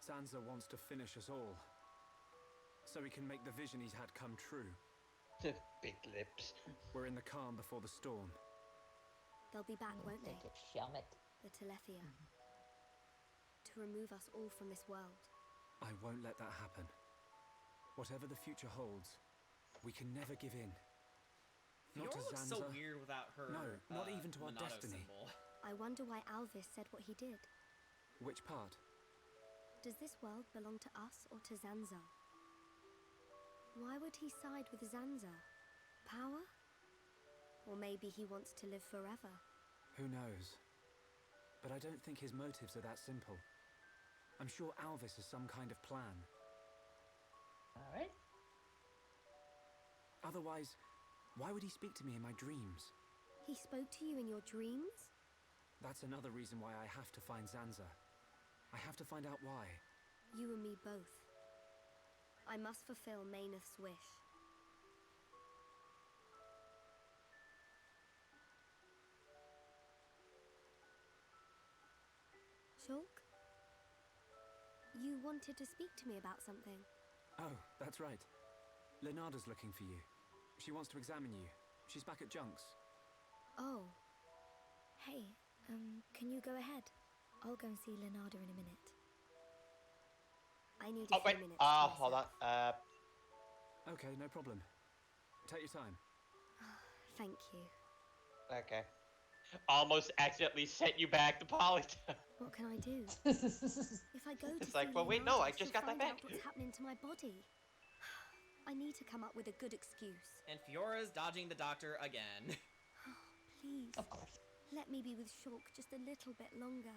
Sansa wants to finish us all, so he can make the vision he's had come true. Big lips. We're in the calm before the storm. They'll be back, won't they? Take it, Shelmet. The Telethia. To remove us all from this world. I won't let that happen. Whatever the future holds, we can never give in. Not Fiora to looks Zanza. so weird without her. No, not even to our Monado destiny. symbol. I wonder why Alvis said what he did. Which part? Does this world belong to us or to Zanza? Why would he side with Zanza? Power? Or maybe he wants to live forever? Who knows? But I don't think his motives are that simple. I'm sure Alvis has some kind of plan. Alright. Otherwise, why would he speak to me in my dreams? He spoke to you in your dreams? That's another reason why I have to find Zanza. I have to find out why. You and me both. I must fulfill Mayneth's wish. Shulk? You wanted to speak to me about something. Oh, that's right. Lenarda's looking for you. She wants to examine you. She's back at Junks. Oh. Hey, can you go ahead? I'll go and see Lenarda in a minute. I need a few minutes. Hold on. Okay, no problem. Take your time. Thank you. Okay. Almost accidentally sent you back to Polytone. What can I do? If I go to It's like, see well, wait, no, Lenarda, I just she'll got that find out back. what's happening to my body. I need to come up with a good excuse. And Fiora's dodging the doctor again. Please. Of course. Let me be with Shulk just a little bit longer.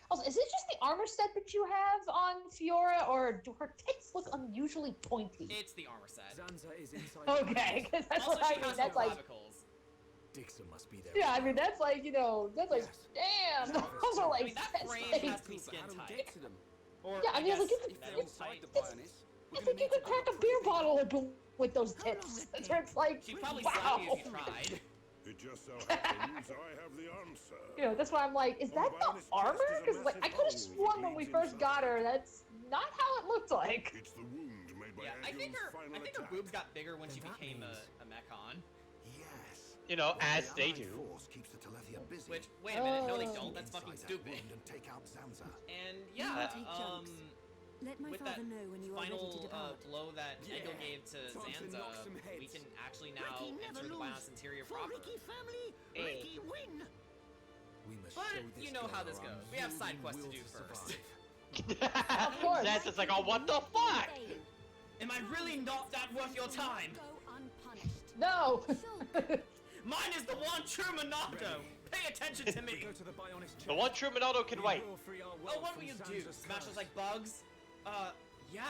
Also, is it just the armor set that you have on Fiora, or do her tits look unusually pointy? It's the armor set. Zanza is inside. Okay, because that's Also, what I she mean. has That's no like, clavicles. Dixon must be there. yeah, I mean, that's like, you know, that's like, Yes. damn, those are like, I mean, that that's frame like, has to be skin How do we tight. get to them? Or, yeah, I mean, like, guess you If could, they're inside the it's- Bionis, I think you could crack a beer bottle open with those tits. That's where it's like, She'd probably wow. slap you if you tried. It just so happens I have the answer. You know, that's why I'm like, is that the armor? Because, like, I could have sworn when we first got her, that's not how it looked like. It's the wound made by Yeah, I think Agil's her final boobs got bigger when she Then that became means- a Mechon. Yes. You know, While as the they Allied do. force keeps the Telethia busy. Which, wait a minute, no they Oh. don't, that's fucking Inside that stupid. wound and take out Zanza. And You yeah, take Junks. Let my with father that know when you are ready to final depart. blow that Yeah. Egil gave to Time to Zanza, knock some heads. we can actually now Ricky never enter the lose. Bionis interior For proper. Ricky family, Hey. Ricky win. We must But show this you know how girl this our goes. We have side unyielding quests to will do first. survive. Of course. That's just like, oh, what the fuck? Am I really not that worth your time? Go unpunished. No. Mine is the one true Monado! Pay attention to We me! go to the Bionis The one true Monado can We wait. will free our Oh, world what from will you do? Zanza's Smash us curse. like bugs? Yeah.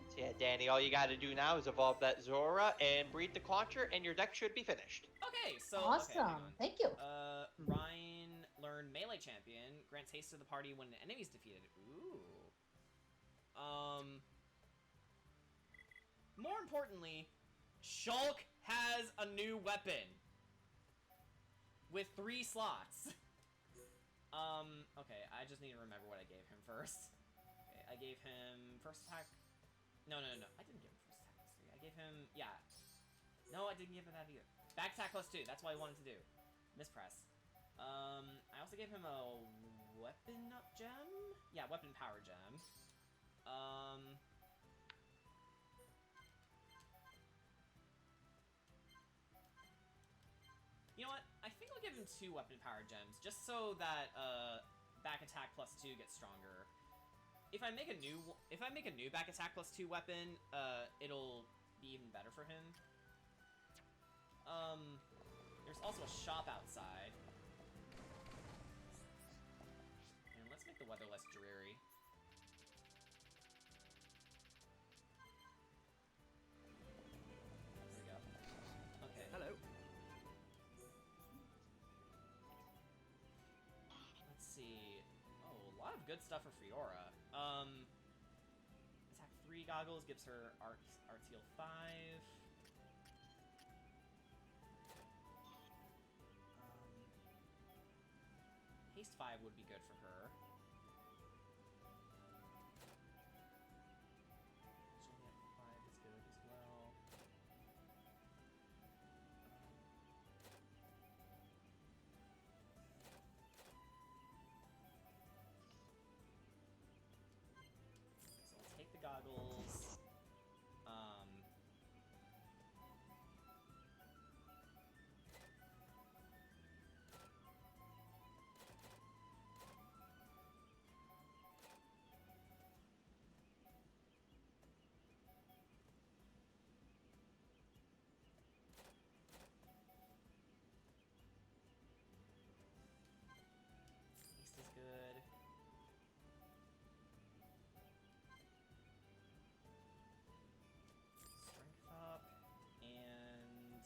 So yeah, Danny, all you gotta do now is evolve that Zora and breed the Quancher, and your deck should be finished. Okay, so. Awesome. Okay, hang on. Thank you. Ryan learned Melee Champion, grants haste to the party when an enemy is defeated. Ooh. More importantly, Shulk has a new weapon. With 3 slots. Okay, I just need to remember what I gave him first. Okay, I gave him first attack. No. I didn't give him first attack plus 3. I gave him, yeah. No, I didn't give him that either. Back attack plus 2. That's what I wanted to do. Mispress. I also gave him a weapon up gem? Yeah, weapon power gem. You know what? I think I'll give give him 2 weapon power gems, just so that back attack +2 gets stronger. If I make a new back attack +2 weapon, it'll be even better for him. There's also a shop outside. And let's make the weather less dreary. There we go. Okay. Hello. Let's see. Oh, a lot of good stuff for Fiora. Attack 3 goggles gives her Arteal 5. Haste 5 would be good for her. Juliet 5 is good as well. So let's take the goggles. Haste is good. Strength up and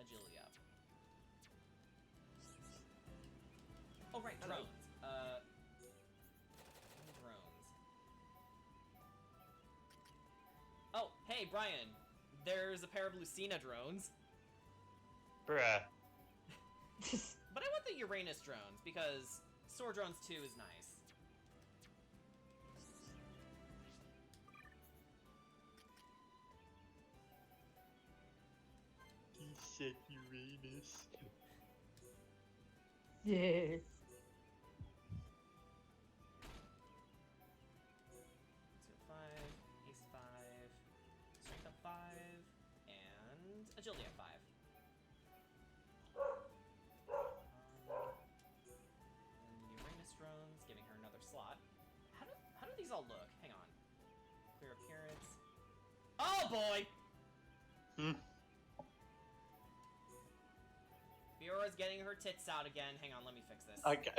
agility up. Oh right, Hello. drones. Drones. Oh, hey Brian. There's a pair of Lucina drones. Bruh. But I want the Uranus drones, because Sword Drones 2 is nice. He said Uranus. Yes. Two 5, Haste 5, Strength up 5, and Agility up 5. And Uranus drones, giving her another slot. How do these all look? Hang on. Clear appearance. Oh boy! Fiora's getting her tits out again. Hang on, let me fix this. Okay.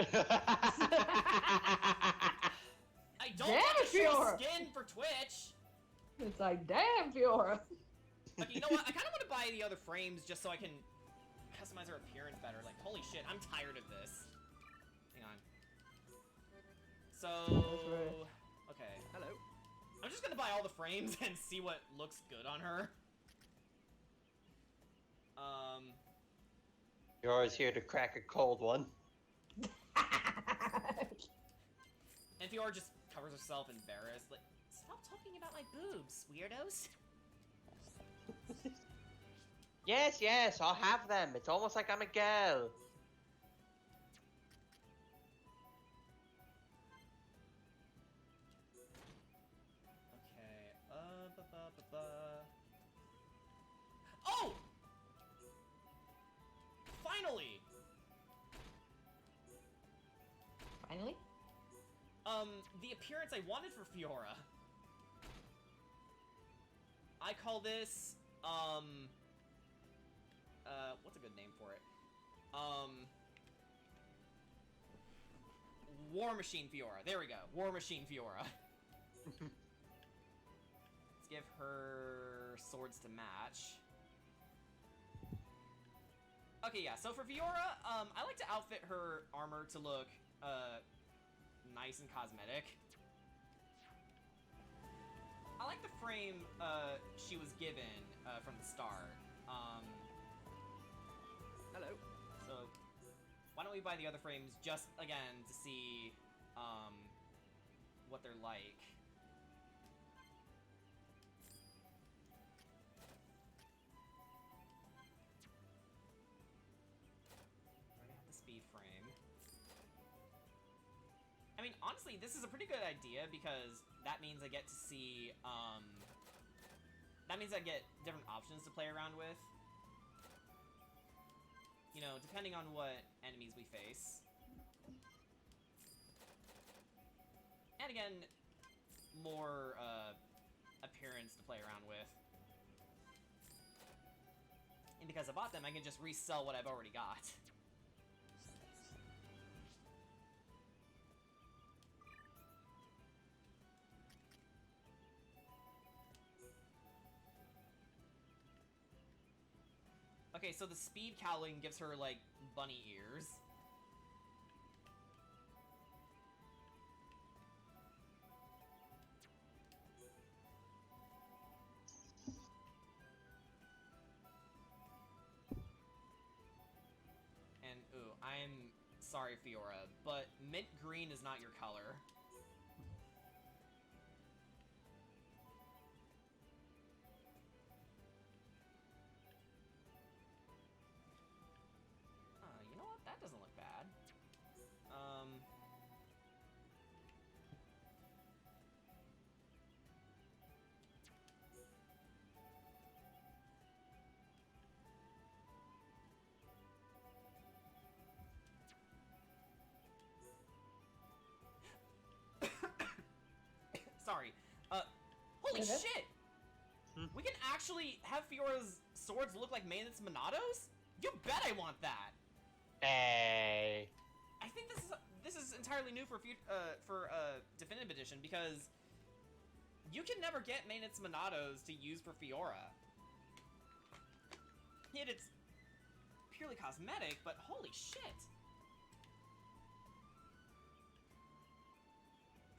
I don't Damn, want to show Fiora! skin for Twitch! It's like, damn, Fiora. Okay, you know what? I kind of want to buy the other frames just so I can customize her appearance better. Like, holy shit, I'm tired of this. Hang on. So... Okay. Hello. I'm just gonna buy all the frames and see what looks good on her. You're always here to crack a cold one. And Fiora just covers herself embarrassed. Like, stop talking about my boobs, weirdos. Yes, yes, I'll have them. It's almost like I'm a girl. Okay, Oh! Finally! Finally? The appearance I wanted for Fiora. I call this, what's a good name for it? War Machine Fiora. There we go. War Machine Fiora. Let's give her swords to match. Okay, yeah, so for Fiora, I like to outfit her armor to look, nice and cosmetic. I like the frame, she was given, from the start. Hello. So, why don't we buy the other frames just, again, to see, what they're like. Already have the speed frame. I mean, honestly, this is a pretty good idea because that means I get to see, that means I get different options to play around with. You you know, depending on what enemies we face. And again, more appearance to play around with. And because I bought them, I can just resell what I've already got. Okay, so the speed cowling gives her, like, bunny ears. And, ooh, I'm sorry, Fiora, but mint green is not your color. You know what? That doesn't look bad. Sorry. Holy shit! We can actually have Fiora's swords look like Mayonnaise Monado's? You bet I want that! Hey. I think this is entirely new for Definitive Edition, because you can never get Mayonnaise Monado's to use for Fiora. Yet it's purely cosmetic, but holy shit!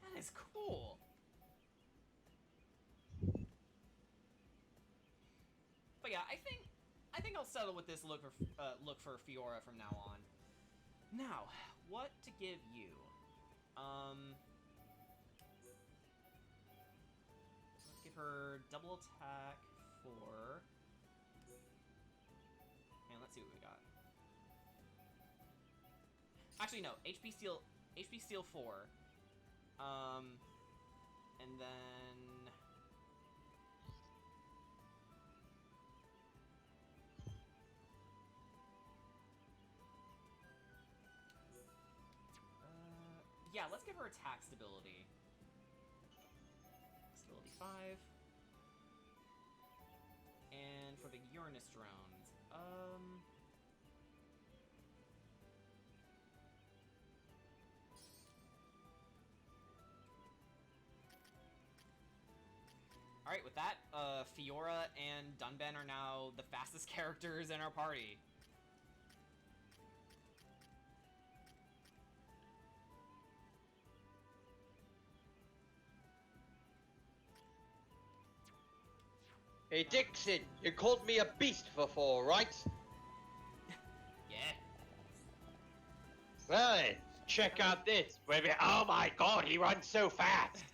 That is cool! But yeah, I think I'll settle with this look for Fiora from now on. Now, what to give you? Let's give her double attack 4. And let's see what we got. Actually, no, HP Steel 4. And then yeah, let's give her attack stability. Stability 5. And for the Uranus drones, alright, with that, Fiora and Dunban are now the fastest characters in our party. Hey Dixon, you called me a beast before, right? Yeah. Well, check out this. Baby. Oh my god, he runs so fast!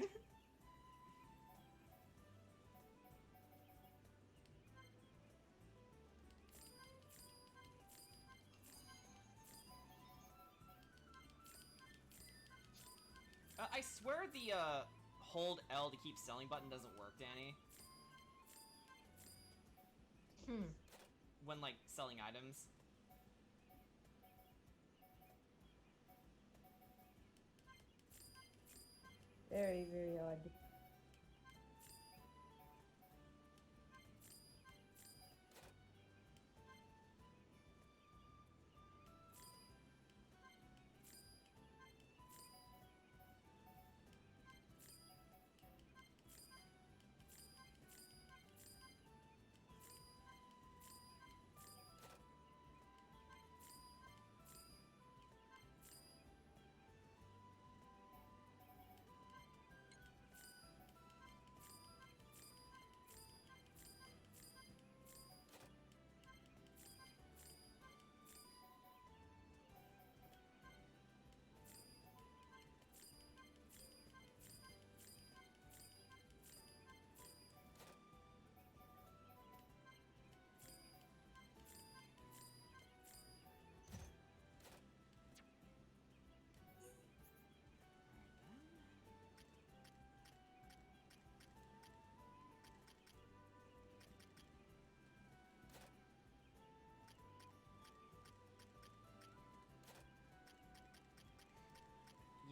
I swear the hold L to keep selling button doesn't work, Danny. When, like, selling items. Very, very odd.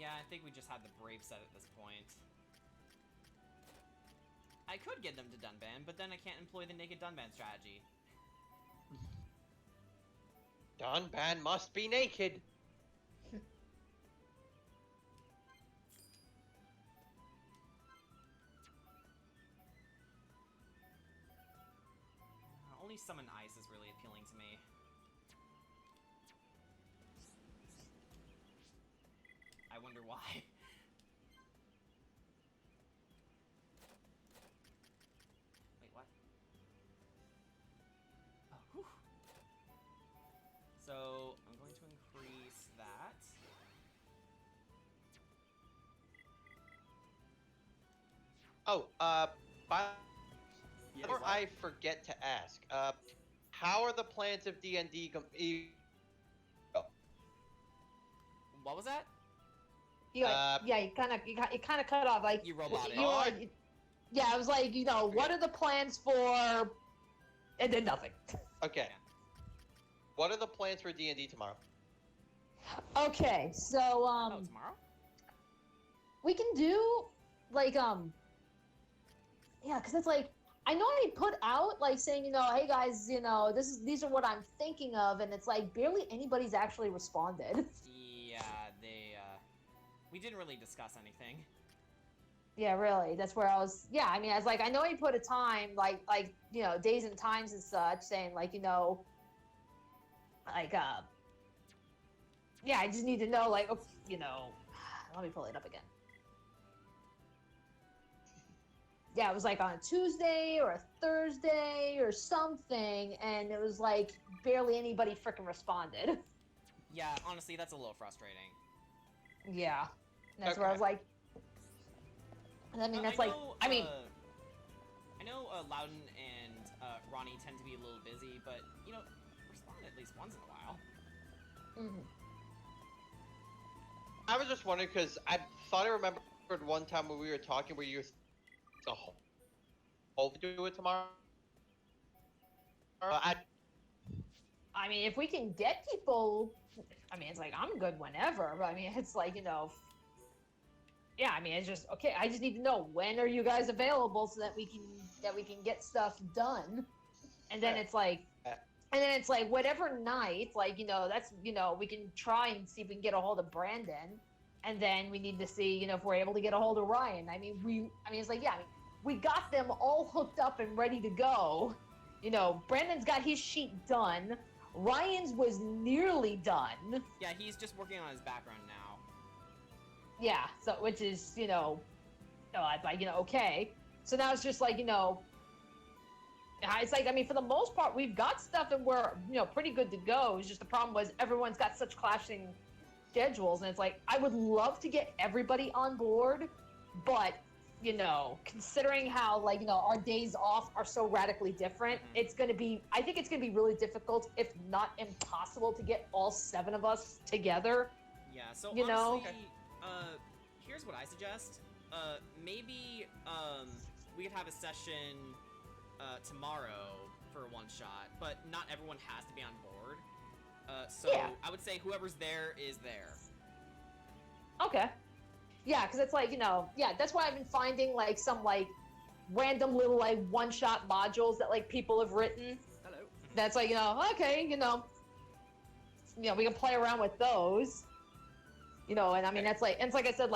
Yeah, I think we just had the brave set at this point. I could get them to Dunban, but then I can't employ the naked Dunban strategy. Dunban must be naked. Only Summon Ice is really appealing to me. I wonder why. Wait, what? Oh, whew. So, I'm going to increase that. Oh, before I forget to ask, how are the plans of D&D What was that? Yeah, you kind of cut off. Like you roboted. Yeah, I was like, what are the plans for? And then nothing. Okay. What are the plans for D&D tomorrow? Okay, so tomorrow? We can do like yeah, because it's like I know I put out like saying, hey guys, these are what I'm thinking of, and it's like barely anybody's actually responded. Yeah, we didn't really discuss anything. Yeah, really. That's where I was. Yeah, I mean, I was like, I know he put a time, like days and times and such, saying like, yeah, I just need to know, like, let me pull it up again. Yeah, it was like on a Tuesday or a Thursday or something, and it was like barely anybody freaking responded. Yeah, honestly, that's a little frustrating. Yeah, that's where I was like. I mean, that's I know Loudon and Ronnie tend to be a little busy, but respond at least once in a while. Mm-hmm. I was just wondering because I thought I remembered one time when we were talking where you were do it tomorrow. I mean, if we can get people, I mean, it's like I'm good whenever, but I mean, it's like yeah, I mean, it's just okay. I just need to know when are you guys available so that we can get stuff done, and then it's like, whatever night, like that's we can try and see if we can get a hold of Brandon, and then we need to see if we're able to get a hold of Ryan. I mean, it's like yeah, I mean, we got them all hooked up and ready to go. Brandon's got his sheet done. Ryan's was nearly done. Yeah, he's just working on his background now. Yeah, so which is okay. So now it's just like it's like I mean for the most part we've got stuff and we're pretty good to go. It's just the problem was everyone's got such clashing schedules, and it's like I would love to get everybody on board, but considering how our days off are so radically different, I think it's gonna be really difficult, if not impossible, to get all 7 of us together. Yeah, so honestly, here's what I suggest. Maybe we could have a session tomorrow for a one-shot, but not everyone has to be on board. So yeah. I would say whoever's there is there. Okay. Yeah, because it's like, yeah, that's why I've been finding, some, random little, one-shot modules that, people have written. Hello. That's like, okay, we can play around with those. And I mean, that's like, and it's like I said,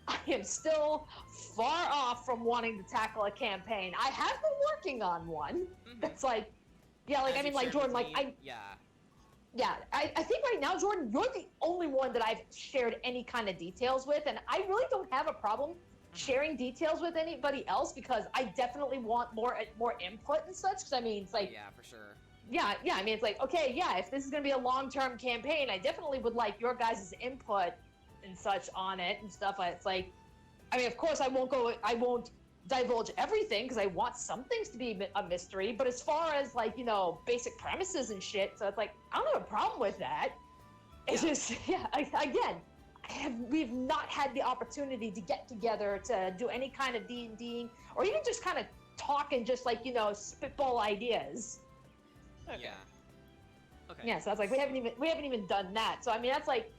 I am still far off from wanting to tackle a campaign. I have been working on one. Mm-hmm. That's like, yeah, I mean, Jordan, Yeah, I think right now, Jordan, you're the only one that I've shared any kind of details with, and I really don't have a problem sharing details with anybody else because I definitely want more input and such. Because I mean, it's like, yeah, for sure. Yeah, I mean, it's like, okay, yeah, if this is gonna be a long-term campaign, I definitely would like your guys' input and such on it and stuff. It's like, I mean, of course, I won't divulge everything because I want some things to be a mystery, but as far as basic premises and shit, so it's like I don't have a problem with that. It's just we've not had the opportunity to get together to do any kind of D&D or even just kind of talk and just spitball ideas. Okay. Yeah. Okay. Yeah, so that's like we haven't even done that. So I mean that's like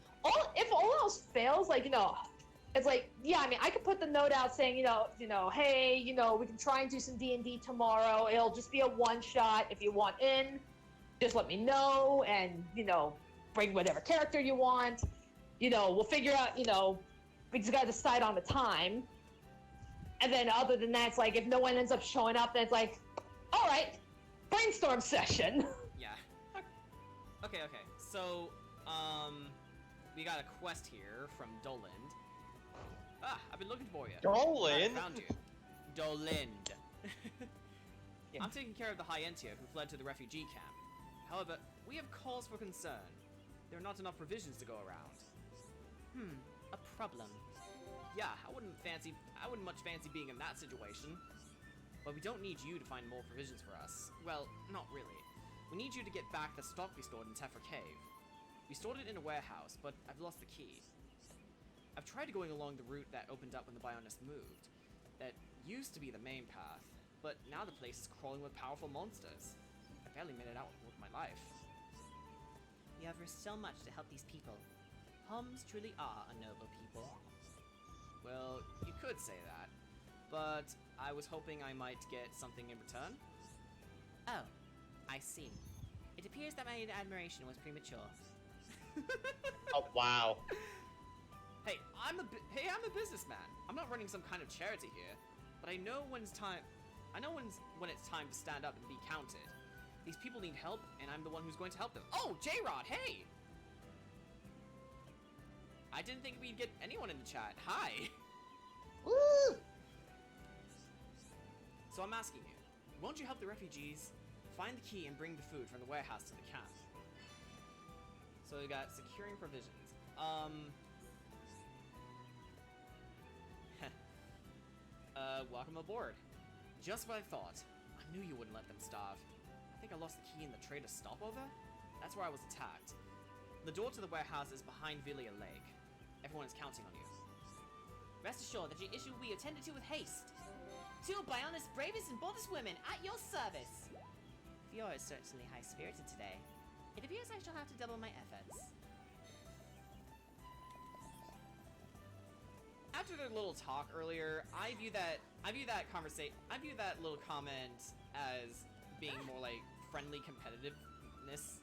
if all else fails, like, you know, it's like, yeah, I mean, I could put the note out saying, you know, hey, you know, we can try and do some D&D tomorrow. It'll just be a one-shot. If you want in, just let me know, and, you know, bring whatever character you want. You know, we'll figure out, you know, we just gotta decide on the time. And then other than that, it's like, if no one ends up showing up, then it's like, all right, brainstorm session. Yeah. Okay. So, we got a quest here from Doland. Ah, I've been looking for you. Doland? I found you. Doland. I'm taking care of the Hyentia who fled to the refugee camp. However, we have cause for concern. There are not enough provisions to go around. A problem. Yeah, I wouldn't much fancy being in that situation. But we don't need you to find more provisions for us. Well, not really. We need you to get back the stock we stored in Tephra Cave. We stored it in a warehouse, but I've lost the key. I've tried going along the route that opened up when the Bionist moved. That used to be the main path, but now the place is crawling with powerful monsters. I barely made it out with my life. You have risked so much to help these people. Homs truly are a noble people. Well, you could say that, but I was hoping I might get something in return. Oh, I see. It appears that my admiration was premature. Oh, wow. Hey, I'm a businessman. I'm not running some kind of charity here, but I know when it's time to stand up and be counted. These people need help, and I'm the one who's going to help them. Oh, J-Rod, hey! I didn't think we'd get anyone in the chat. Hi! Woo! So I'm asking you, won't you help the refugees find the key and bring the food from the warehouse to the camp? So we got securing provisions. Welcome aboard. Just what I thought. I knew you wouldn't let them starve. I think I lost the key in the trader's stopover? That's where I was attacked. The door to the warehouse is behind Vilia Lake. Everyone is counting on you. Rest assured that your issue will be attended to with haste. Two of Bionist's bravest and boldest women at your service. Fiora is certainly high-spirited today. It appears I shall have to double my efforts. After their little talk earlier, I view that little comment as being more like friendly competitiveness.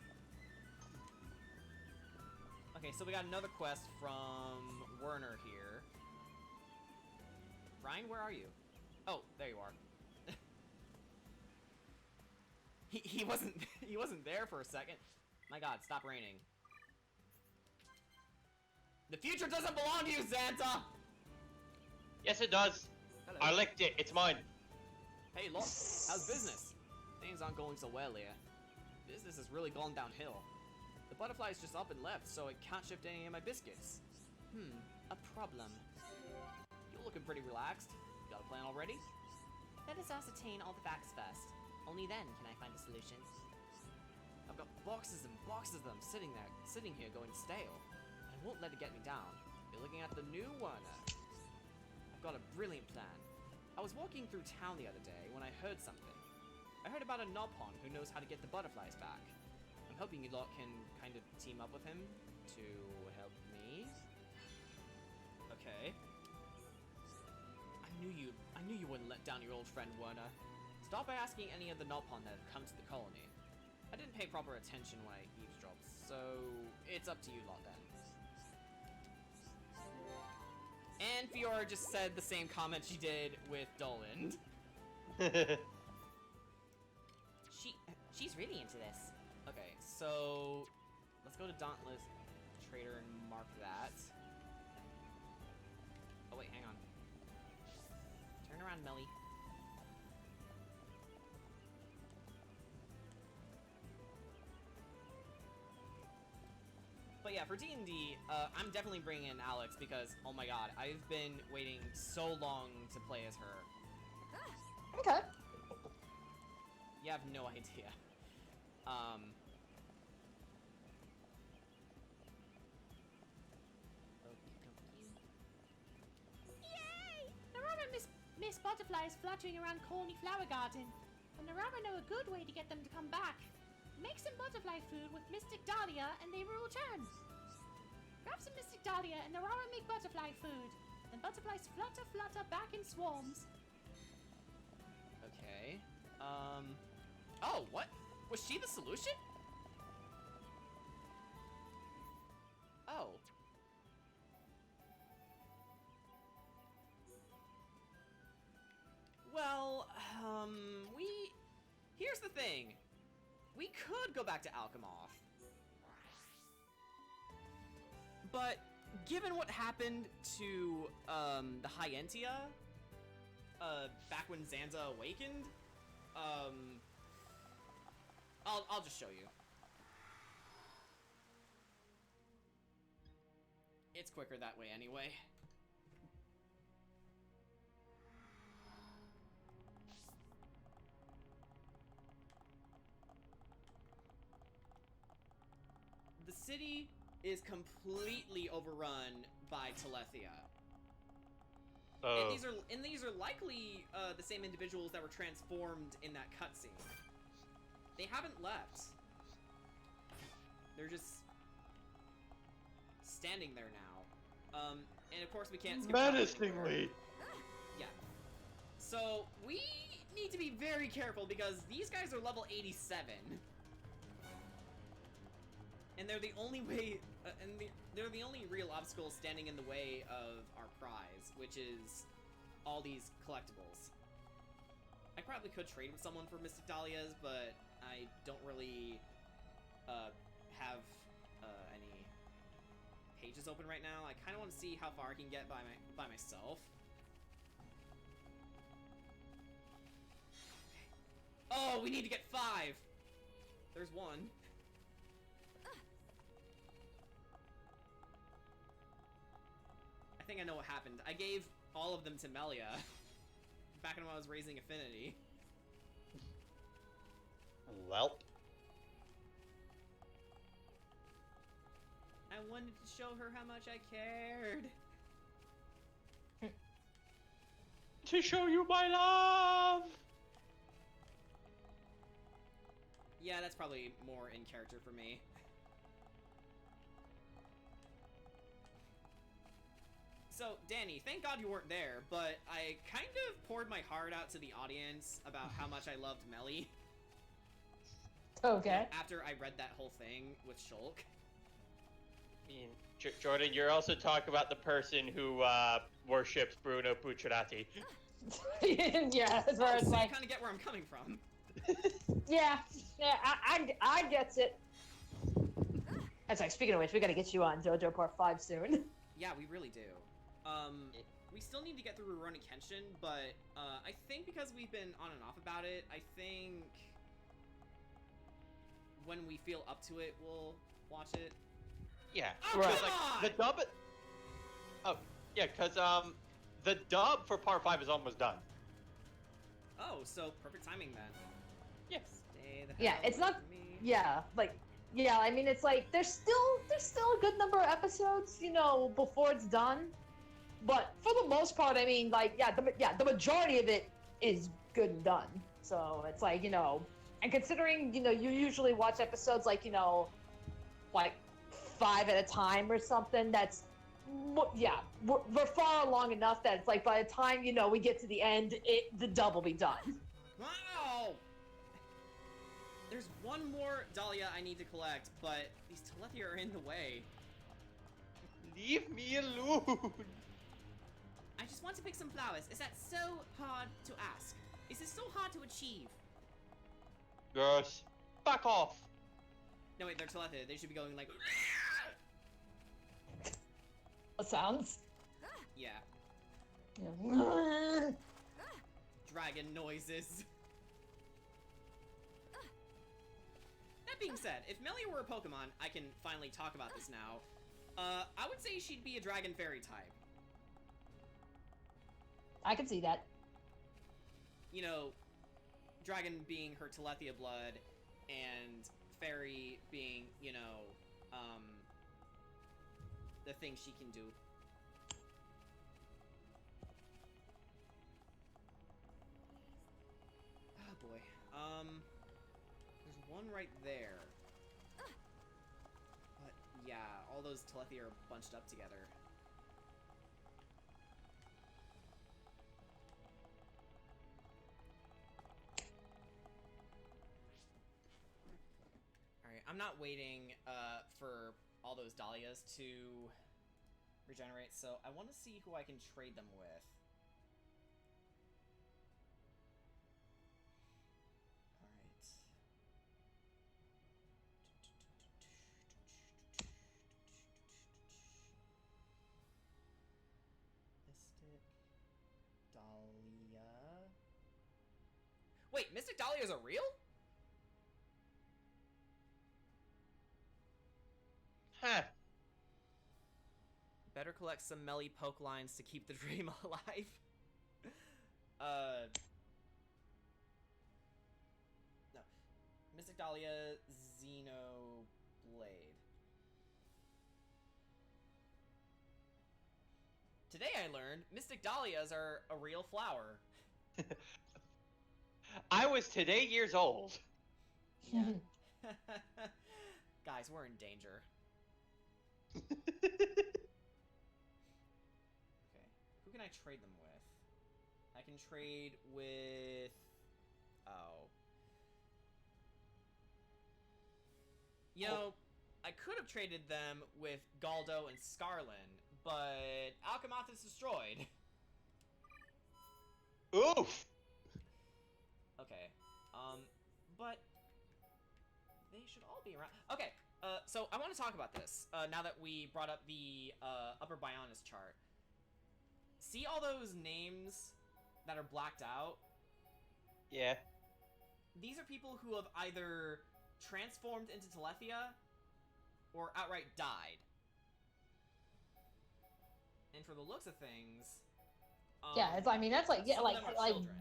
Okay, so we got another quest from Werner here. Ryan, where are you? Oh, there you are. he wasn't there for a second. My God, stop raining. The future doesn't belong to you, Xanta! Yes, it does. Hello. I licked it. It's mine. Hey, look, how's business? Things aren't going so well here. Business has really gone downhill. The butterfly's just up and left, so I can't shift any of my biscuits. A problem. You're looking pretty relaxed. Got a plan already? Let us ascertain all the facts first. Only then can I find a solution. I've got boxes and boxes of them sitting here going stale. I won't let it get me down. You're looking at the new one. I've got a brilliant plan. I was walking through town the other day when I heard something. I heard about a Nopon who knows how to get the butterflies back. I'm hoping you lot can kind of team up with him to help me. Okay. I knew you wouldn't let down your old friend Werner. Start by asking any of the Nopon that have come to the colony. I didn't pay proper attention when I eavesdropped, so it's up to you lot then. And Fiora just said the same comment she did with Doland. She's really into this. Okay, so let's go to Dauntless Trader and mark that. Oh wait, hang on. Turn around, Melly. But yeah, for D&D, I'm definitely bringing in Alex because, oh my God, I've been waiting so long to play as her. Okay. You have no idea. Yay! Narara Miss Butterfly is fluttering around Corny Flower Garden, and Narara know a good way to get them to come back. Make some butterfly food with Mystic Dahlia, and they will return. Grab some Mystic Dahlia and Aurora make butterfly food. Then butterflies flutter, flutter back in swarms. Okay. Oh, what? Was she the solution? Oh. Well, here's the thing. We could go back to Alchemoth. But, given what happened to, the Hyentia, back when Zanza awakened, I'll just show you. It's quicker that way anyway. The city is completely overrun by Telethia. And these are likely the same individuals that were transformed in that cutscene. They haven't left. They're just standing there now. And of course we can't skip menacingly. Yeah. So we need to be very careful because these guys are level 87. And they're the only way, they're the only real obstacle standing in the way of our prize, which is all these collectibles. I probably could trade with someone for Mystic Dahlias, but I don't really have any pages open right now. I kind of want to see how far I can get by myself. Oh, we need to get 5. There's one. I think I know what happened. I gave all of them to Melia back when I was raising Affinity. Welp. I wanted to show her how much I cared. To show you my love! Yeah, that's probably more in character for me. So, Danny, thank God you weren't there, but I kind of poured my heart out to the audience about how much I loved Melly. Okay. After I read that whole thing with Shulk. I mean, Jordan, you're also talking about the person who worships Bruno Bucciarati. Yeah, that's where it's so like... you kind of get where I'm coming from. Yeah, I gets it. That's like, speaking of which, we gotta get you on JoJo Part 5 soon. Yeah, we really do. We still need to get through Rurouni Kenshin, but I think because we've been on and off about it, I think when we feel up to it, we'll watch it. Yeah, oh, right. Come Like, on! the dub. Oh, yeah, because the dub for Part 5 is almost done. Oh, so perfect timing then. Yes. Stay the Yeah, hell it's away not. from me. Yeah, like, yeah. I mean, it's like there's still a good number of episodes, you know, before it's done. But for the most part, I mean, like, the majority of it is good and done. So it's like, you know, and considering, you know, you usually watch episodes like, you know, like 5 at a time or something. That's, yeah, we're far along enough that it's like by the time, you know, we get to the end, the dub will be done. Wow! There's one more Dahlia I need to collect, but these Telethia are in the way. Leave me alone! I just want to pick some flowers. Is that so hard to ask? Is this so hard to achieve? Gross. Back off! No, wait, they're Telethia. They should be going like... What sounds? Yeah. Yeah. Dragon noises. That being said, if Melia were a Pokemon, I can finally talk about this now. I would say she'd be a Dragon Fairy type. I can see that. You know, Dragon being her Telethia blood, and Fairy being, you know, the thing she can do. Oh boy. There's one right there. But Yeah, all those Telethia are bunched up together. Alright, I'm not waiting for all those Dahlias to regenerate, so I want to see who I can trade them with. Alright. Mystic Dahlia. Wait, Mystic Dahlias are real? Huh. Better collect some Melly poke lines to keep the dream alive. No. Mystic Dahlia, Xenoblade. Today I learned Mystic Dahlias are a real flower. I was today years old. Yeah. Guys, we're in danger. Okay. Who can I trade them with? I can trade with... Oh. You know, I could have traded them with Galdo and Scarlin, but Alchemoth is destroyed. Oof! Okay. But they should all be around. Okay, so I want to talk about this, now that we brought up the, Upper Bionis chart. See all those names that are blacked out? Yeah. These are people who have either transformed into Telethia or outright died. And for the looks of things, yeah, it's, I mean, that's like, yeah, some like, of them are like, children.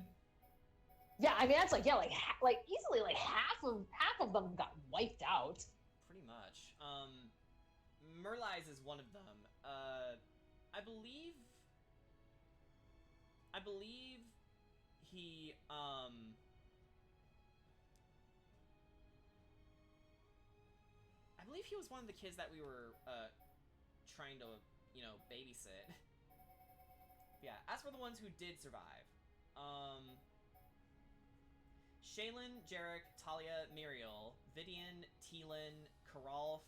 yeah, I mean, that's like, yeah, like easily, like half of them got wiped out. Pretty much. Merlize is one of them. I believe he, I believe he was one of the kids that we were, trying to, you know, babysit. Yeah, as for the ones who did survive, Shaylin, Jarek, Talia, Muriel, Vidian, Teelan, Karalf,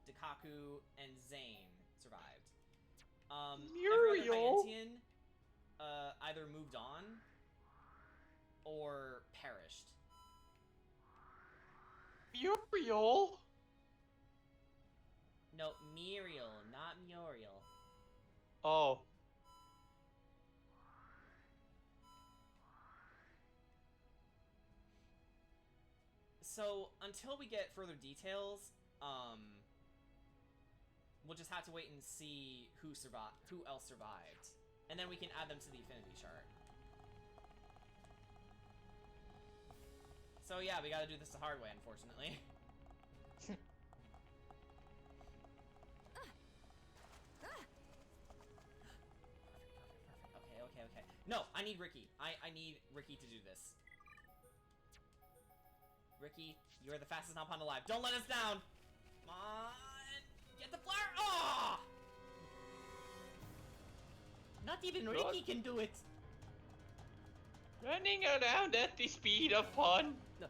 Dekaku, and Zane survived. Every other Hyantian, either moved on or perished. Muriel? No, Muriel, not Muriel. Oh. So, until we get further details, we'll just have to wait and see who else survived. And then we can add them to the affinity chart. So yeah, we gotta do this the hard way, unfortunately. Okay. No, I need Ricky. I need Ricky to do this. Ricky, you are the fastest Naupon alive. Don't let us down! Come on! Get the flower! Oh! Not even Ricky can do it! Running around at the speed of Pun. No.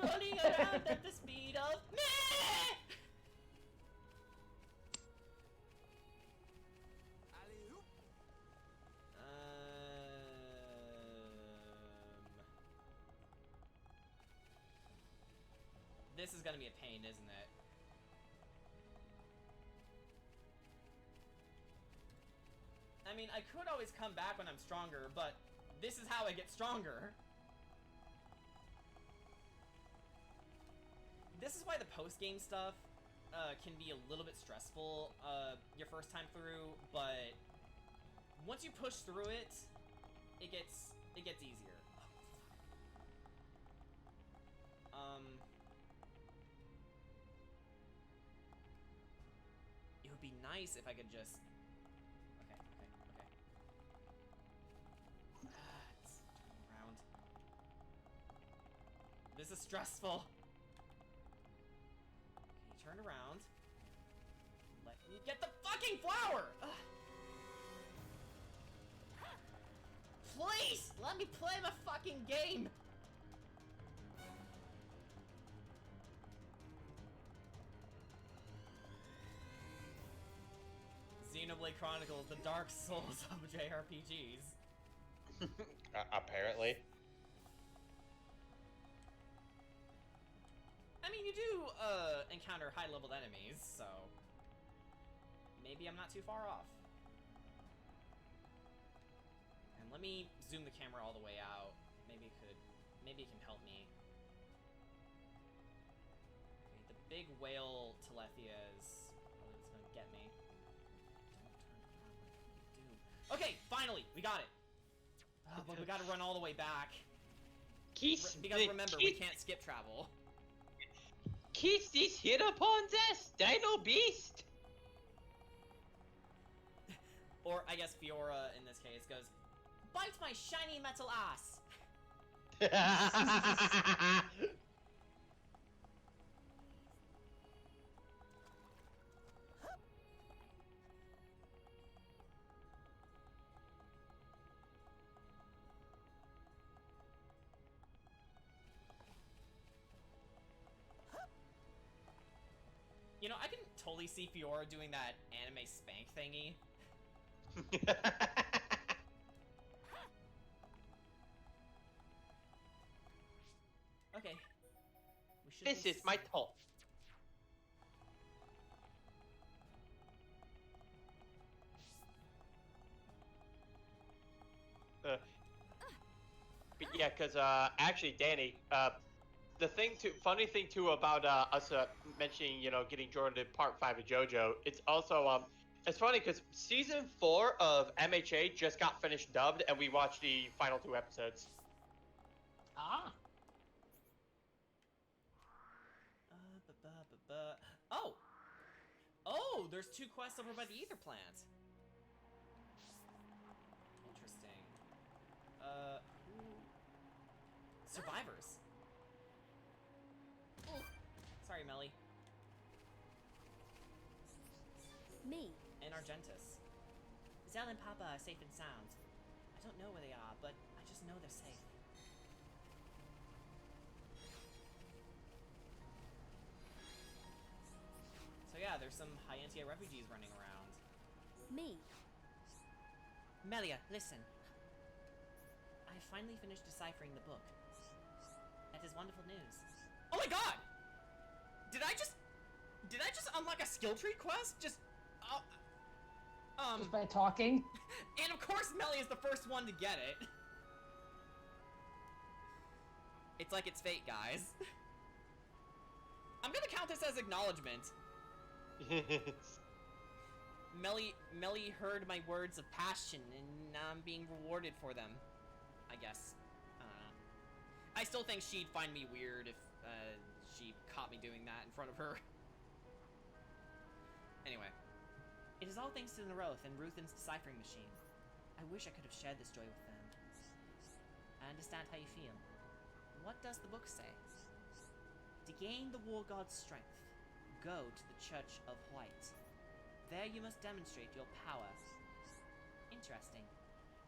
Running around at the speed of meh! This is gonna be a pain, isn't it? I mean, I could always come back when I'm stronger, but this is how I get stronger. This is why the post-game stuff can be a little bit stressful your first time through, but once you push through it, it gets easier. It would be nice if I could just... Okay. It's turning around. This is stressful. Okay, he turned around. You get the fucking flower! Ugh. Please! Let me play my fucking game! Xenoblade Chronicles, the Dark Souls of JRPGs. Apparently. I mean, you do, encounter high-leveled enemies, so... maybe I'm not too far off. And let me zoom the camera all the way out. Maybe it can help me. Okay, the big whale Telethia is probably what's gonna get me. Okay, finally, we got it. Oh, but we gotta run all the way back. Because remember, we can't skip travel. Keith is hit upon this Dino Beast. Or I guess Fiora in this case goes, "Bite my shiny metal ass." You know, I can totally see Fiora doing that anime spank thingy. Okay. This is my top. But yeah, cause actually, Danny, the funny thing too about us mentioning, you know, getting Jordan to part 5 of JoJo, it's also it's funny because season 4 of MHA just got finished dubbed, and we watched the final 2 episodes. Ah. Oh! Oh, there's 2 quests over by the Ether Plant. Interesting. Survivors. Sorry, Melly. Me. And Argentus. Zell and Papa are safe and sound. I don't know where they are, but I just know they're safe. So yeah, there's some Hyantia refugees running around. Me. Melia, listen. I have finally finished deciphering the book. That is wonderful news. Oh my god! Did I just unlock a skill tree quest? Just by talking. And of course Melia is the first one to get it. It's like it's fate, guys. I'm gonna count this as acknowledgement. Melly heard my words of passion, and I'm being rewarded for them. I guess. I still think she'd find me weird if she caught me doing that in front of her. Anyway. It is all thanks to Neroth and Ruthen's deciphering machine. I wish I could have shared this joy with them. I understand how you feel. What does the book say? To gain the war god's strength, go to the Church of White. There you must demonstrate your power. Interesting.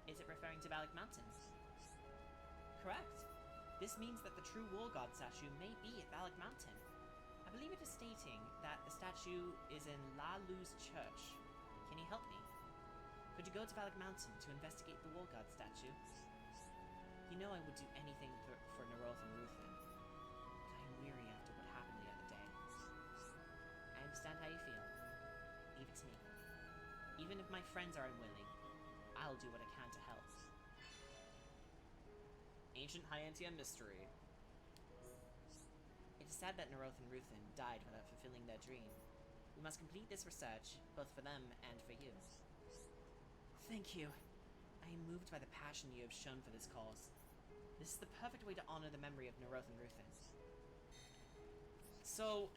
Is it referring to Valak Mountain? Correct. This means that the true war god statue may be at Valak Mountain. I believe it is stating that the statue is in La Lu's church. Can you help me? Could you go to Valak Mountain to investigate the war god statue? You know I would do anything for Neroth and Ruthen, but I am weary after what happened the other day. I understand how you feel. Leave it to me. Even if my friends are unwilling, I'll do what I can to help. Ancient Hyantia Mystery. It is sad that Neroth and Ruthen died without fulfilling their dream. We must complete this research, both for them and for you. Thank you. I am moved by the passion you have shown for this cause. This is the perfect way to honor the memory of Neroth and Ruthen. So,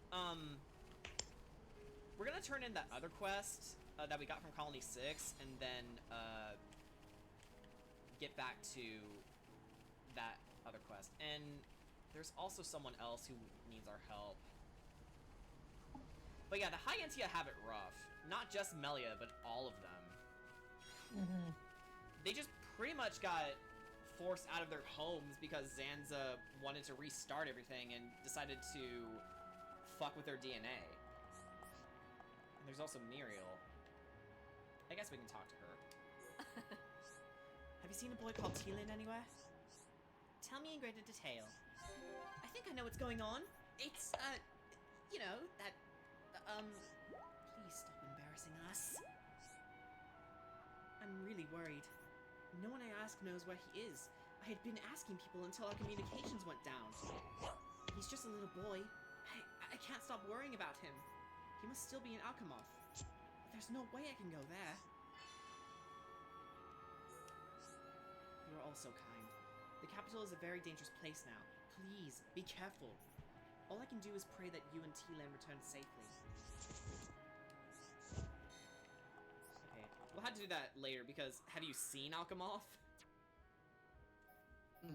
we're gonna turn in that other quest that we got from Colony 6, and then, get back to that other quest. And there's also someone else who needs our help. But yeah, the Hyantia have it rough. not just Melia, but all of them. They just pretty much got forced out of their homes because Zanza wanted to restart everything and decided to fuck with their DNA. And there's also Muriel. I guess we can talk to her. Have you seen a boy called Tealin anywhere? Tell me in greater detail. I think I know what's going on. It's, you know, that, please stop embarrassing us. I'm really worried. No one I ask knows where he is. I had been asking people until our communications went down. He's just a little boy. I can't stop worrying about him. He must still be in Alchemoth. There's no way I can go there. You are all so kind. The capital is a very dangerous place now. Please, be careful. All I can do is pray that you and Tealin return safely. Okay, we'll have to do that later because have you seen Alchemoth? What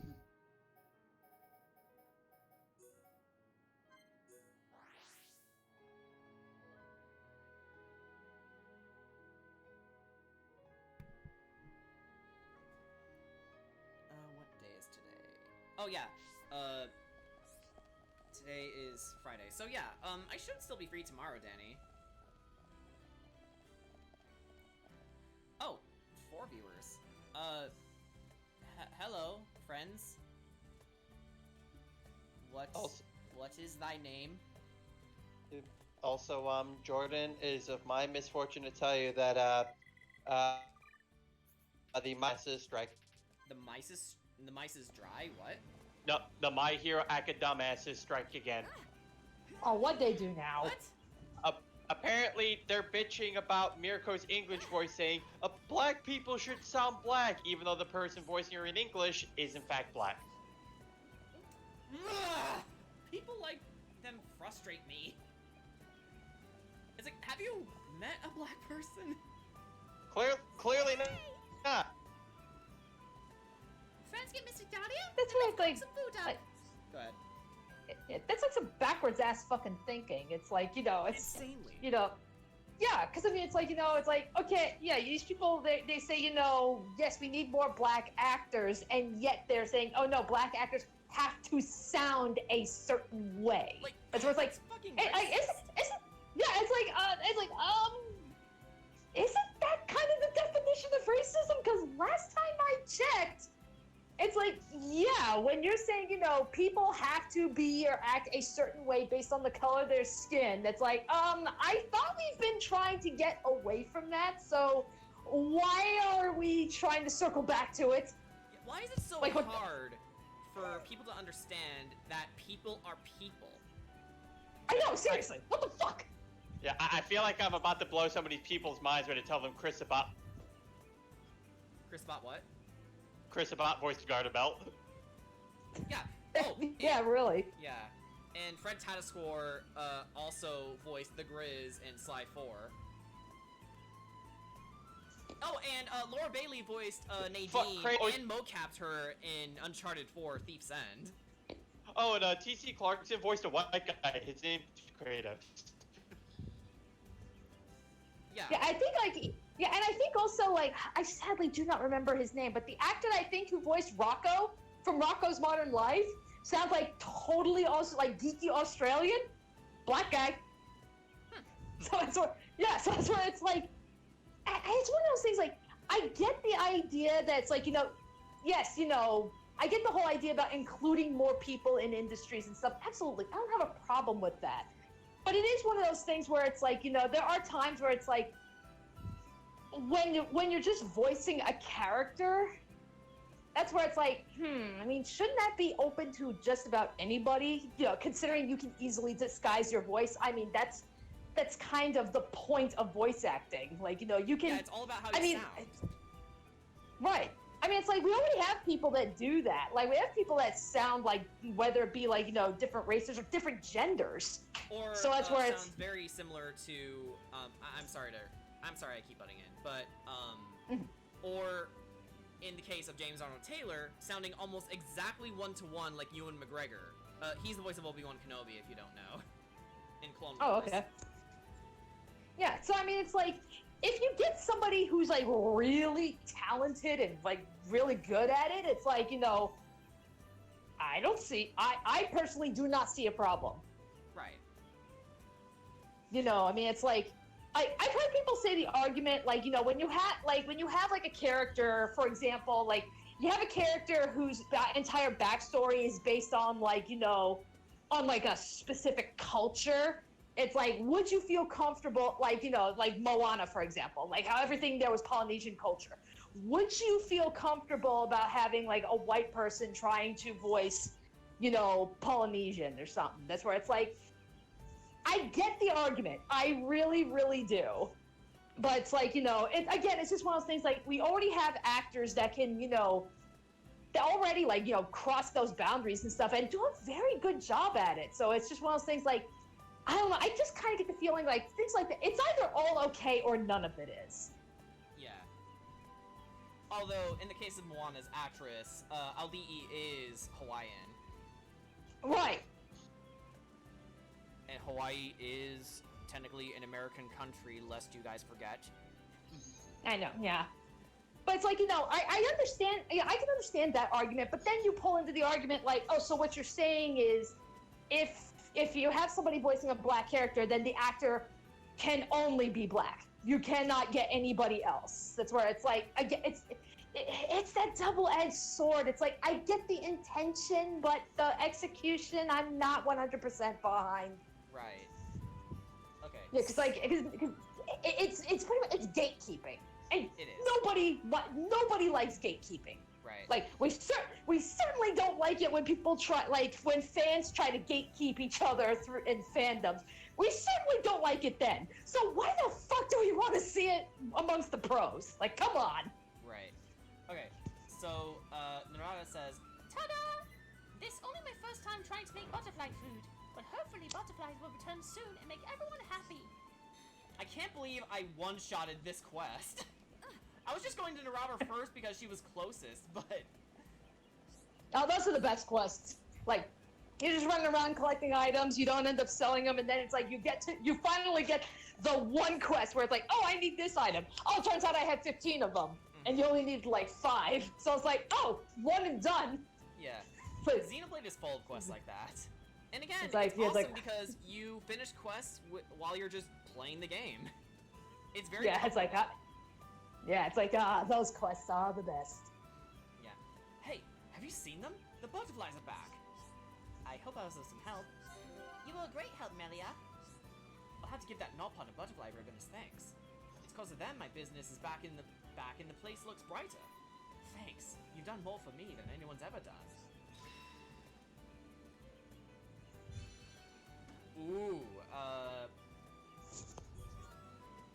day is today? Oh yeah, today is Friday. So yeah, I should still be free tomorrow, Danny. Oh, 4 viewers. Hello, friends. What is thy name? Also, Jordan, it is of my misfortune to tell you that, the mice strike. The mice is dry? What? No, the My Hero Academia strike again. Oh, what'd they do now? What? Apparently, they're bitching about Mirko's English voice, saying, black people should sound black, even though the person voicing her in English is in fact black. People like them frustrate me. It's like, have you met a black person? Clearly not. Friends get Mr. Daria? That's what it's like. Some food up. Like, Go ahead. that's like some backwards ass fucking thinking. It's like, you know, it's insanely. You know, yeah, because I mean, it's like, you know, it's like, okay, yeah, these people, they say, you know, yes, we need more black actors, and yet they're saying, oh no, black actors have to sound a certain way. Like, that's where it's like, fucking yeah, it's like, isn't that kind of the definition of racism? Because last time I checked, it's like, yeah, when you're saying, you know, people have to be or act a certain way based on the color of their skin, that's like, I thought we've been trying to get away from that, so why are we trying to circle back to it? Why is it so like, hard for people to understand that people are people? I know, seriously, what the fuck? Yeah, I feel like I'm about to blow some of these people's minds when I tell them Chris Sabat what? Chris Sabat voiced Garderbelt. Yeah. Oh, yeah, really. Yeah. And Fred Tatascore also voiced the Grizz in Sly 4. Oh, and Laura Bailey voiced Nadine and mocapped her in Uncharted 4 Thief's End. Oh, and T.C. Clarkson voiced a white guy. His name's Creative. Yeah, I think like, yeah, and I think also like, I sadly do not remember his name, but the actor I think who voiced Rocco from Rocco's Modern Life sounds like totally also like geeky Australian, black guy. So that's what, yeah, so that's what it's like. It's one of those things like, I get the idea that it's like, you know, yes, you know, I get the whole idea about including more people in industries and stuff. Absolutely, I don't have a problem with that. But it is one of those things where it's like, you know, there are times where it's like, when you're just voicing a character, that's where it's like, I mean, shouldn't that be open to just about anybody? You know, considering you can easily disguise your voice. I mean, that's kind of the point of voice acting. Like, you know, you can. Yeah, it's all about how you sound. Right. I mean, it's like we already have people that do that. Like, we have people that sound like, whether it be like, you know, different races or different genders. Or so that's where it's sounds very similar to. I'm sorry I keep butting in, but or in the case of James Arnold Taylor, sounding almost exactly one-to-one like Ewan McGregor. He's the voice of Obi-Wan Kenobi, if you don't know, in Clone Wars. Oh, okay. Yeah, so I mean, it's like, if you get somebody who's like really talented and like really good at it, it's like, you know, I personally do not see a problem. Right. You know, I mean, it's like, I've heard people say the argument, like, you know, when you have like a character, for example, like, you have a character whose entire backstory is based on, like, you know, on like a specific culture. It's like, would you feel comfortable, like, you know, like Moana, for example, like how everything there was Polynesian culture. Would you feel comfortable about having like a white person trying to voice, you know, Polynesian or something? That's where it's like, I get the argument. I really, really do. But it's like, you know, it's just one of those things, like, we already have actors that can, you know, they already, like, you know, cross those boundaries and stuff and do a very good job at it. So it's just one of those things, like, I don't know, I just kind of get the feeling, like, things like that, it's either all okay or none of it is. Yeah. Although, in the case of Moana's actress, Aldi'i is Hawaiian. Right. And Hawaii is technically an American country, lest you guys forget. I know, yeah. But it's like, you know, I understand, yeah, I can understand that argument, but then you pull into the argument like, oh, so what you're saying is, if you have somebody voicing a black character, then the actor can only be black. You cannot get anybody else. That's where it's like, it's that double-edged sword. It's like, I get the intention, but the execution, I'm not 100% behind. Right. Okay. Yeah, because like, it's pretty much, it's gatekeeping. And it is. Nobody likes gatekeeping. Right. Like, we certainly don't like it when people when fans try to gatekeep each other through in fandoms. We certainly don't like it then. So why the fuck do we want to see it amongst the pros? Like, come on. Right. Okay. So, Narada says, Ta-da! This only my first time trying to make butterfly food, but hopefully butterflies will return soon and make everyone happy. I can't believe I one-shotted this quest. I was just going to Narada first because she was closest, but... Oh, those are the best quests. Like, you're just running around collecting items, you don't end up selling them, and then it's like, you finally get the one quest where it's like, oh, I need this item. Oh, it turns out I had 15 of them, and you only needed like 5. So it's like, oh, one and done. Yeah. But Xenoblade is full of quests like that. And again, it's awesome because you finish quests while you're just playing the game. It's very yeah, it's like those quests are the best. Yeah. Hey, have you seen them? The butterflies are back. I hope I was of some help. You were a great help, Melia. I'll have to give that Nopon a butterfly ribbon as thanks. It's because of them my business is back and the place looks brighter. Thanks. You've done more for me than anyone's ever done. Ooh,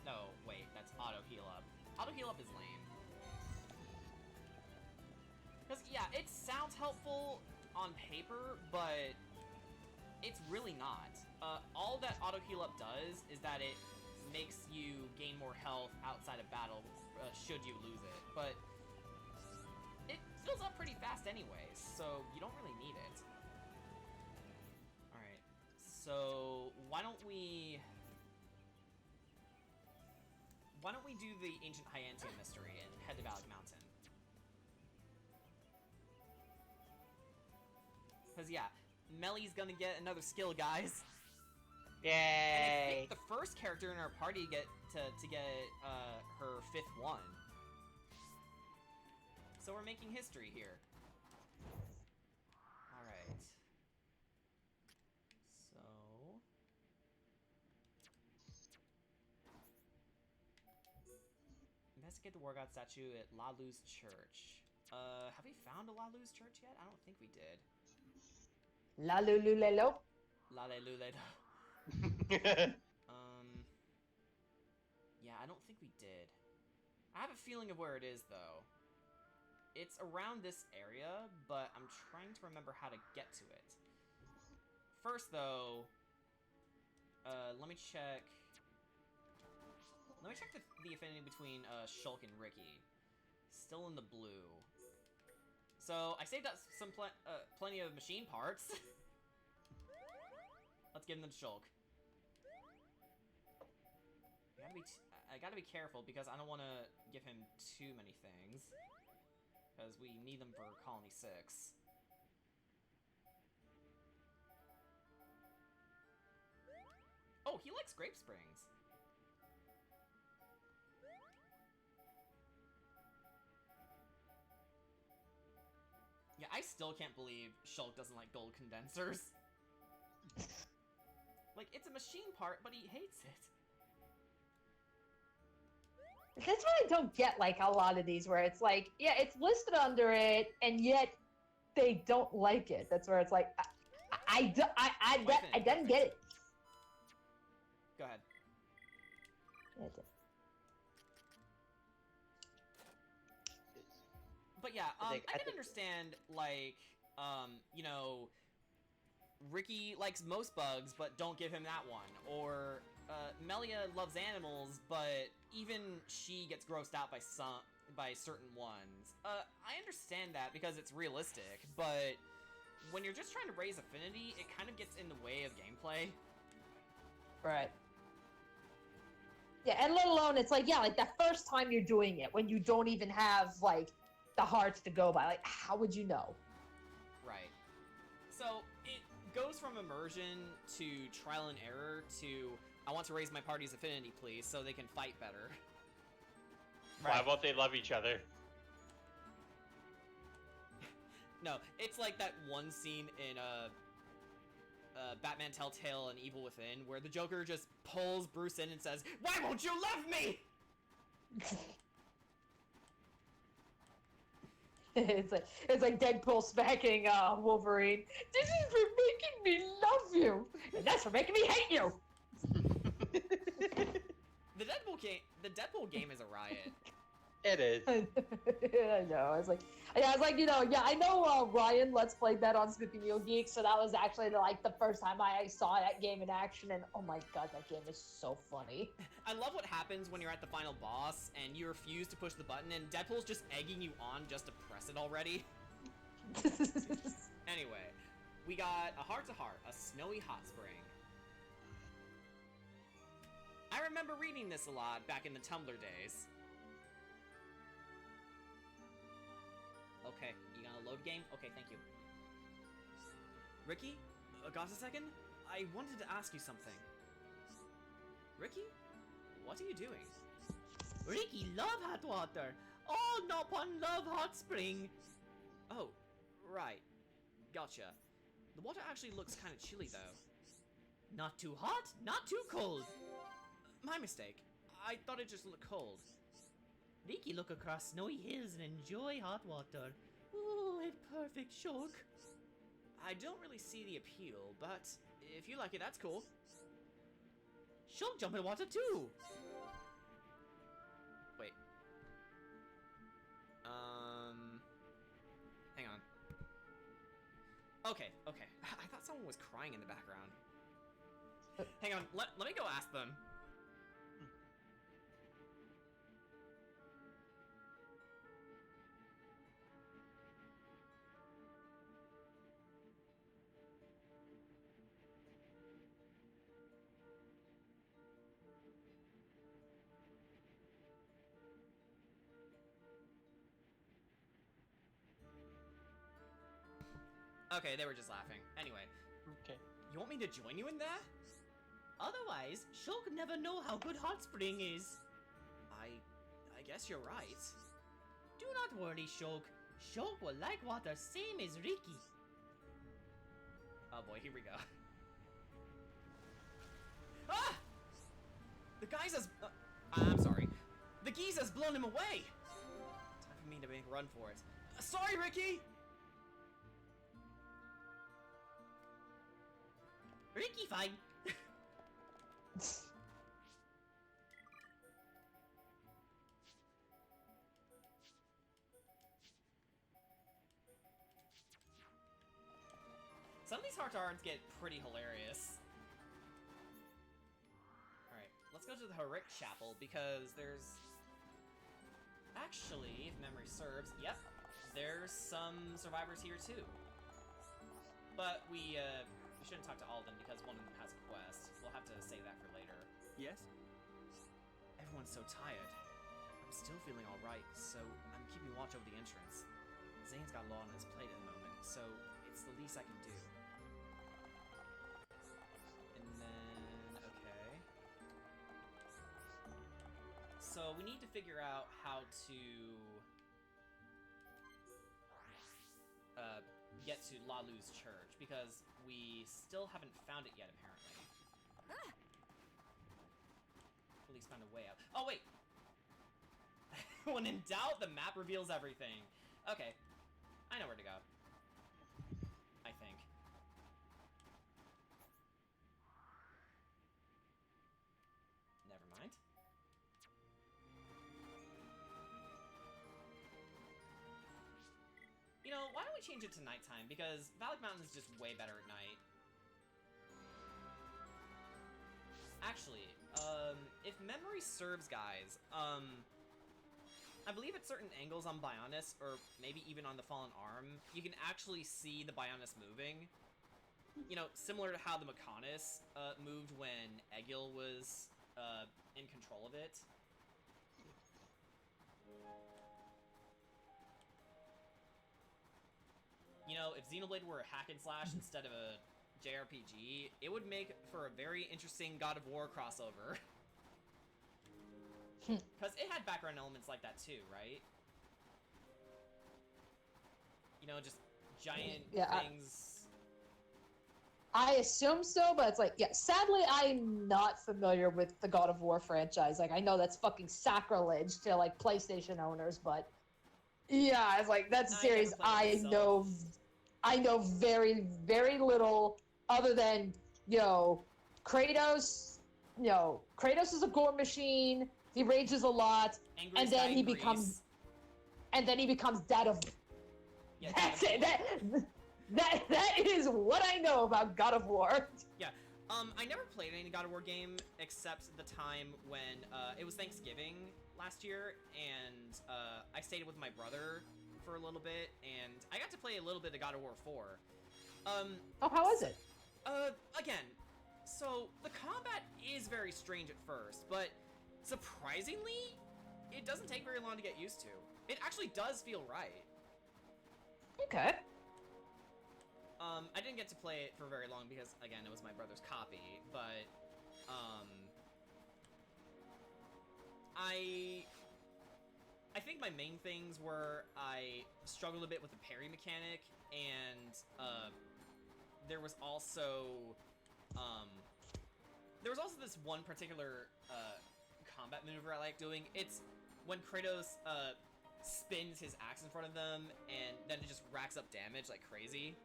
no, wait, that's auto heal up. Auto heal up is lame. Because, yeah, it sounds helpful on paper, but it's really not. All that auto heal up does is that it makes you gain more health outside of battle, should you lose it. But it fills up pretty fast anyways, so you don't really need it. Alright, so why don't we do the Ancient Hyantian mystery and head to Valak Mountain? Because, yeah, Melly's gonna get another skill, guys. Yay! And I think the first character in our party to get her 5th one. So we're making history here. Alright. So... Investigate the War God statue at Lalu's church. Have we found a Lalu's church yet? I don't think we did. Lalululelo? Lalululelo. Yeah, I don't think we did. I have a feeling of where it is, though. It's around this area, but I'm trying to remember how to get to it. First, though, let me check... Let me check the affinity between Shulk and Ricky. Still in the blue. So, I saved up some plenty of machine parts. Let's give them to Shulk. I gotta be careful because I don't want to give him too many things. Because we need them for Colony 6. Oh, he likes Grape Springs. Yeah, I still can't believe Shulk doesn't like gold condensers. Like, it's a machine part, but he hates it. That's what I don't get, like, a lot of these, where it's like, yeah, it's listed under it, and yet they don't like it. That's where it's like, I didn't get it. Go ahead. But yeah, I can understand, like, you know, Ricky likes most bugs, but don't give him that one. Or, Melia loves animals, but even she gets grossed out by certain ones. I understand that because it's realistic, but when you're just trying to raise affinity, it kind of gets in the way of gameplay. Right. Yeah, and let alone, it's like, yeah, like, the first time you're doing it, when you don't even have, like, the hearts to go by, like, how would you know? Right. So, it goes from immersion to trial and error to, I want to raise my party's affinity, please, so they can fight better. Right. Why won't they love each other? No, it's like that one scene in, Batman Telltale and Evil Within, where the Joker just pulls Bruce in and says, "Why won't you love me?" It's like Deadpool smacking Wolverine. This is for making me love you, and that's for making me hate you. The Deadpool game is a riot. It is. I know. I was like, you know, yeah, I know Ryan Let's Play that on Snoopy Meal Geek, so that was actually like the first time I saw that game in action, and oh my god, that game is so funny. I love what happens when you're at the final boss and you refuse to push the button, and Deadpool's just egging you on just to press it already. Anyway, we got a heart-to-heart, a snowy hot spring. I remember reading this a lot back in the Tumblr days. Okay, you gonna load game? Okay, thank you. Ricky? Got a second? I wanted to ask you something. Ricky? What are you doing? Ricky love hot water. All Nopon love hot spring. Oh, right. Gotcha. The water actually looks kind of chilly, though. Not too hot, not too cold. My mistake. I thought it just looked cold. Ricky look across snowy hills and enjoy hot water. Ooh, it's perfect, Shulk. I don't really see the appeal, but if you like it, that's cool. Shulk jump in water too. Wait. Hang on. Okay. I thought someone was crying in the background. Hang on, let me go ask them. Okay, they were just laughing. Anyway. Okay. You want me to join you in that? Otherwise, Shulk never know how good hot spring is. I guess you're right. Do not worry, Shulk. Shulk will like water same as Ricky. Oh boy, here we go. Ah! The geese has... I'm sorry. The geese has blown him away! Time for me to make a run for it. Sorry, Ricky! Ricky, fine. Some of these heart-to-hearts get pretty hilarious. Alright, let's go to the Harik Chapel, because there's... Actually, if memory serves, yep, there's some survivors here too. But we shouldn't talk to all of them because one of them has a quest. We'll have to save that for later. Yes? Everyone's so tired. I'm still feeling alright, so I'm keeping watch over the entrance. Zane's got a lot on his plate at the moment, so it's the least I can do. And then, okay. So we need to figure out how to get to Lalu's church, because we still haven't found it yet, apparently. At least found a way out. Oh, wait! When in doubt, the map reveals everything. Okay. I know where to go. I think. Never mind. You know, why don't we change it to nighttime? Because Valak Mountain is just way better at night. Actually, if memory serves, guys, I believe at certain angles on Bionis, or maybe even on the Fallen Arm, you can actually see the Bionis moving. You know, similar to how the Mechonis moved when Egil was in control of it. You know, if Xenoblade were a hack and slash instead of a JRPG, it would make for a very interesting God of War crossover. Because it had background elements like that too, right? You know, just giant things. I assume so, but it's like, yeah, sadly, I'm not familiar with the God of War franchise. Like, I know that's fucking sacrilege to, like, PlayStation owners, but yeah, it's like, that's a series I know very, very little, other than, you know, Kratos, Kratos is a gore machine, he rages a lot, and then he becomes Dad of... Yeah, that's it, that is what I know about God of War. Yeah, I never played any God of War game except the time when it was Thanksgiving last year, and I stayed with my brother for a little bit, and I got to play a little bit of God of War 4. How was it? Again, so the combat is very strange at first, but surprisingly, it doesn't take very long to get used to. It actually does feel right. Okay. I didn't get to play it for very long because, again, it was my brother's copy, but, I think my main things were I struggled a bit with the parry mechanic, and, there was also this one particular, combat maneuver I like doing. It's when Kratos, spins his axe in front of them, and then it just racks up damage like crazy.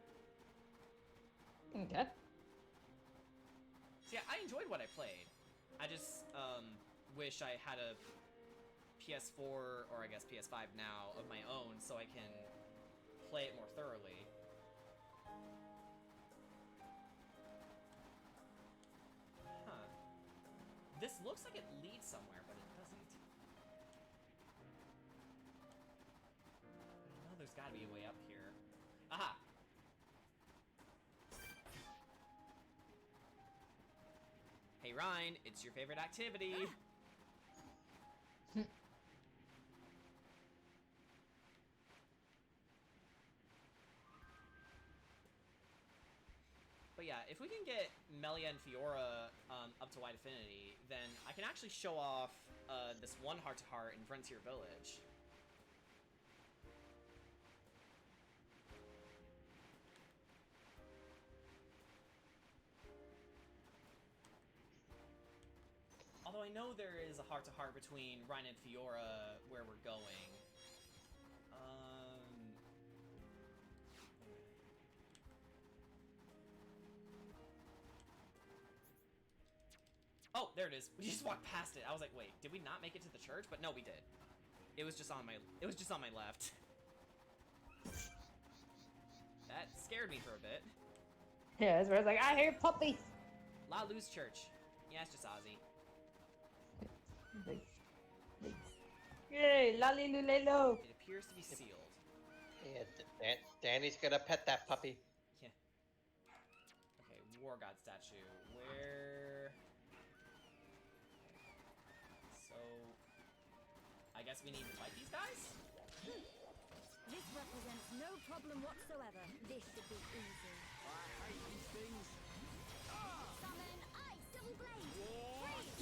Okay. So yeah, I enjoyed what I played. I just, wish I had a PS4, or I guess PS5 now, of my own, so I can play it more thoroughly. Huh. This looks like it leads somewhere, but it doesn't. I know there's gotta be a way up here. Aha! Hey Ryan, it's your favorite activity! But yeah, if we can get Melia and Fiora up to Wide Affinity, then I can actually show off this one heart-to-heart in Frontier Village. Although I know there is a heart-to-heart between Ryan and Fiora where we're going. Oh, there it is. We just walked past it. I was like, wait, did we not make it to the church? But no, we did. It was just on my left. That scared me for a bit. Yeah, it's where it's like, I hear puppy. Lalu's church. Yeah, it's just Ozzy. Yay, lalilulelo. It appears to be sealed. Yeah, Danny's gonna pet that puppy. Yeah. Okay, War God statue. Where? So guess we need to fight these guys? This represents no problem whatsoever. This should be easy. I hate these things. Summon Ice Double Blade!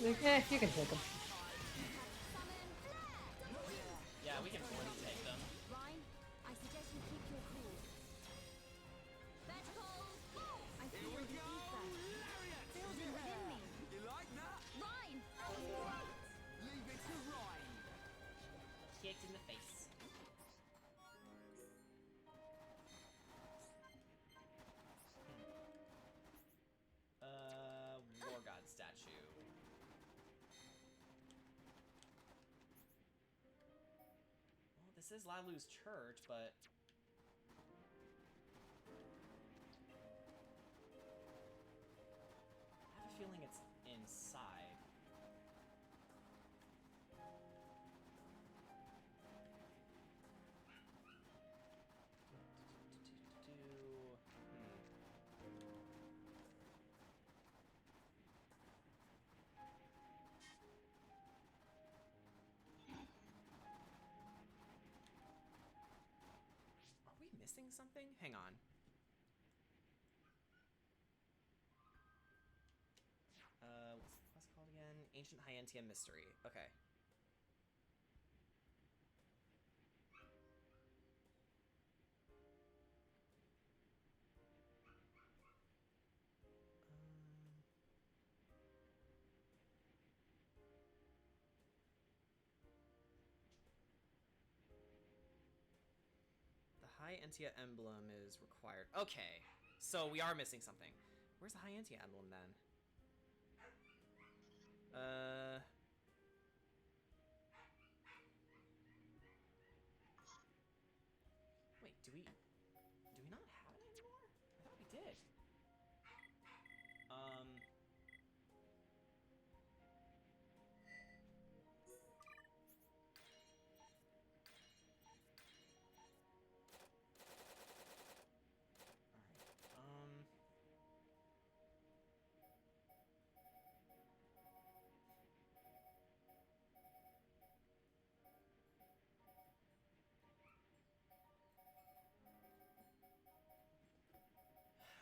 You can take them. Yeah, we can fully take them. Ryan, I suggest you keep your cool. Vertical! I feel the ether. Building within me. You like that? Ryan! Leave it to Ryan. Kicked in the face. War God statue. Well, this is Lalu's church, but I have a feeling it's inside. Are we missing something? Hang on. What's the quest called again? Ancient Hyentia Mystery. Okay. The Hyentia emblem is required. Okay, so we are missing something. Where's the Hyentia emblem then? Wait, do we not have it anymore? I thought we did.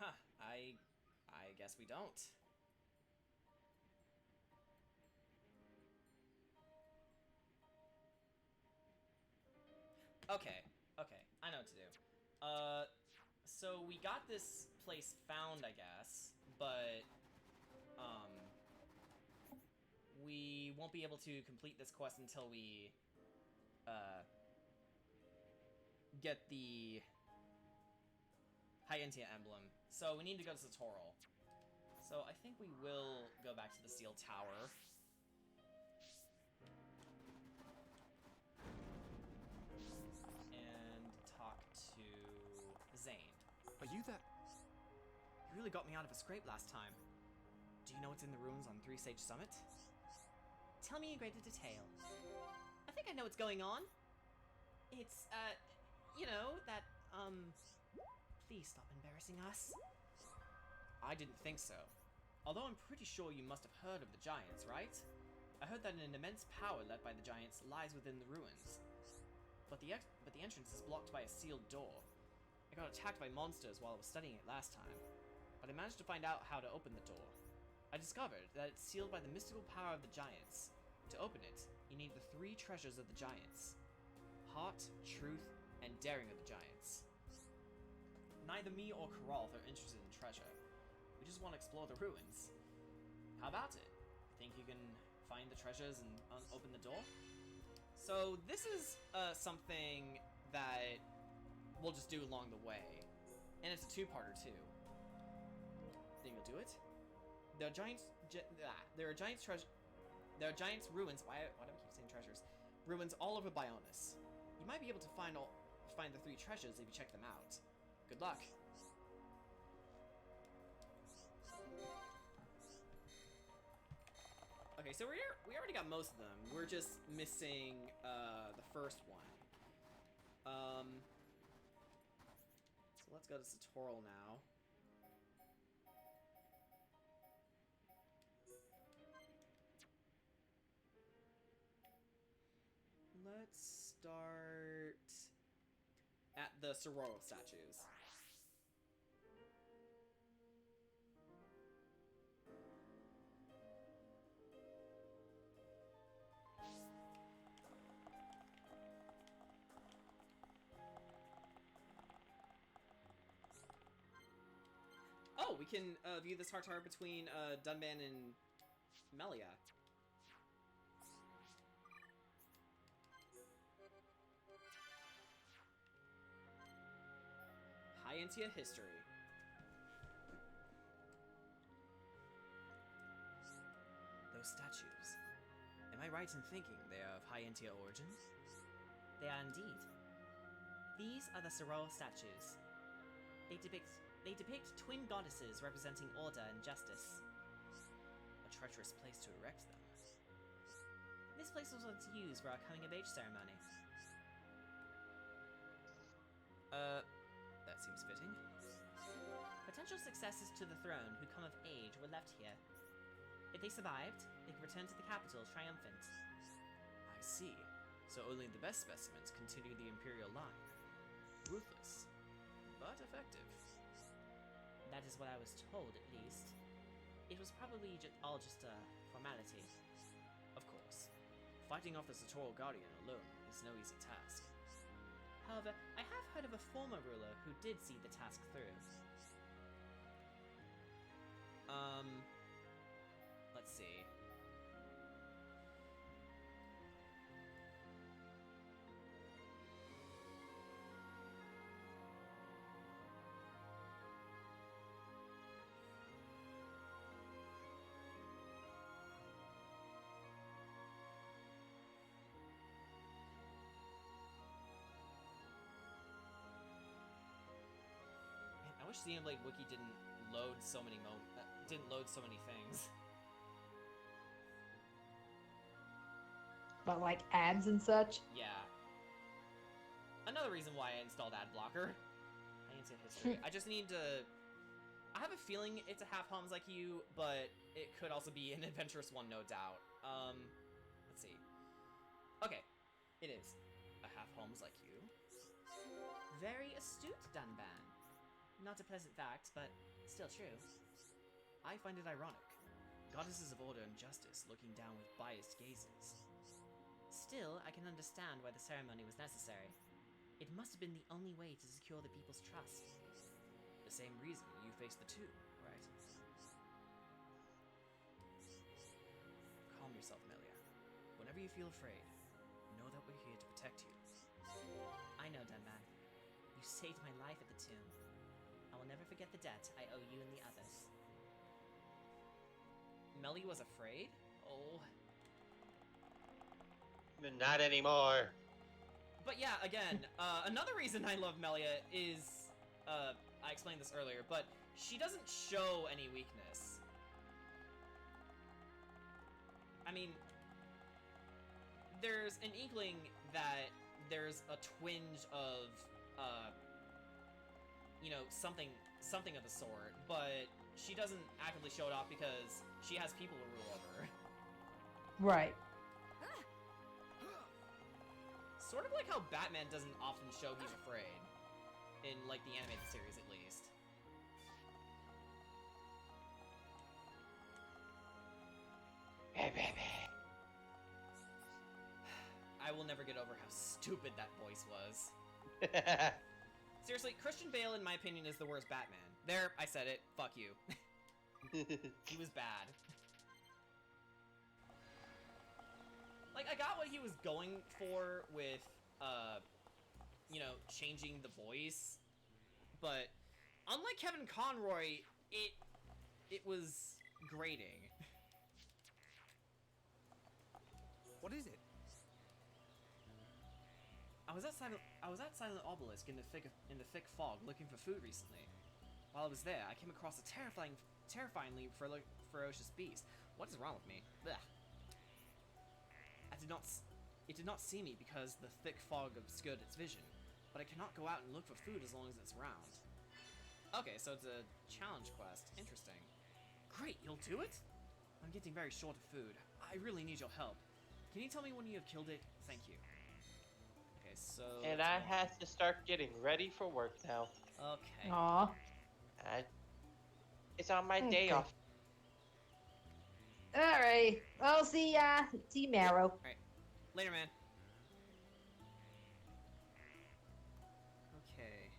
Huh, I guess we don't. Okay, I know what to do. So we got this place found, I guess, but, we won't be able to complete this quest until we, get the Hyentia emblem. So we need to go to Satoral. So I think we will go back to the Steel Tower. And talk to Zane. Are you that? You really got me out of a scrape last time. Do you know what's in the ruins on Three Sage Summit? Tell me in greater detail. I think I know what's going on. It's, you know, that, please stop embarrassing us. I didn't think so. Although I'm pretty sure you must have heard of the Giants, right? I heard that an immense power led by the Giants lies within the ruins. But the entrance is blocked by a sealed door. I got attacked by monsters while I was studying it last time, but I managed to find out how to open the door. I discovered that it's sealed by the mystical power of the Giants. To open it, you need the 3 treasures of the Giants. Heart, Truth, and Daring of the Giants. Neither me or Karalth are interested in treasure. We just want to explore the ruins. How about it? Think you can find the treasures and open the door? So this is something that we'll just do along the way. And it's a 2-parter too. Think you'll do it? There are Giants ruins. Why do I keep saying treasures? Ruins all over Bionis. You might be able to find the 3 treasures if you check them out. Good luck. Okay, so we already got most of them. We're just missing the first one. So let's go to Satoral now. Let's the Sororo statues. Oh, we can view this heart between Dunban and Melia. Hyantia history. Those statues. Am I right in thinking they are of Hyantia origin? They are indeed. These are the Sororo statues. They depict twin goddesses representing order and justice. A treacherous place to erect them. This place was once used for our coming-of-age ceremony. That seems fitting. Potential successors to the throne who come of age were left here. If they survived, they could return to the capital triumphant. I see. So only the best specimens continue the Imperial line. Ruthless, but effective. That is what I was told, at least. It was probably all just a formality. Of course. Fighting off the Satoral Guardian alone is no easy task. However, I have heard of a former ruler who did see the task through. Let's see. I wish Xenoblade Wiki didn't load so many things. But like ads and such. Yeah. Another reason why I installed ad blocker. I didn't say history. I just need to. I have a feeling it's a half Homs like you, but it could also be an adventurous one, no doubt. Let's see. Okay, it is a half Homs like you. Very astute, Dunban. Not a pleasant fact, but still true. I find it ironic. Goddesses of order and justice looking down with biased gazes. Still, I can understand why the ceremony was necessary. It must have been the only way to secure the people's trust. The same reason you face the two, right? Calm yourself, Melia. Whenever you feel afraid, know that we're here to protect you. I know, Dunban. You saved my life at the tomb. I will never forget the debt I owe you and the others. Melia was afraid? Oh. Not anymore. But yeah, again, another reason I love Melia is, I explained this earlier, but she doesn't show any weakness. I mean, there's an inkling that there's a twinge of, you know, something of the sort, but she doesn't actively show it off because she has people to rule over. Right. Sort of like how Batman doesn't often show he's afraid. In, like, the animated series, at least. I will never get over how stupid that voice was. Seriously, Christian Bale, in my opinion, is the worst Batman. There, I said it. Fuck you. He was bad. Like, I got what he was going for with, you know, changing the voice, but unlike Kevin Conroy, it was grating. What is it? I was at Silent Obelisk in the thick fog looking for food recently. While I was there, I came across a terrifyingly ferocious beast. What is wrong with me? Blech. It did not see me because the thick fog obscured its vision, but I cannot go out and look for food as long as it's around. Okay, so it's a challenge quest. Interesting. Great, you'll do it? I'm getting very short of food. I really need your help. Can you tell me when you have killed it? Thank you. Okay, so... And I have to start getting ready for work now. Okay. Aw. It's on my day off. Alright. Well, see Marrow. Alright. Later, man. Okay.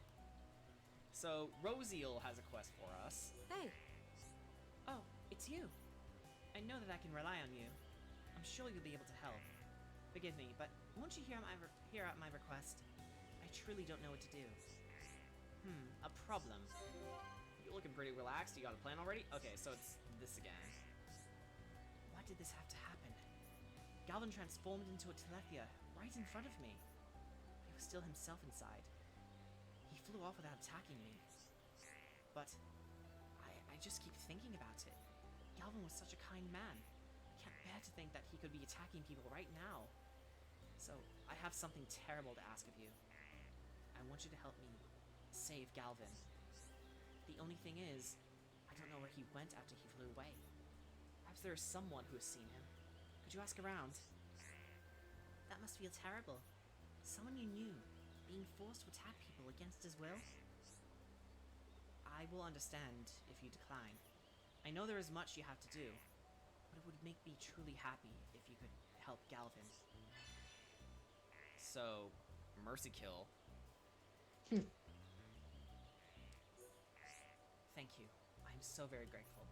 So, Rosiel has a quest for us. Hey. Oh, it's you. I know that I can rely on you. I'm sure you'll be able to help. Forgive me, but won't you hear out my request? I truly don't know what to do. A problem. You're looking pretty relaxed. You got a plan already? Okay, so it's this again. Why did this have to happen? Galvin transformed into a Telethia right in front of me. He was still himself inside. He flew off without attacking me. But I just keep thinking about it. Galvin was such a kind man. I can't bear to think that he could be attacking people right now. So, I have something terrible to ask of you. I want you to help me save Galvin. The only thing is, I don't know where he went after he flew away. Perhaps there is someone who has seen him. Could you ask around? That must feel terrible. Someone you knew, being forced to attack people against his will? I will understand if you decline. I know there is much you have to do, but it would make me truly happy if you could help Galvin. So, mercy kill. Thank you. I'm so very grateful.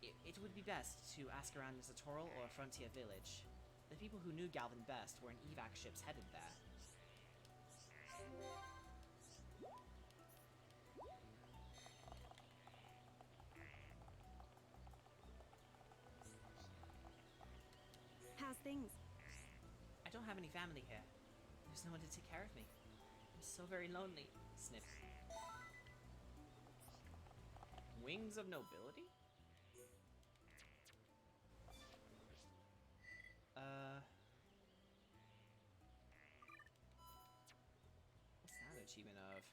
It would be best to ask around in Zatoral or a frontier village. The people who knew Galvin best were in evac ships headed there. How's things? I don't have any family here. There's no one to take care of me. I'm so very lonely. Snip. Wings of Nobility? What's that an achievement of?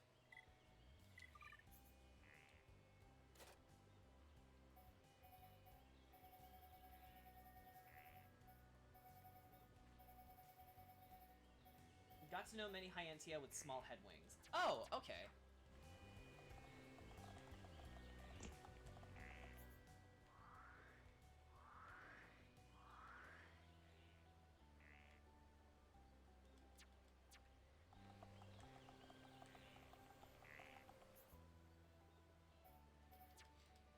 Got to know many Hyantia with small head wings. Oh, okay.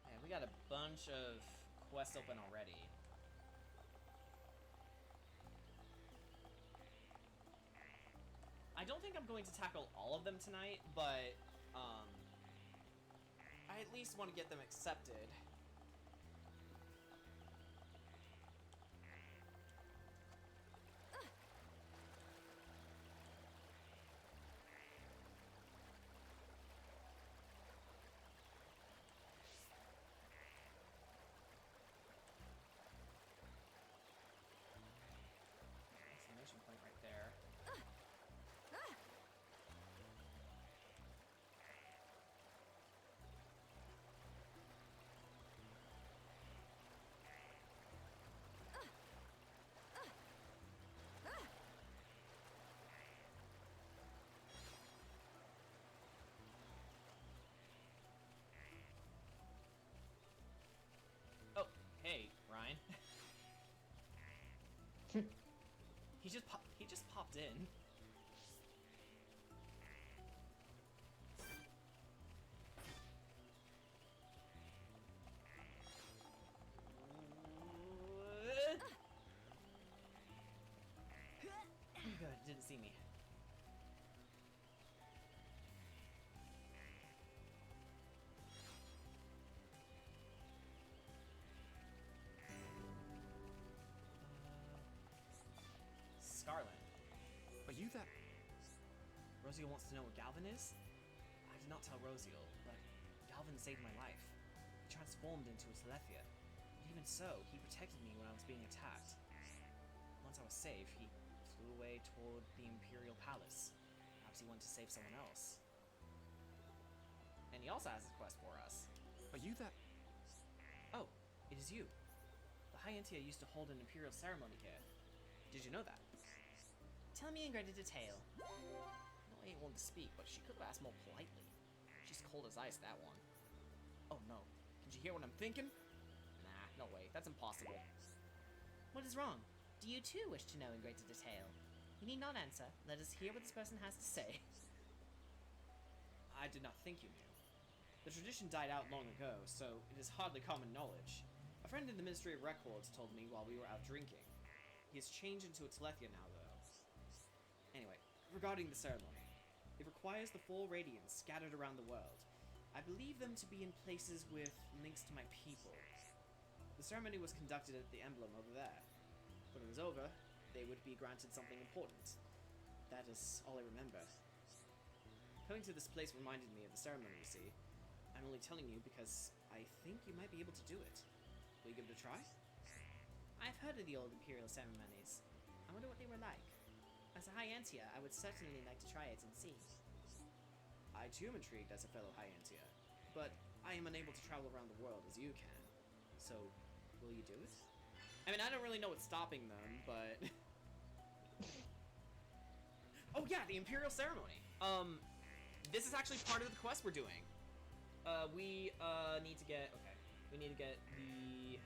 Man, we got a bunch of quests open already. I don't think I'm going to tackle all of them tonight, but I at least want to get them accepted. Exclamation point right there. Oh, hey, Ryan. He just popped in. Good, didn't see me. Scarlet. Are you that? Rosiel wants to know where Galvin is? I did not tell Rosiel, but Galvin saved my life. He transformed into a Telethia. But even so, he protected me when I was being attacked. Once I was safe, he flew away toward the Imperial Palace. Perhaps he went to save someone else. And he also has a quest for us. Are you that? Oh, it is you. The Hyantia used to hold an Imperial ceremony here. Did you know that? Tell me in greater detail. No, I ain't one to speak, but she could have asked more politely. She's cold as ice, that one. Oh no, did you hear what I'm thinking? Nah, no way, that's impossible. What is wrong? Do you too wish to know in greater detail? You need not answer. Let us hear what this person has to say. I did not think you knew. The tradition died out long ago, so it is hardly common knowledge. A friend in the Ministry of Records told me while we were out drinking. He has changed into a Telethia now, though. Anyway, regarding the ceremony. It requires the full radiance scattered around the world. I believe them to be in places with links to my people. The ceremony was conducted at the emblem over there. When it was over, they would be granted something important. That is all I remember. Coming to this place reminded me of the ceremony, you see. I'm only telling you because I think you might be able to do it. Will you give it a try? I've heard of the old Imperial ceremonies. I wonder what they were like. As a Hyantia, I would certainly like to try it and see. I too am intrigued as a fellow Hyantia, but I am unable to travel around the world as you can. So, will you do it? I mean, I don't really know what's stopping them, but... Oh yeah, the Imperial ceremony! This is actually part of the quest we're doing. We need to get... Okay. We need to get the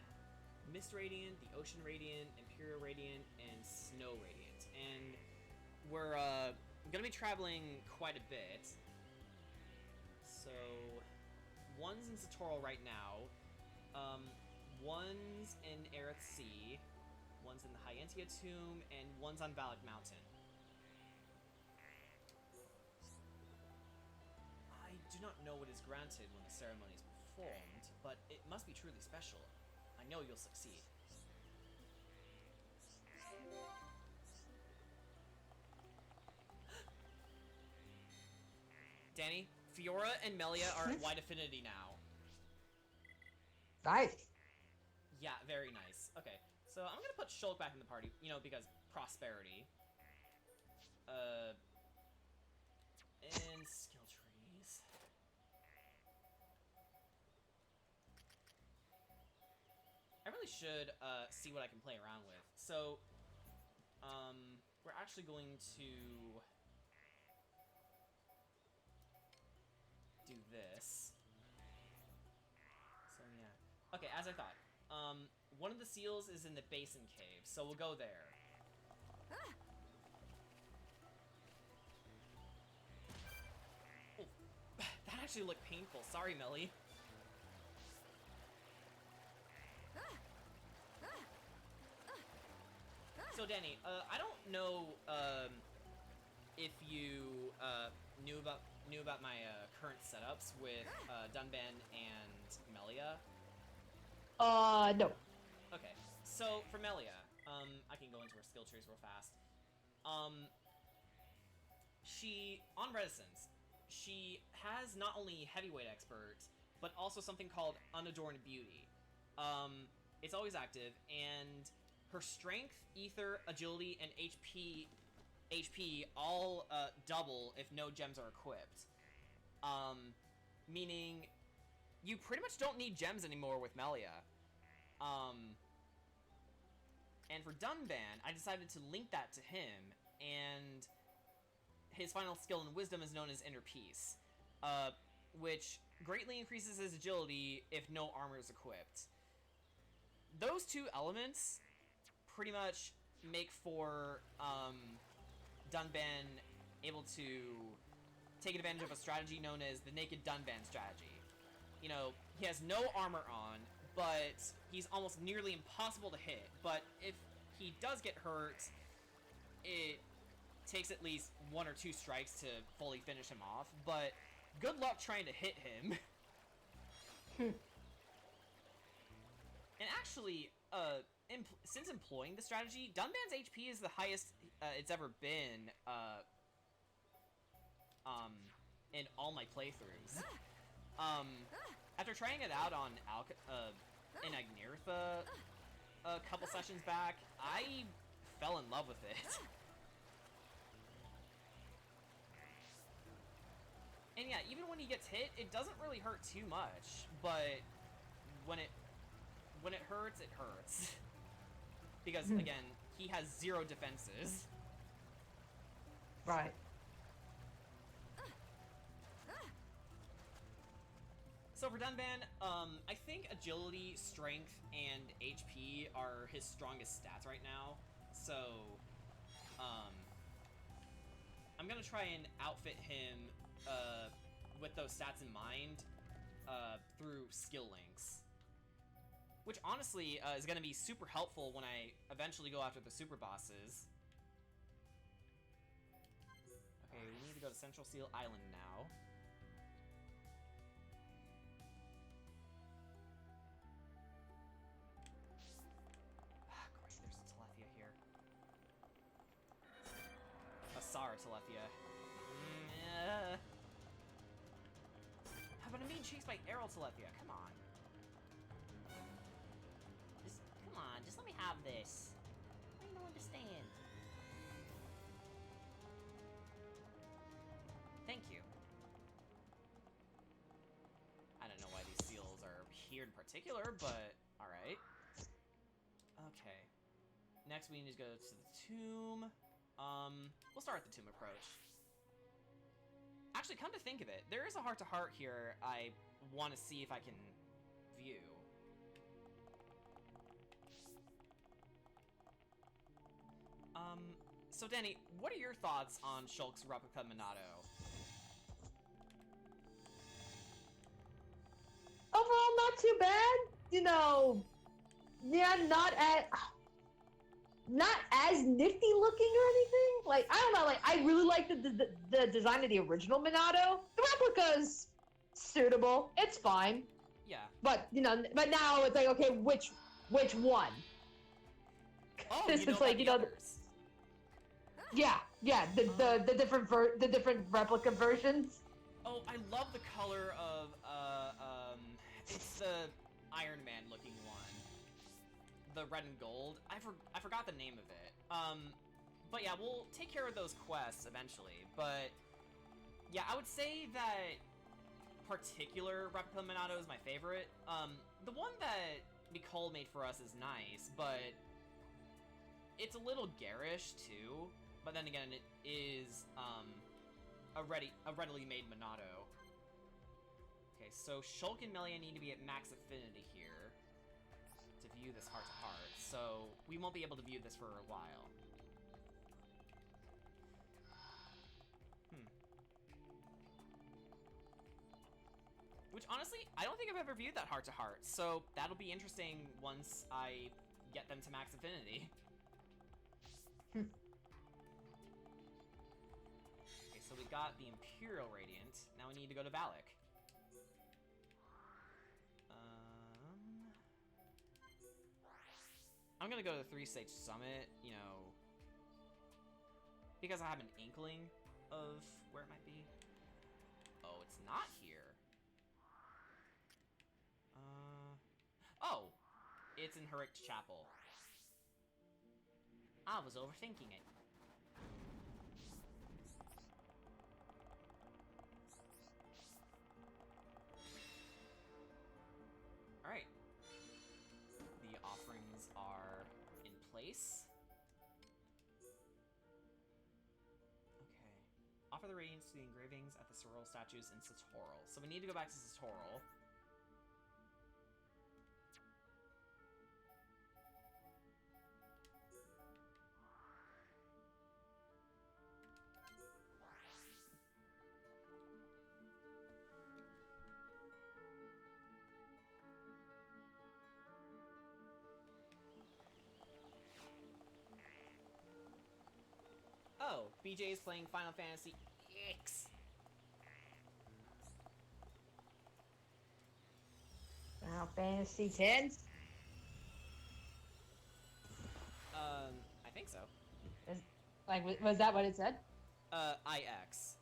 Mist Radiant, the Ocean Radiant, Imperial Radiant, and Snow Radiant. And we're gonna be traveling quite a bit. So, one's in Satoral right now. One's in Aerith Sea. One's in the Hyantia Tomb, and one's on Valak Mountain. I do not know what is granted when the ceremony is performed, but it must be truly special. I know you'll succeed. Danny, Fiora and Melia are at wide affinity now. Nice. Yeah, very nice. Okay, so I'm gonna put Shulk back in the party, you know, because prosperity. And skill trees. I really should, see what I can play around with. So, we're actually going to do this. So, yeah. Okay, as I thought. One of the seals is in the Basin Cave, so we'll go there. Oh, that actually looked painful. Sorry, Melly. So, Danny, I don't know, if you, knew about my, current setups with, Dunban and Melia. No. Okay, so for Melia, I can go into her skill trees real fast. She, on Reticence, she has not only Heavyweight Expert, but also something called Unadorned Beauty. It's always active, and her Strength, Ether, Agility, and HP all, double if no gems are equipped. Meaning, you pretty much don't need gems anymore with Melia. And for Dunban, I decided to link that to him, and his final skill in Wisdom is known as Inner Peace, which greatly increases his agility if no armor is equipped. Those two elements pretty much make for, Dunban able to take advantage of a strategy known as the Naked Dunban strategy. You know, he has no armor on, but he's almost nearly impossible to hit. But if he does get hurt, it takes at least 1 or 2 strikes to fully finish him off. But good luck trying to hit him. And actually, since employing the strategy, Dunban's HP is the highest it's ever been in all my playthroughs. After trying it out on in Agnirtha a couple sessions back, I fell in love with it. And yeah, even when he gets hit, it doesn't really hurt too much, but when it hurts, it hurts. Because, again, he has 0 defenses. Right. So for Dunban, I think agility, strength, and HP are his strongest stats right now. So, I'm gonna try and outfit him with those stats in mind through skill links. Which honestly is gonna be super helpful when I eventually go after the super bosses. Okay, we need to go to Central Seal Island now. Great, there's Telethia here. Asara Telethia. But I'm being chased by Aryll Telethia, come on. Come on, just let me have this. I don't understand. Thank you. I don't know why these seals are here in particular, but alright. Okay. Next we need to go to the tomb. We'll start at the tomb approach. Actually, come to think of it, there is a heart-to-heart here I want to see if I can view. So Danny, what are your thoughts on Shulk's replica Monado? Overall, not too bad. You know, yeah, not as nifty looking or anything. Like, I don't know, like, I really like the design of the original Monado. The replica's suitable. It's fine. Yeah. But, you know, but now it's like, okay, which one? Oh, This is like, you know, yeah, the different replica versions. Oh, I love the color of, it's the Iron Man looking one. The red and gold. I forgot the name of it. But yeah, we'll take care of those quests eventually. But yeah, I would say that particular replica Monado is my favorite. The one that Nicole made for us is nice, but it's a little garish too. But then again, it is a readily made Monado. Okay, so Shulk and Melia need to be at max affinity here to view this heart-to-heart, so we won't be able to view this for a while. Which, honestly, I don't think I've ever viewed that heart-to-heart, so that'll be interesting once I get them to max affinity. Okay, so we got the Imperial Radiant. Now we need to go to Valak. I'm gonna go to the 3-stage summit, you know, because I have an inkling of where it might be. Oh, it's not here. Oh, it's in Herict Chapel. I was overthinking it. Alright. The offerings are in place. Okay. Offer the radiance to the engravings at the Sorrel statues in Satorl. So we need to go back to Satorl. Oh, BJ is playing Final Fantasy X. Final Fantasy 10? I think so. Was that what it said? IX.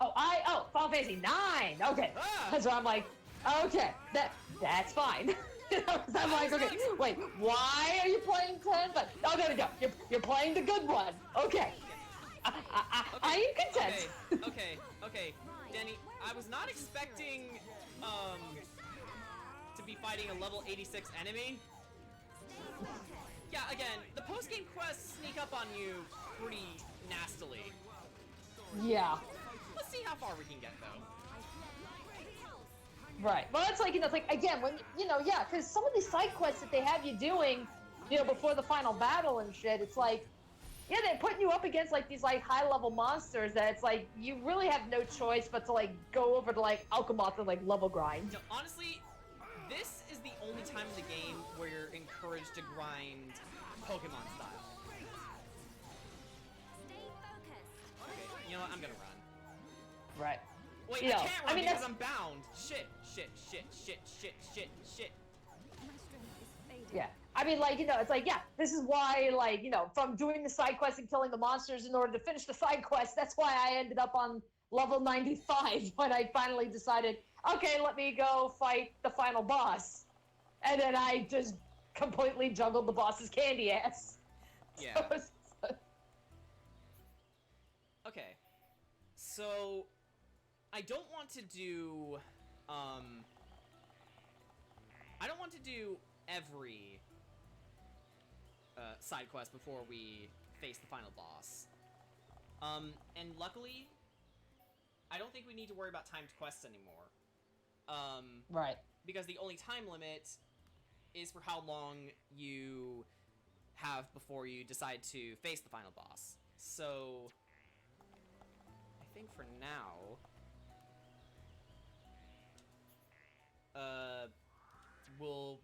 Oh, Final Fantasy 9! Okay. Ah! That's why I'm like, okay, that's fine. I'm like, okay, wait, why are you playing 10? But, oh, there we go. You're playing the good one. Okay. I am content. Okay. Danny, I was not expecting, to be fighting a level 86 enemy. Yeah, again, the post-game main quests sneak up on you pretty nastily. Yeah. Let's see how far we can get, though. Right. Well, it's like, it's like, again, when, yeah, because some of these side quests that they have you doing, before the final battle and shit, it's like, yeah, they're putting you up against, like, these, like, high-level monsters that it's like, you really have no choice but to, like, go over to, like, Alchemoth and, like, level grind. No, honestly, this is the only time in the game where you're encouraged to grind Pokemon style. Okay, you know what? I'm gonna run. Right. Wait, I can't run because I'm bound. Shit. Yeah. I mean, like, it's like, yeah, this is why, like, from doing the side quest and killing the monsters in order to finish the side quest, that's why I ended up on level 95 when I finally decided, okay, let me go fight the final boss. And then I just completely juggled the boss's candy ass. Yeah. Okay. So, I don't want to do, every side quest before we face the final boss. And luckily, I don't think we need to worry about timed quests anymore. Right. Because the only time limit is for how long you have before you decide to face the final boss. So, I think for now, we'll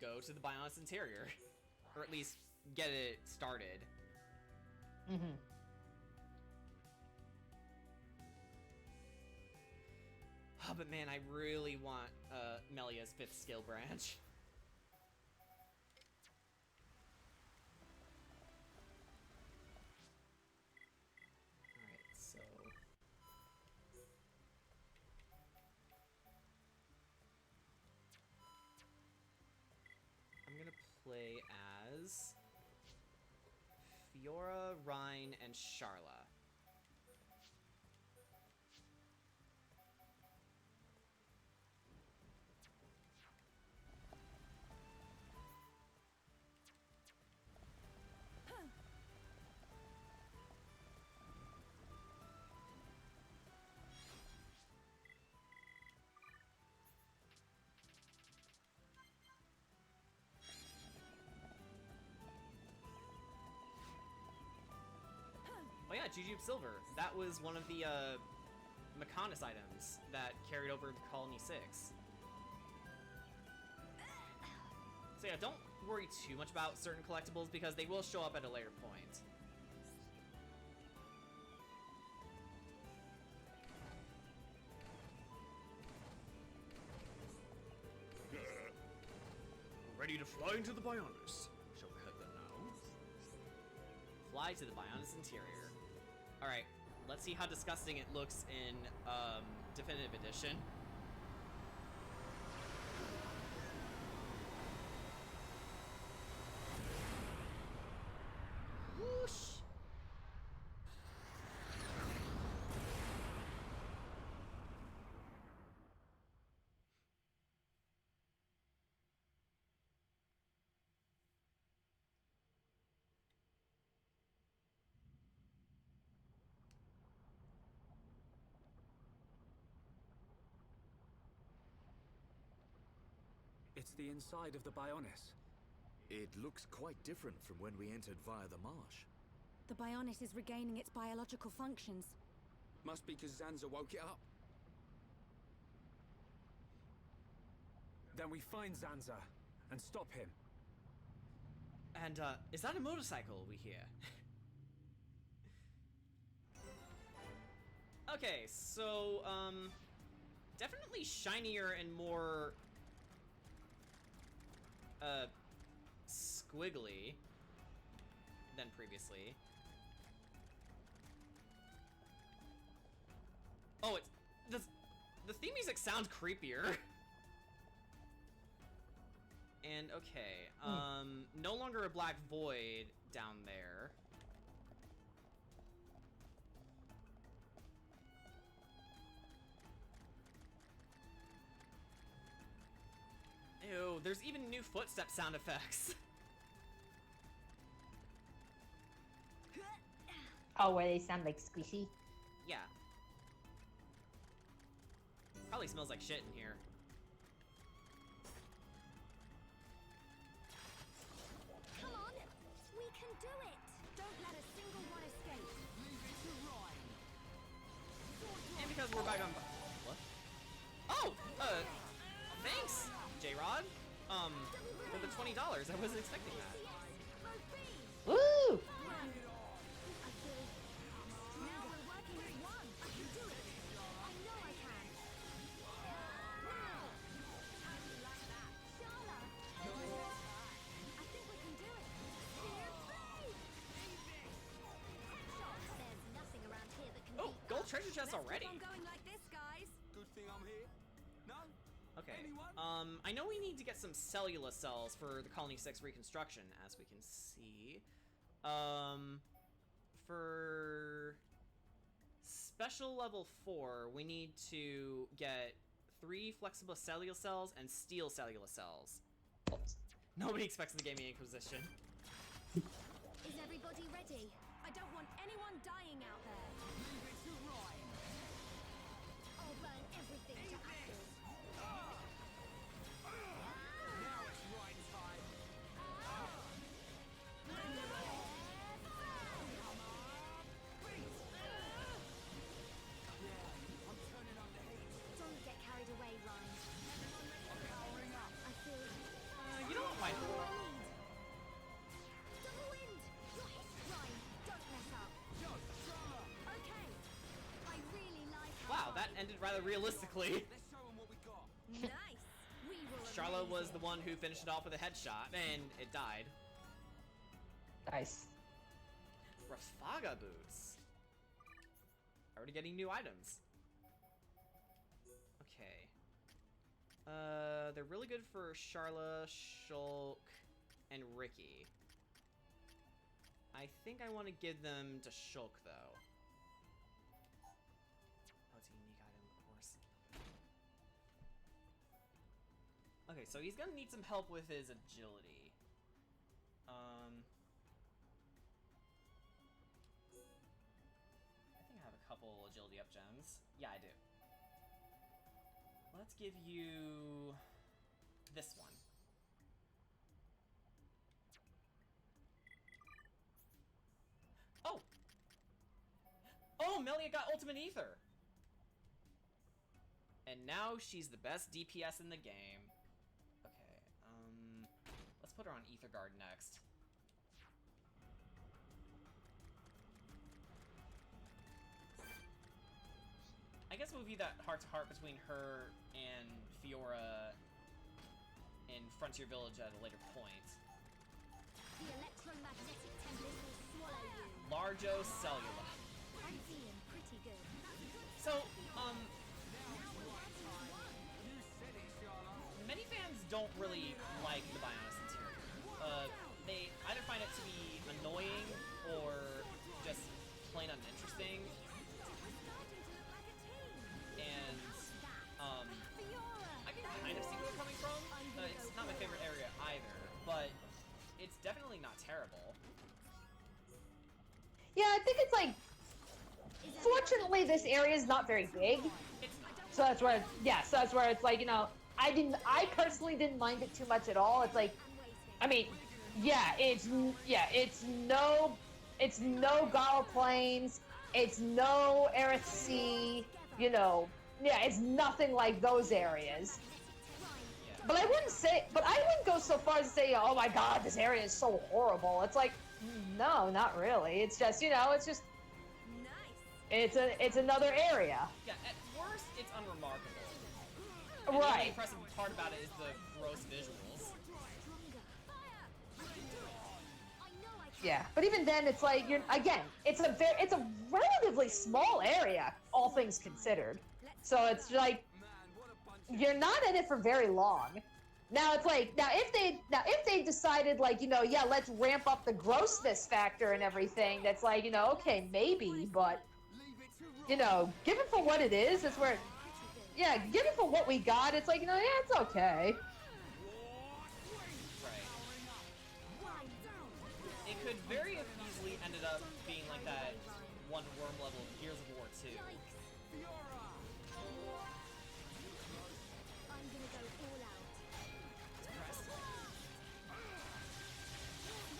go to the Bionis Interior. Or at least get it started. Mm-hmm. Oh, but man, I really want Melia's 5th skill branch. Alright, so... I'm gonna play as Fiora, Rhine, and Sharla. Oh yeah, Jujube Silver. That was one of the Mechonis items that carried over to Colony 6. So yeah, don't worry too much about certain collectibles because they will show up at a later point. Ready to fly into the Bionis. Shall we head there now? Fly to the Bionis Interior. Alright, let's see how disgusting it looks in Definitive Edition. Whoosh! It's the inside of the Bionis. It looks quite different from when we entered via the marsh. The Bionis is regaining its biological functions. Must be because Zanza woke it up. Then we find Zanza and stop him. And, is that a motorcycle we hear? Okay, so, definitely shinier and more, squiggly than previously. Oh, the theme music sounds creepier. And, okay, no longer a black void down there. Ew, there's even new footstep sound effects. Oh, where they sound like squishy? Yeah. Probably smells like shit in here. Come on! We can do it! Don't let a single one escape. Leave it to Ryan. And because we're back on... What? Oh! Thanks, J-Rod. For the $20. I wasn't expecting that. Woo! Oh, gold treasure chest already. Keep on going like this, guys. Good thing I'm here. No? Okay. I know we need to get some cellular cells for the Colony 6 reconstruction, as we can see. For special level 4, we need to get 3 flexible cellular cells and steel cellular cells. Nobody expects the Gaming Inquisition. Is everybody ready? I don't want anyone dying out there. Leave it to Ryan. I'll burn everything to ashes. Now it's Ryan's time. Yeah, I'm turning up the heat. Don't get carried away, Ryan. I'm powering up. I feel... You don't mind. Double wind! You're hit, Ryan. Don't mess up. Yo, Charlotte. Okay. I really like how Wow, that ended rather realistically. Let's show them what we got. Nice. We were Charlotte was amazing. the one who finished it off with a headshot, and it died. Nice. Rafaga boots. Already getting new items. Okay. They're really good for Charla, Shulk, and Ricky. I think I want to give them to Shulk, though. Oh, it's a unique item, of course. Okay, so he's gonna need some help with his agility. I think I have a couple agility up gems. Yeah, I do. Let's give you this one. Oh! Oh, Melia got Ultimate Ether! And now she's the best DPS in the game. Okay, let's put her on Ether Guard next. I guess we'll view that heart-to-heart between her and Fiora in Frontier Village at a later point. The electromagnetic template will swallow you. Largo Cellula. I'm feeling pretty good. So, You said it, Charlotte. many fans don't really like the Bionis interior. They either find it to be annoying or just plain uninteresting. And, I can kind of see where they're coming from. It's not my favorite area either, but it's definitely not terrible. Yeah, I think it's like... Fortunately, this area is not very big. So that's where, so that's where it's like, you know, I personally didn't mind it too much at all. It's like, I mean, it's no Gala Plains, it's no Aerith Sea, you know, it's nothing like those areas. But I wouldn't go so far as to say, oh my god, this area is so horrible. It's like, no, not really. It's just, you know, it's just, it's another area. Yeah, at worst, it's unremarkable. Right. The impressive part about it is the gross visuals. Yeah, but even then, it's like it's a relatively small area, all things considered. So it's like you're not in it for very long. Now it's like if they decided like, you know, yeah, let's ramp up the grossness factor and everything. That's like, you know, okay, maybe, but you know, given for what it is, it's where, given for what we got, it's like, you know, yeah, it's okay. It could very easily ended up being like that one worm level of Gears of War 2. I'm gonna go all out.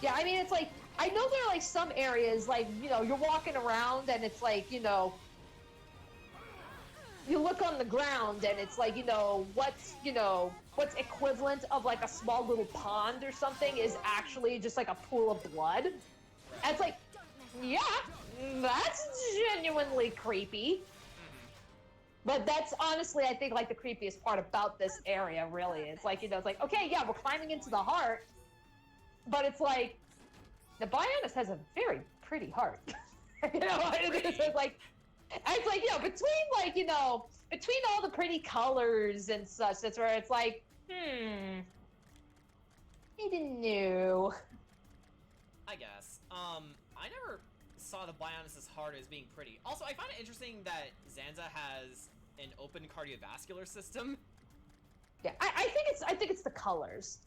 Yeah, I mean, it's like, I know there are like some areas, like, you know, you're walking around and it's like, you know, you look on the ground and it's like, you know, what's equivalent of like a small little pond or something is actually just like a pool of blood. And it's like, yeah, that's genuinely creepy. But that's honestly, I think, like the creepiest part about this area, really. It's like, you know, it's like, okay, yeah, we're climbing into the heart, but it's like, the Bionis has a very pretty heart. You know, it's like, you know, between all the pretty colors and such, that's where it's like, I didn't know. I guess. I never saw the Bionis' heart as being pretty. Also, I find it interesting that Zanza has an open cardiovascular system. Yeah, I think it's the colors.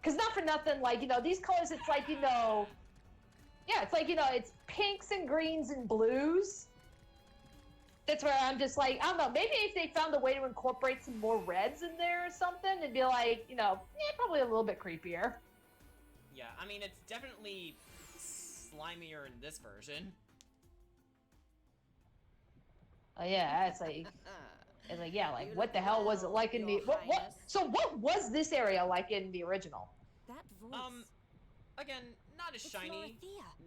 Cause not for nothing, like, you know, these colors, it's like, you know, yeah, it's like, you know, it's pinks and greens and blues. That's where I'm just like, I don't know, maybe if they found a way to incorporate some more reds in there or something, it'd be like, you know, probably a little bit creepier. Yeah, I mean, it's definitely slimier in this version. Oh yeah, it's like, yeah, like what the hell was it like in the So what was this area like in the original? That voice. Again, not as shiny,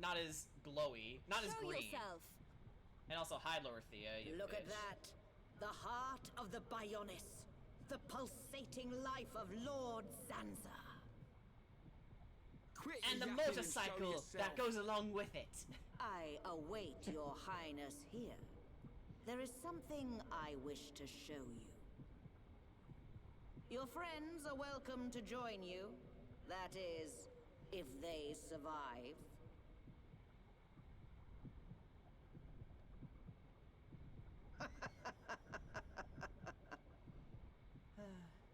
not as glowy, not as green. Yourself. And also, hi, Lorthea. Look at that. The heart of the Bionis. The pulsating life of Lord Zanza. And the motorcycle that goes along with it. I await your highness here. There is something I wish to show you. Your friends are welcome to join you. That is, if they survive.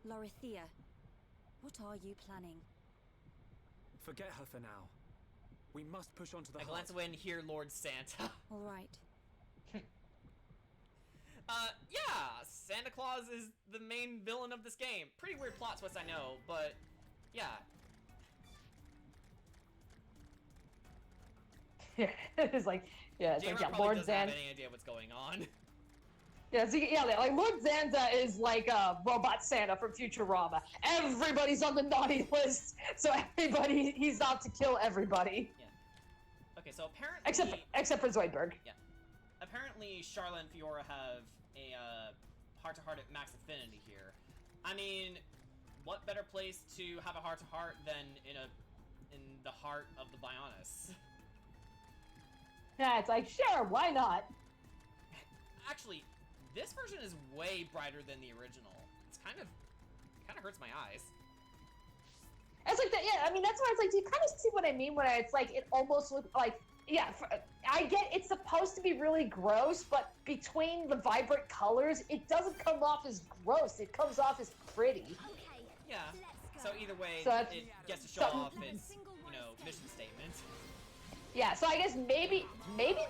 Lorithia, what are you planning? Forget her for now. We must push on to the I heart. glance away and hear Lord Santa. All right. Yeah, Santa Claus is the main villain of this game. Pretty weird plot twist, I know, but yeah. It's like, yeah, it's like, yeah, probably Lord doesn't have Zanza. any idea what's going on. Yeah, so, yeah, like Lord Zanza is like Robot Santa from Futurama. Everybody's on the naughty list, so everybody, he's out to kill everybody. Yeah. Okay, so apparently... Except for Zoidberg. Yeah. Apparently, Charlotte and Fiora have a heart-to-heart at max affinity here. I mean, what better place to have a heart-to-heart than in the heart of the Bionis? Yeah, it's like, sure, why not? Actually, this version is way brighter than the original. It's kind of hurts my eyes. It's like that, yeah, I mean, that's why it's like, do you kind of see what I mean when it's like, it almost looks like, yeah, I get it's supposed to be really gross, but between the vibrant colors, it doesn't come off as gross. It comes off as pretty. Okay, yeah. So either way, so it gets to show off its, you know, mission statement. Yeah, so I guess maybe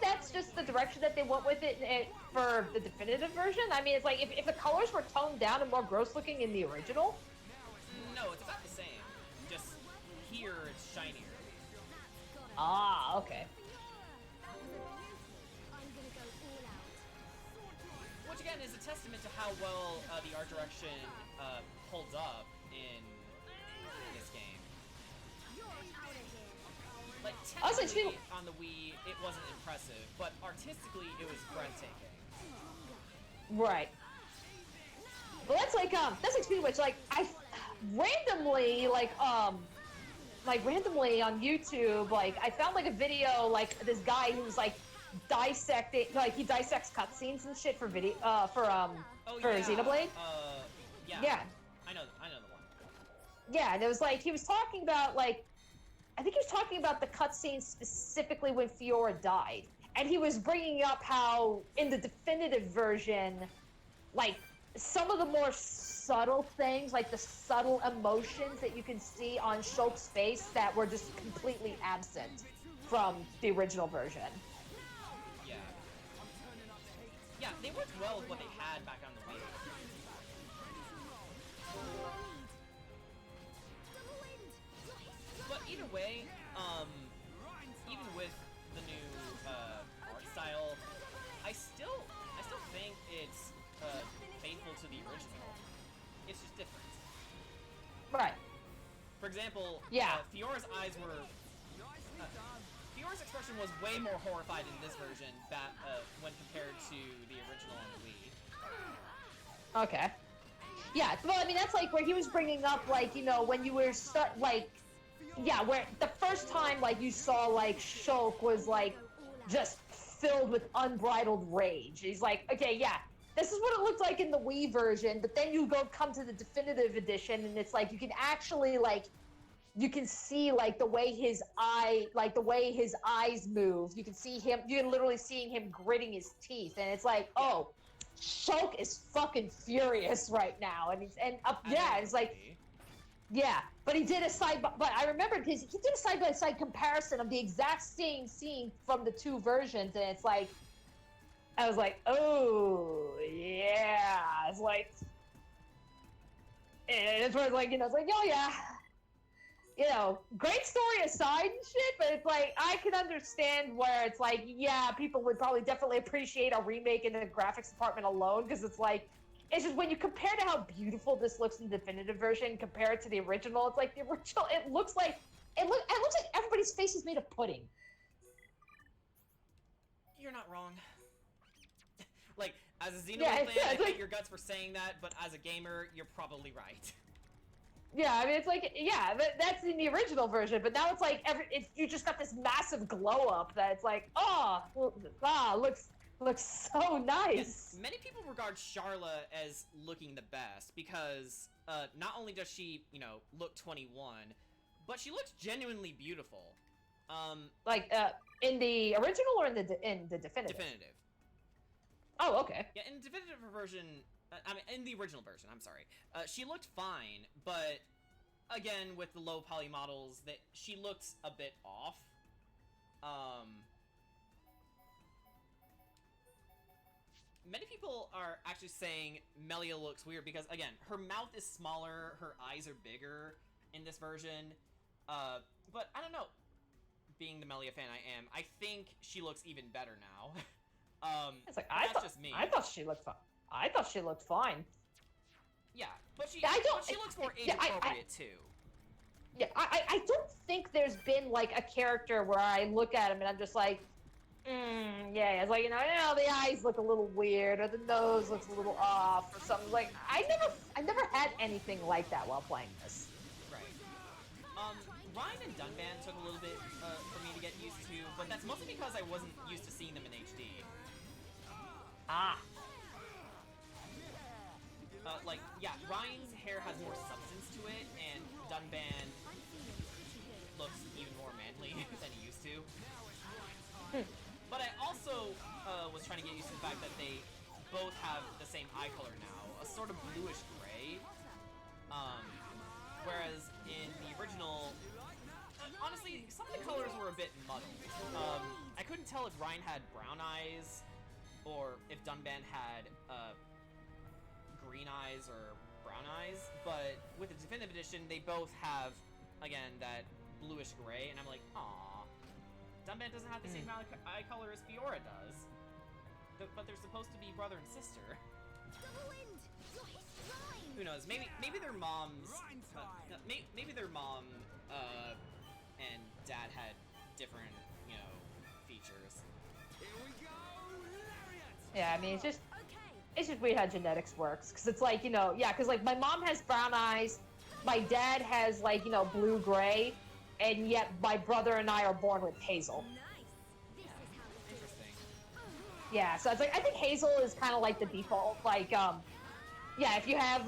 that's just the direction that they went with it for the definitive version. I mean, it's like, if the colors were toned down and more gross looking in the original. No, it's about the same. Just here, it's shinier. Ah, okay. Which again is a testament to how well the art direction holds up in this game. Like, technically, on the Wii, it wasn't impressive, but artistically, it was breathtaking. Right. Well, that's like speaking of which, like, I randomly, randomly on YouTube, like, I found, like, a video, like, this guy who's, like, dissecting, like, he dissects cutscenes and shit for Xenoblade. Yeah. I know the one. Yeah, and it was, like, he was talking about, like, I think he was talking about the cutscene specifically when Fiora died. And he was bringing up how, in the definitive version, like, some of the more subtle things, like the subtle emotions that you can see on Shulk's face that were just completely absent from the original version. Yeah. Yeah, they worked well with what they had back on the Wii. But either way, even with the new art style, I still think it's faithful to the original. It's just different. Right. For example, yeah. Fiora's eyes were. Fiora's expression was way more horrified in this version when compared to the original on the Wii. Okay. Yeah, well, I mean, that's like where he was bringing up, like, you know, when you were yeah, where the first time, like, you saw, like, Shulk was, like, just filled with unbridled rage. He's like, okay, yeah, this is what it looked like in the Wii version, but then you come to the definitive edition, and it's like, you can actually, like, you can see, like, the way his eyes move. You can see him, you're literally seeing him gritting his teeth, and it's like, oh, Shulk is fucking furious right now, and it's like, yeah, but he did but I remembered he did a side-by-side comparison of the exact same scene from the two versions, and it's like, I was like, oh, yeah, it's like, and it's where it's like, you know, it's like, oh yeah, you know, great story aside and shit, but it's like, I can understand where it's like, yeah, people would probably definitely appreciate a remake in the graphics department alone, because it's like, it's just when you compare to how beautiful this looks in the definitive version compared to the original, it's like the original, it looks like everybody's face is made of pudding. You're not wrong. Like, as a Xenoblade fan, I hate your guts for saying that, but as a gamer, you're probably right. Yeah, I mean, it's like, yeah, that's in the original version, but now it's like, you just got this massive glow up that it's like, looks so nice. Yes, many people regard Charla as looking the best because not only does she, you know, look 21, but she looks genuinely beautiful. Like in the original or in the definitive? Definitive. Oh, okay. Yeah, in the definitive version, I mean, in the original version, I'm sorry, she looked fine, but again, with the low poly models, that she looked a bit off. Many people are actually saying Melia looks weird because, again, her mouth is smaller, her eyes are bigger in this version, but I don't know. Being the Melia fan I am, I think she looks even better now. That's just me. I thought she looked fine. I thought she looked fine. Yeah, but she looks more age-appropriate, too. Yeah, I don't think there's been, like, a character where I look at him and I'm just like, yeah, it's like, you know, the eyes look a little weird, or the nose looks a little off, or something. Like, I never had anything like that while playing this. Right. Ryan and Dunban took a little bit for me to get used to, but that's mostly because I wasn't used to seeing them in HD. Like, yeah, Ryan's hair has more substance to it, and Dunban looks even more manly than he used to. But I also was trying to get used to the fact that they both have the same eye color now, a sort of bluish gray. Whereas in the original, honestly, some of the colors were a bit muddled. I couldn't tell if Ryan had brown eyes or if Dunban had green eyes or brown eyes, but with the definitive edition, they both have, again, that bluish gray, and I'm like, aww. Dunban doesn't have the same eye color as Fiora does, but they're supposed to be brother and sister. Who knows? Maybe their moms. Maybe their mom and dad had different, you know, features. Yeah, I mean, it's just weird how genetics works, because it's like, you know, yeah, because like my mom has brown eyes, my dad has, like, you know, blue-gray, and yet my brother and I are born with hazel. Interesting. Yeah, so it's like, I think hazel is kind of like the default, like, yeah, if you have,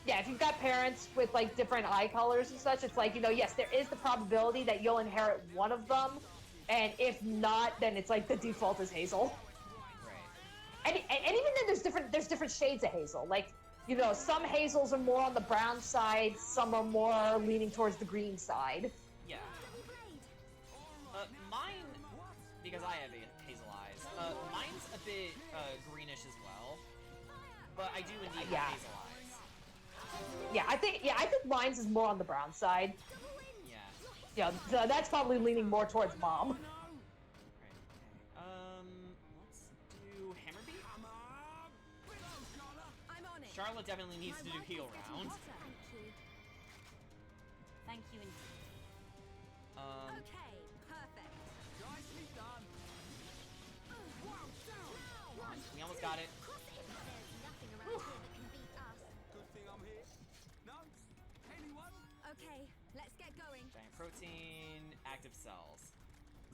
yeah, if you've got parents with, like, different eye colors and such, it's like, you know, yes, there is the probability that you'll inherit one of them, and if not, then it's like the default is hazel. And even then, there's different shades of hazel. Like, you know, some hazels are more on the brown side, some are more leaning towards the green side. Yeah. because I have hazel eyes. Mine's a bit greenish as well, but I do indeed have hazel eyes. Yeah, I think mine's is more on the brown side. Yeah. Yeah, so that's probably leaning more towards mom. Right, okay. Let's do Hammerbeat. Charlotte definitely needs to do heal round. Thank you indeed. Okay, perfect. Nicely done. We almost got it. Good thing I'm here. No? Anyone? Okay, let's get going. Giant protein, active cells.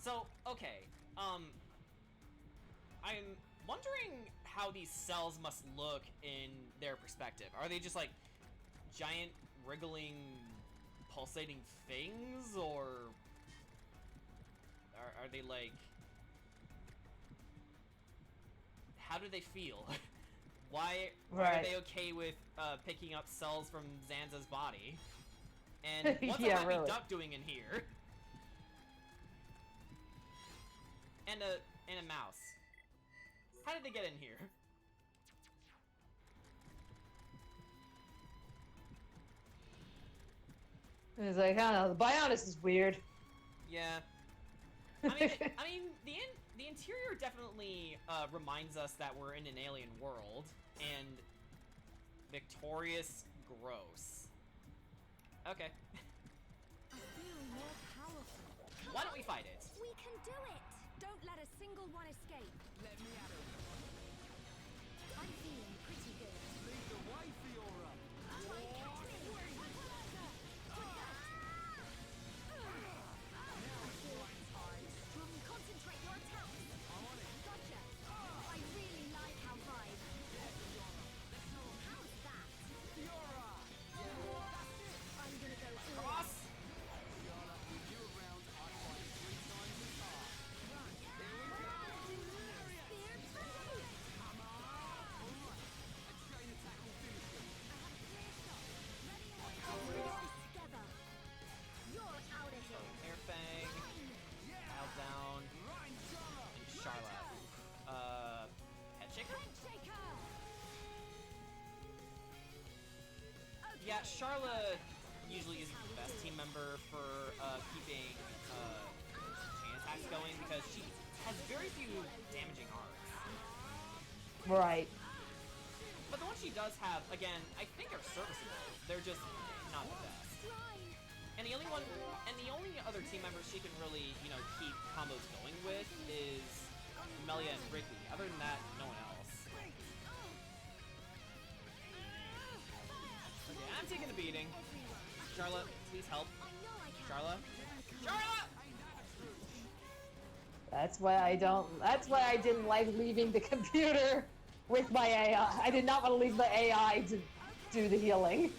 So, okay, I'm wondering how these cells must look in their perspective. Are they just like giant wriggling, pulsating things, or are they like... How do they feel? Why are they okay with picking up cells from Zanza's body? And what's a happy duck doing in here? And a mouse. How did they get in here? It's like, I don't know, the Bionis is weird. Yeah. I mean, the interior definitely reminds us that we're in an alien world, and victorious, gross. Okay. I feel more powerful. Why don't we fight it? We can do it. Don't let a single one escape. Let me at it. I'm feeling pretty good. Lead the way for your run. Concentrate your attacks. I'm on it. Gotcha. I really like how vibe. How's that? Fiora! I'm gonna go cross. Fiora, with you around, I fight 3 times as hard. Here we go! Spear trigger! Come on! Alright, a chain attack will finish them. Together. You're out of here. Air Fang, Dial Down, and Charlotte. Head Shaker? Yeah, Charlotte usually isn't the best team member for keeping chain attacks going because she has very few damaging arcs. Right. But the ones she does have, again, I think are serviceable. They're just not the best. And the only other team member she can really, keep combos going with is Melia and Ricky. Other than that, no one else. Okay, I'm taking the beating. Charlotte, please help. Charlotte? Charlotte! That's why I didn't like leaving the computer with my AI. I did not want to leave the AI to do the healing.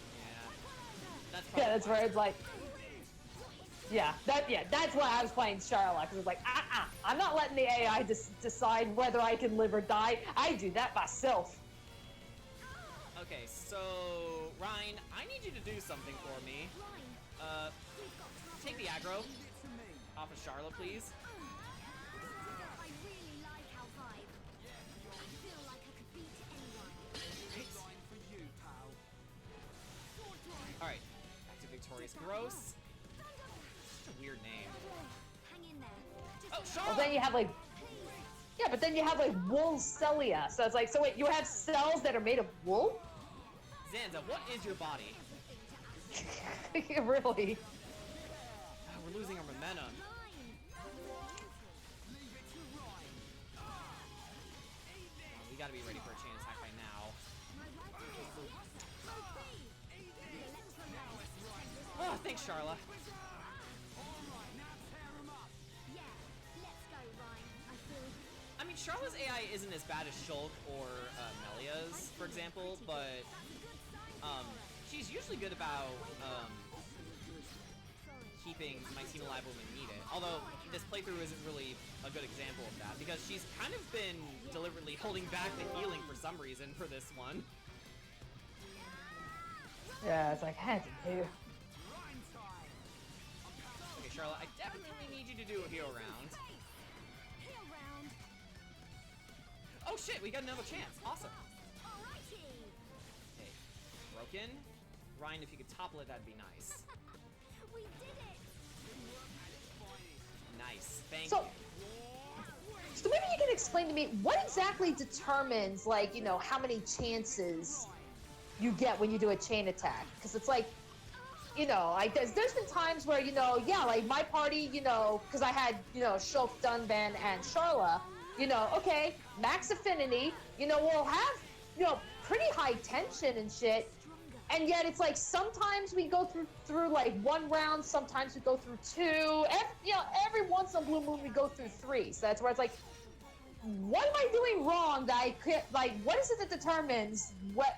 That's where it's like, that's why I was playing Charlotte, because it's like, I'm not letting the AI decide whether I can live or die. I do that myself. Okay, so, Ryan, I need you to do something for me. Take the aggro off of Charlotte, please. I really like how vibe. I feel like I could beat anyone. Line for you, pal. Alright, back to Victorious Gross. Such a weird name. Hang in there. Oh, Charlotte! Well, then you have but then you have wool celia. So it's like, so wait, you have cells that are made of wool? Zanza, what is your body? Really? We're losing our momentum. We gotta be ready for a chain attack by now. Oh, thanks, Charla. I mean, Charla's AI isn't as bad as Shulk or Melia's, for example, but she's usually good about keeping my team alive when we need it. Although, this playthrough isn't really a good example of that, because she's kind of been deliberately holding back the healing for some reason for this one. Yeah, it's like, had to do. Okay, Charlotte, I definitely need you to do a heal round. Oh shit, we got another chance. Awesome. Okay, broken. Ryan, if you could topple it, that'd be nice. We did it! Nice, thank So- you. So maybe you can explain to me what exactly determines, like, you know, how many chances you get when you do a chain attack? Because it's like, you know, like there's been times where, you know, yeah, like my party, you know, because I had, you know, Shulk, Dunban, and Sharla, you know, okay, max affinity, you know, we'll have, you know, pretty high tension and shit. And yet it's like sometimes we go through like one round, sometimes we go through two. Every once in a blue moon we go through three. So that's where it's like, what am I doing wrong that I could, like, what is it that determines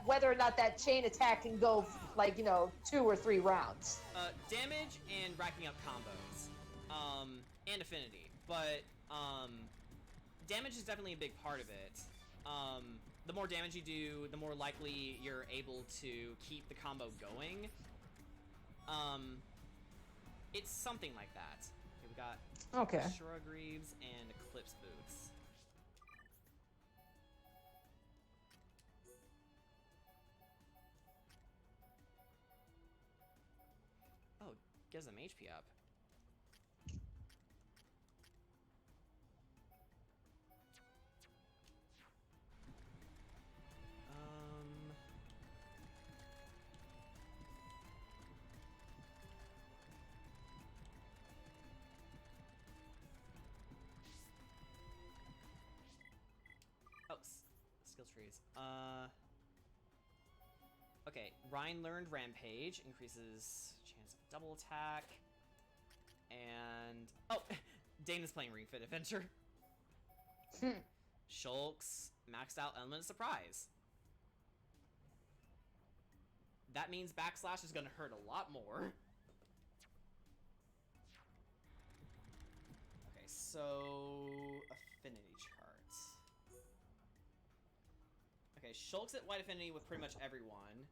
whether or not that chain attack can go, like, you know, 2 or 3 rounds? Damage and racking up combos. And affinity. But, damage is definitely a big part of it. The more damage you do, the more likely you're able to keep the combo going. It's something like that. Okay, we got Shura Greaves and Eclipse Boots. Oh, gives them HP up. Oh, skill trees. Okay, Ryan learned Rampage, increases chance of double attack. And oh, Dana's playing Ring Fit Adventure. Shulk's maxed out Element of Surprise. That means backslash is gonna hurt a lot more. Okay, so affinity charts. Okay, Shulk's at white affinity with pretty much everyone.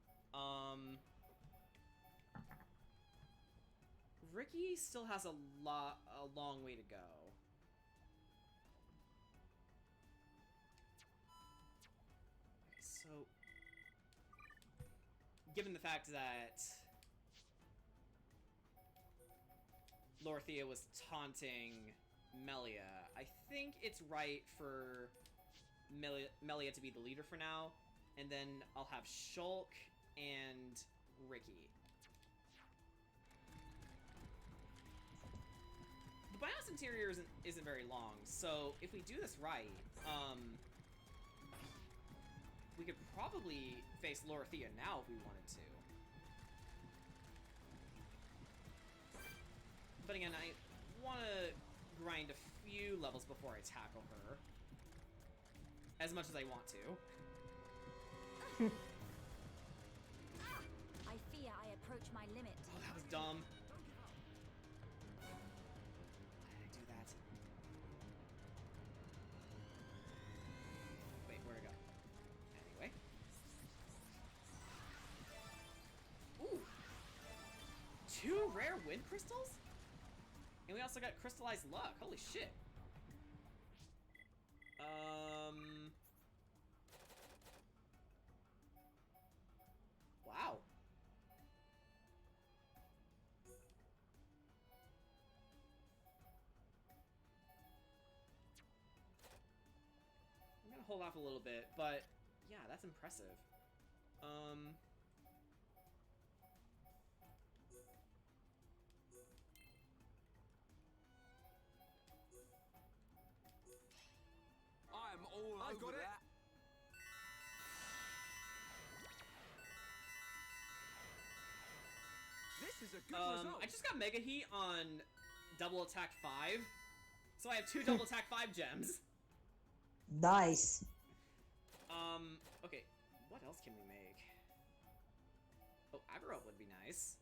Ricky still has a long way to go. Okay, so given the fact that Lorthea was taunting Melia, I think it's right for Melia to be the leader for now, and then I'll have Shulk and Ricky. The BIOS interior isn't very long, so if we do this right, we could probably face Lorthea now if we wanted to. But again, I want to grind a few levels before I tackle her. As much as I want to. I fear I approach my limit. Oh, that was dumb. Why did I do that? Wait, where'd it go? Anyway. Ooh! 2 rare wind crystals? And we also got crystallized luck. Holy shit. Wow. I'm gonna hold off a little bit, but yeah, that's impressive. I'm all over that. This is a good result. I just got Mega Heat on Double Attack 5, so I have 2 Double Attack 5 gems. Nice. Okay, what else can we make? Oh, aggro would be nice.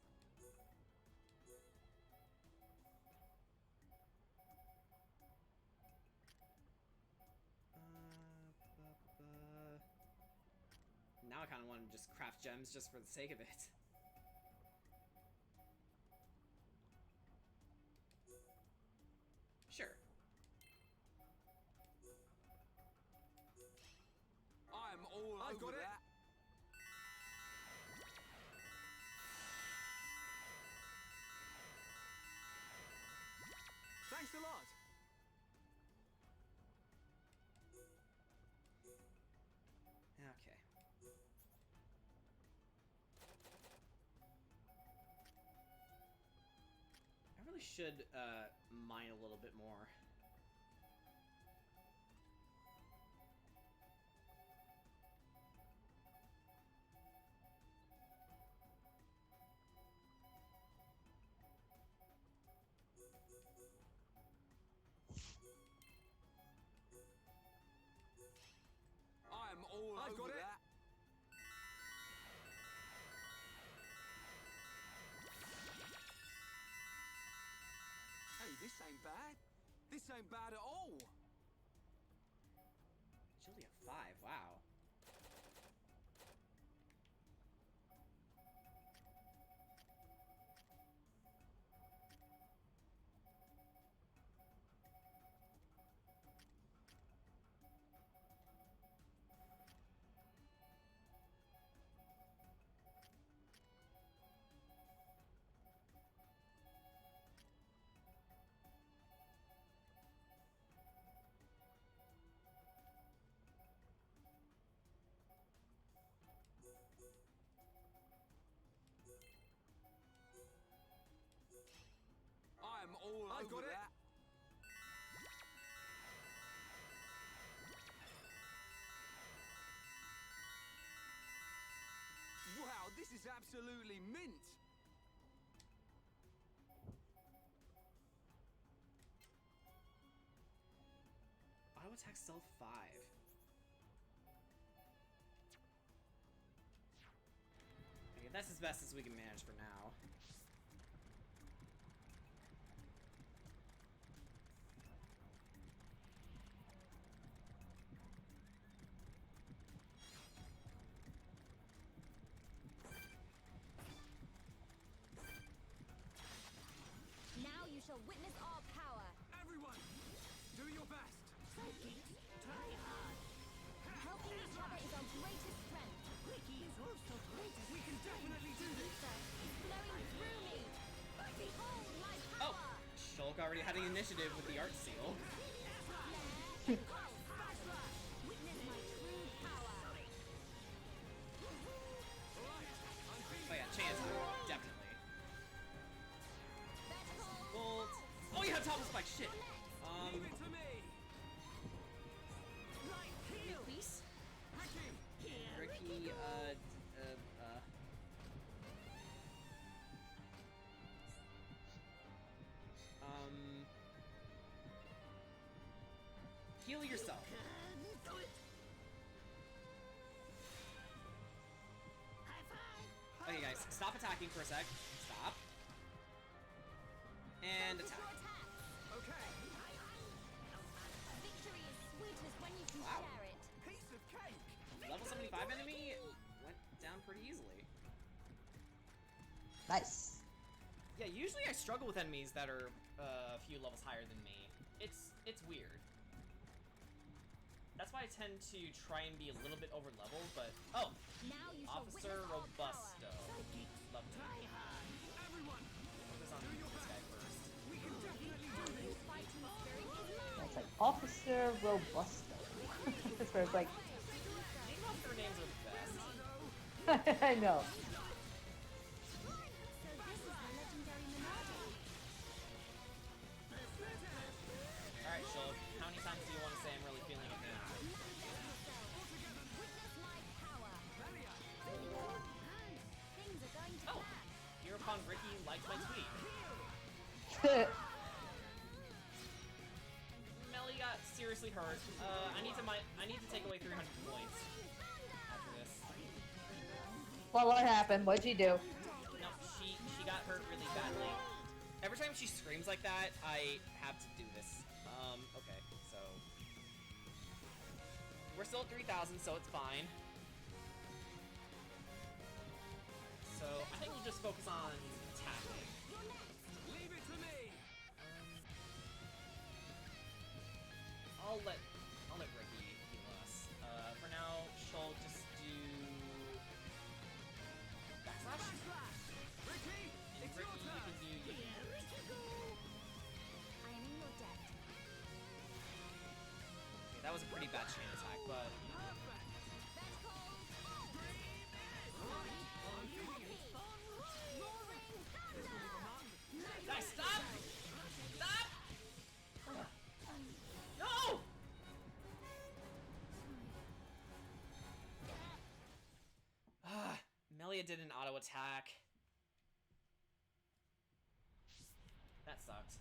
Now I kind of want to just craft gems just for the sake of it. Sure. I've got it. Thanks a lot. Okay. I really should mine a little bit more. I'm all I've over got it. That. Hey, this ain't bad. This ain't bad at all. Agility of 5, wow. I'm all I've over got it. That. Wow, this is absolutely mint. Auto attack stealth 5. Okay, that's as best as we can manage for now. Now you shall witness our power. Everyone, do your best. Try hard. Helping each other is our greatest strength. Ricky is also greatest. We can definitely do this. It's flowing through me. Behold my Oh, power. Shulk already had the initiative with the art seal. Witness my true power. Oh yeah, chance, definitely. Bolt. Oh yeah, top of spike, shit. Leave it to me. Please? Ricky. Ricky, heal yourself. Okay, guys, stop attacking for a sec. Stop. And attack. Okay. Victory is sweetest when you can Wow. share it. Piece of cake. Level 75 enemy went down pretty easily. Nice. Yeah, usually I struggle with enemies that are a few levels higher than me. It's weird. That's why I tend to try and be a little bit over leveled, but oh, Now you shall Officer witness our Robusto. Level Everyone, focus on this guy first. we can definitely do this. fighting spirit is mine. It's like Officer Robusto. That's where it's like, Name officer names are the best. I know. So this is the legendary Monarch. Alright, Shulk, how many times do you want to say I'm really feeling it now? Witness my power. Things are going to Oh, plan. hereupon Ricky liked my tweet. Melly got seriously hurt. I need to take away 300 points after this. Well, what happened? What'd you do? No, she got hurt really badly. Every time she screams like that, I have to do this. Okay, so we're still at 3,000, so it's fine. So I think we'll just focus on attacking. Leave it to me. I'll let Ricky heal us. For now, Shulk, just do That was a pretty bad chain attack, but... Guys, stop! Stop! No! Melia did an auto attack. That sucked.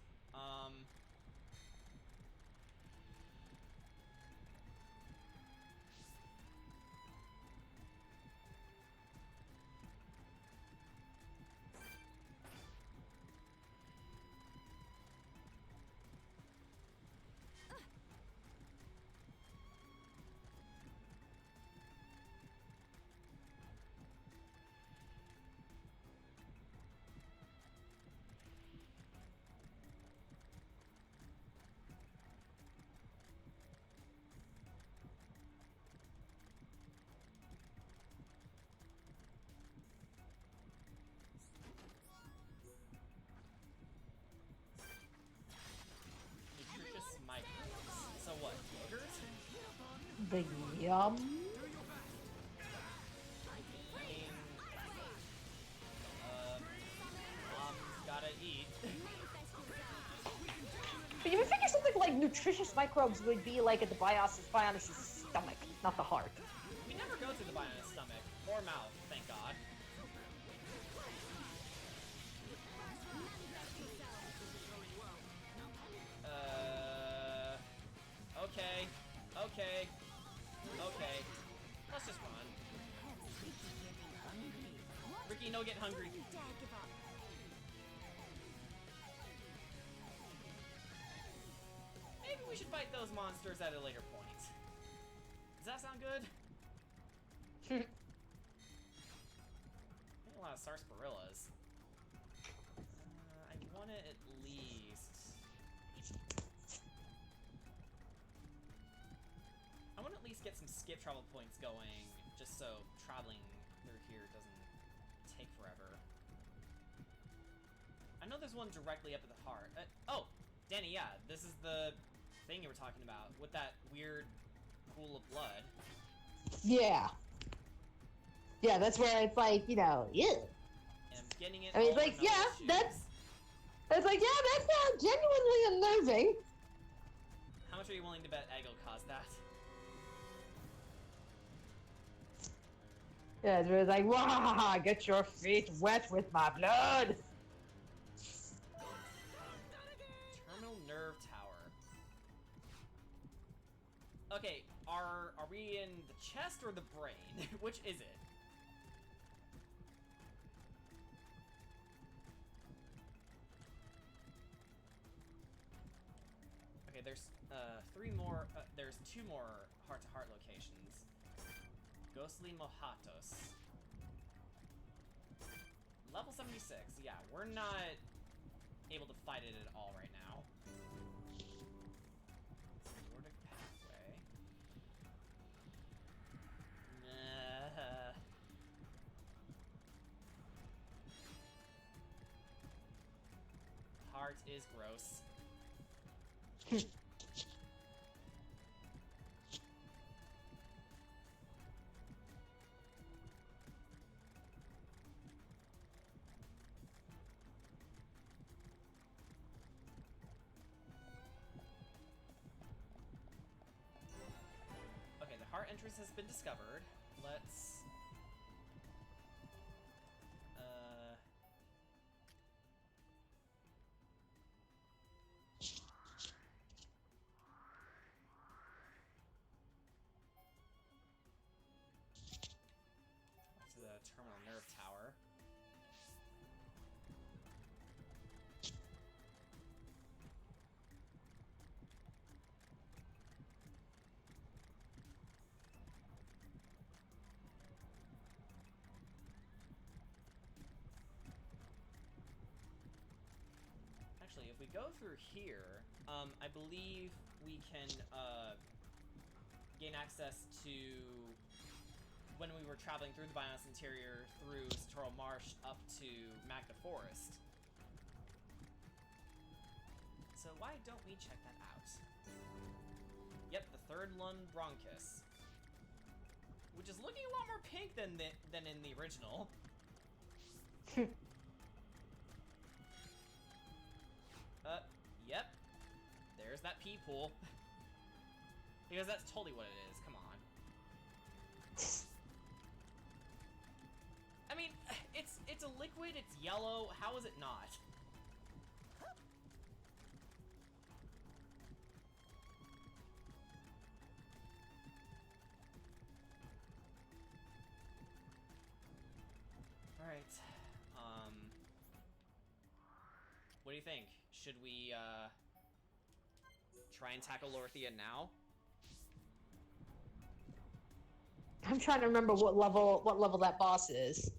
So what, yogurt? The yum. Mom's gotta eat. But you would figure something like nutritious microbes would be like at the Bionis' stomach, not the heart. We never go to the Bionis' stomach or mouth, thank God. Okay. Let's just run. Ricky, no get hungry. Maybe we should fight those monsters at a later point. Does that sound good? Getting a lot of sarsaparillas. I want to at least... I want to at least get some skip travel points going, just so traveling through here doesn't take forever. I know there's one directly up at the heart. Oh, Danny, yeah, this is the thing you were talking about, with that weird pool of blood. Yeah. Yeah, that's where it's like, you know, yeah. And I'm getting it. I mean, it's like, yeah, that's like, yeah, that sounds genuinely unnerving. How much are you willing to bet Eggo caused that? Yeah, it's like, wah, get your feet wet with my blood. Terminal nerve tower. Okay, are we in the chest or the brain? Which is it? Okay, there's there's two more heart-to-heart locations. Ghostly Mohatos. Level 76. Yeah, we're not able to fight it at all right now. Nordic pathway. Heart is gross. Okay, the heart entrance has been discovered. Let's... to the terminal nerve tower. Actually, if we go through here, I believe we can gain access to when we were traveling through the Bionis interior through Satoral Marsh up to Magna Forest. So why don't we check that out? Yep, the third lung bronchus. Which is looking a lot more pink than in the original. Yep. There's that pee pool. Because that's totally what it is, come on. I mean, it's a liquid, it's yellow, how is it not? Alright, what do you think? Should we, try and tackle Lorthia now? I'm trying to remember what level that boss is.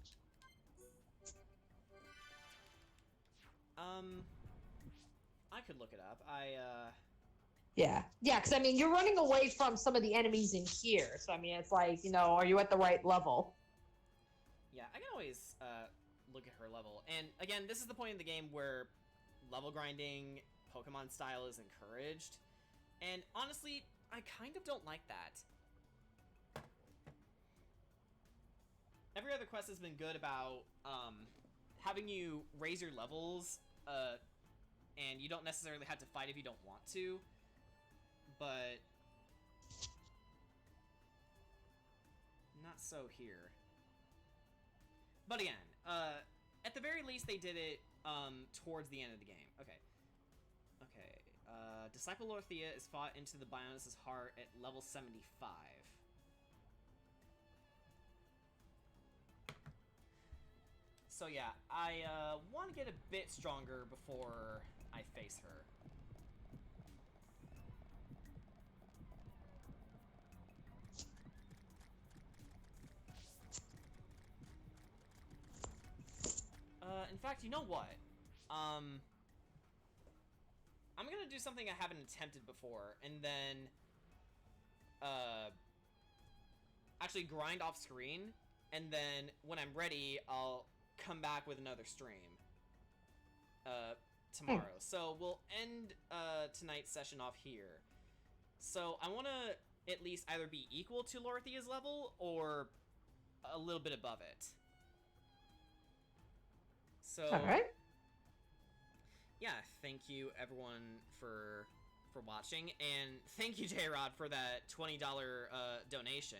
I could look it up. Yeah, because I mean, you're running away from some of the enemies in here, so I mean, it's like, you know, are you at the right level? Yeah, I can always look at her level. And again, this is the point in the game where level grinding Pokemon style is encouraged. And honestly, I kind of don't like that. Every other quest has been good about having you raise your levels, and you don't necessarily have to fight if you don't want to, but not so here. But again, at the very least they did it towards the end of the game. Okay. Disciple Lorthia is fought into the Bionis' heart at level 75. So yeah, I want to get a bit stronger before I face her. In fact, you know what? I'm gonna do something I haven't attempted before, and then actually grind off screen, and then when I'm ready, I'll come back with another stream tomorrow. So we'll end tonight's session off here. So I want to at least either be equal to Lorthia's level or a little bit above it. So alright. Yeah, thank you everyone for watching, and thank you J-Rod for that $20 donation.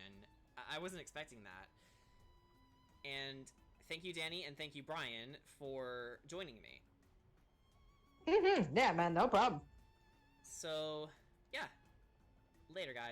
I wasn't expecting that. And thank you Danny, and thank you Brian for joining me. Yeah, man, no problem. So, yeah. Later, guys.